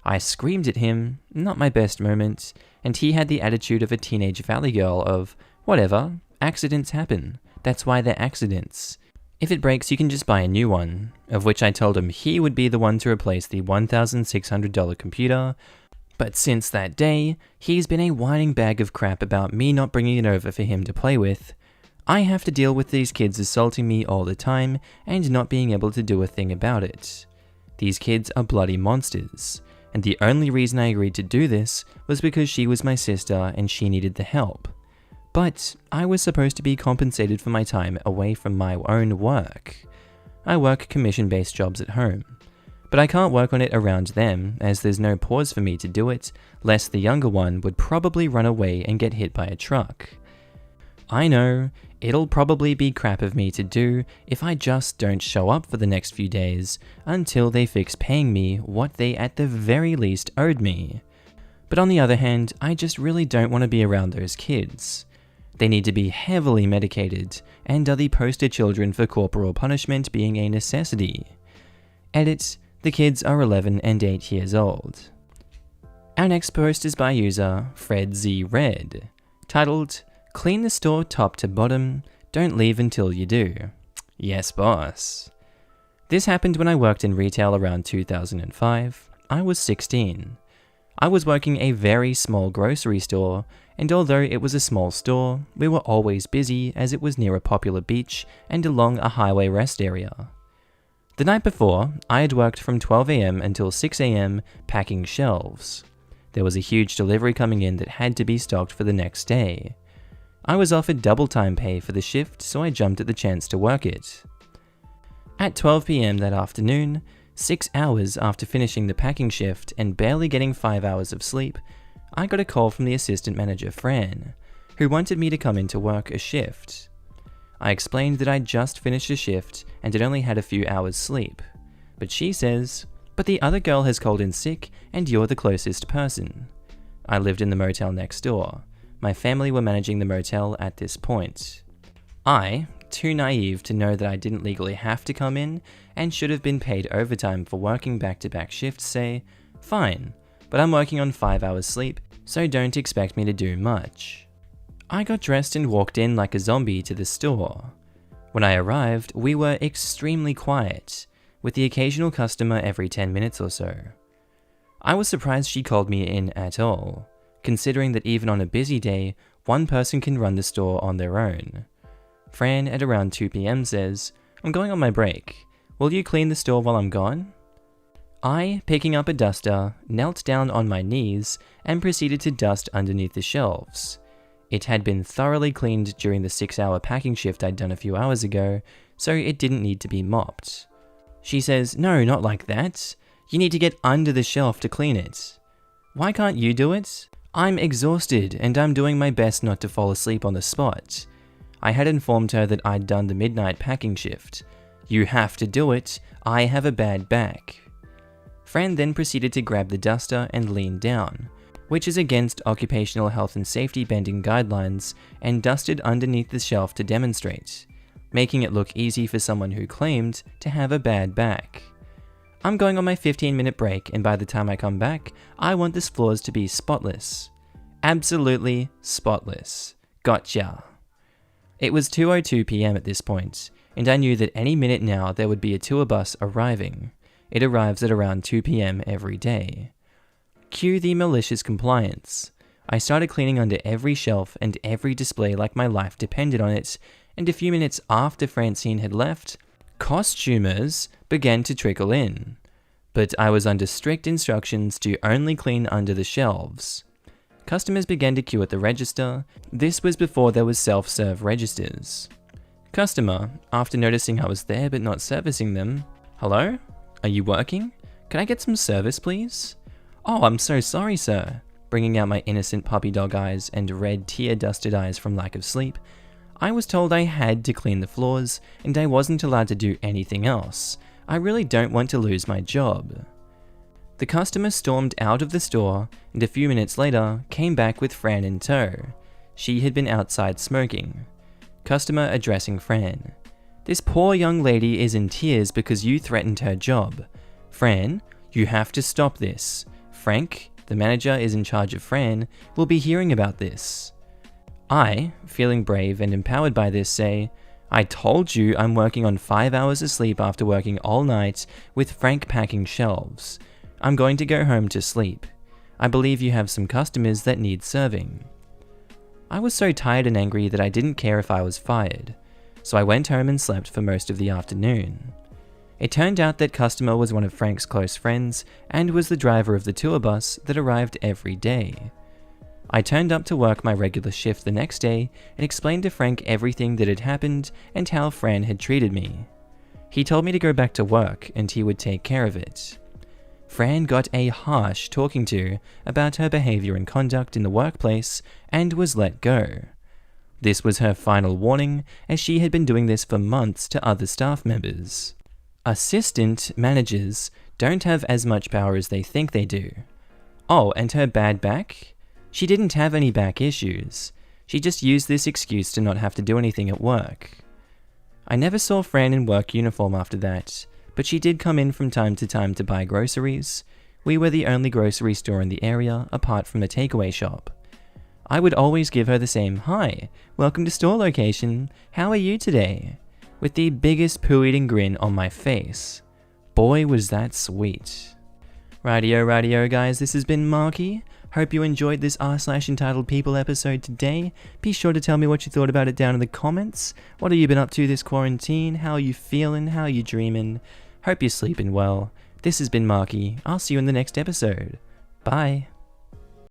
I screamed at him, not my best moment, and he had the attitude of a teenage valley girl of, whatever, accidents happen, that's why they're accidents. If it breaks you can just buy a new one, of which I told him he would be the one to replace the $1,600 computer, but since that day, he's been a whining bag of crap about me not bringing it over for him to play with. I have to deal with these kids assaulting me all the time and not being able to do a thing about it. These kids are bloody monsters, and the only reason I agreed to do this was because she was my sister and she needed the help. But I was supposed to be compensated for my time away from my own work. I work commission-based jobs at home, but I can't work on it around them as there's no pause for me to do it, lest the younger one would probably run away and get hit by a truck. I know, it'll probably be crap of me to do if I just don't show up for the next few days until they fix paying me what they at the very least owed me. But on the other hand, I just really don't want to be around those kids. They need to be heavily medicated and are the poster children for corporal punishment being a necessity. Edit, the kids are 11 and 8 years old. Our next post is by user FredZRed, titled, "Clean the store top to bottom, don't leave until you do." Yes, boss. This happened when I worked in retail around 2005. I was 16. I was working a very small grocery store, and although it was a small store, we were always busy as it was near a popular beach and along a highway rest area. The night before, I had worked from 12 AM until 6 AM packing shelves. There was a huge delivery coming in that had to be stocked for the next day. I was offered double time pay for the shift, so I jumped at the chance to work it. At 12 PM that afternoon, 6 hours after finishing the packing shift and barely getting 5 hours of sleep, I got a call from the assistant manager Fran, who wanted me to come in to work a shift. I explained that I'd just finished a shift and had only had a few hours sleep, but she says, "But the other girl has called in sick and you're the closest person." I lived in the motel next door. My family were managing the motel at this point. I, too naive to know that I didn't legally have to come in and should have been paid overtime for working back-to-back shifts, say, "Fine, but I'm working on 5 hours sleep, so don't expect me to do much." I got dressed and walked in like a zombie to the store. When I arrived, we were extremely quiet, with the occasional customer every 10 minutes or so. I was surprised she called me in at all, considering that even on a busy day, one person can run the store on their own. Fran at around 2 PM says, "I'm going on my break. Will you clean the store while I'm gone?" I, picking up a duster, knelt down on my knees and proceeded to dust underneath the shelves. It had been thoroughly cleaned during the 6-hour packing shift I'd done a few hours ago, so it didn't need to be mopped. She says, "No, not like that. You need to get under the shelf to clean it." "Why can't you do it?" "I'm exhausted and I'm doing my best not to fall asleep on the spot." I had informed her that I'd done the midnight packing shift. "You have to do it. I have a bad back." Fran then proceeded to grab the duster and lean down, which is against occupational health and safety bending guidelines, and dusted underneath the shelf to demonstrate, making it look easy for someone who claimed to have a bad back. "I'm going on my 15-minute break, and by the time I come back, I want this floors to be spotless." Absolutely spotless. Gotcha. It was 2:02 PM at this point, and I knew that any minute now there would be a tour bus arriving. It arrives at around 2 PM every day. Cue the malicious compliance. I started cleaning under every shelf and every display like my life depended on it, and a few minutes after Francine had left, costumers began to trickle in. But I was under strict instructions to only clean under the shelves. Customers began to queue at the register. This was before there was self-serve registers. Customer, after noticing I was there but not servicing them, "Hello? Are you working? Can I get some service, please?" "Oh, I'm so sorry, sir." Bringing out my innocent puppy dog eyes and red tear-dusted eyes from lack of sleep, "I was told I had to clean the floors and I wasn't allowed to do anything else. I really don't want to lose my job." The customer stormed out of the store and a few minutes later came back with Fran in tow. She had been outside smoking. Customer addressing Fran. "This poor young lady is in tears because you threatened her job. Fran, you have to stop this. Frank, the manager is in charge of Fran, will be hearing about this." I, feeling brave and empowered by this, say, "I told you I'm working on 5 hours of sleep after working all night with Frank packing shelves. I'm going to go home to sleep. I believe you have some customers that need serving." I was so tired and angry that I didn't care if I was fired, so I went home and slept for most of the afternoon. It turned out that customer was one of Frank's close friends and was the driver of the tour bus that arrived every day. I turned up to work my regular shift the next day and explained to Frank everything that had happened and how Fran had treated me. He told me to go back to work and he would take care of it. Fran got a harsh talking to about her behavior and conduct in the workplace and was let go. This was her final warning, as she had been doing this for months to other staff members. Assistant managers don't have as much power as they think they do. Oh, and her bad back? She didn't have any back issues. She just used this excuse to not have to do anything at work. I never saw Fran in work uniform after that, but she did come in from time to time to buy groceries. We were the only grocery store in the area, apart from a takeaway shop. I would always give her the same, "Hi, welcome to store location, how are you today?" with the biggest poo-eating grin on my face. Boy, was that sweet. Rightio guys, this has been Markee. Hope you enjoyed this r/EntitledPeople episode today. Be sure to tell me what you thought about it down in the comments. What have you been up to this quarantine? How are you feeling? How are you dreaming? Hope you're sleeping well. This has been Markee. I'll see you in the next episode. Bye.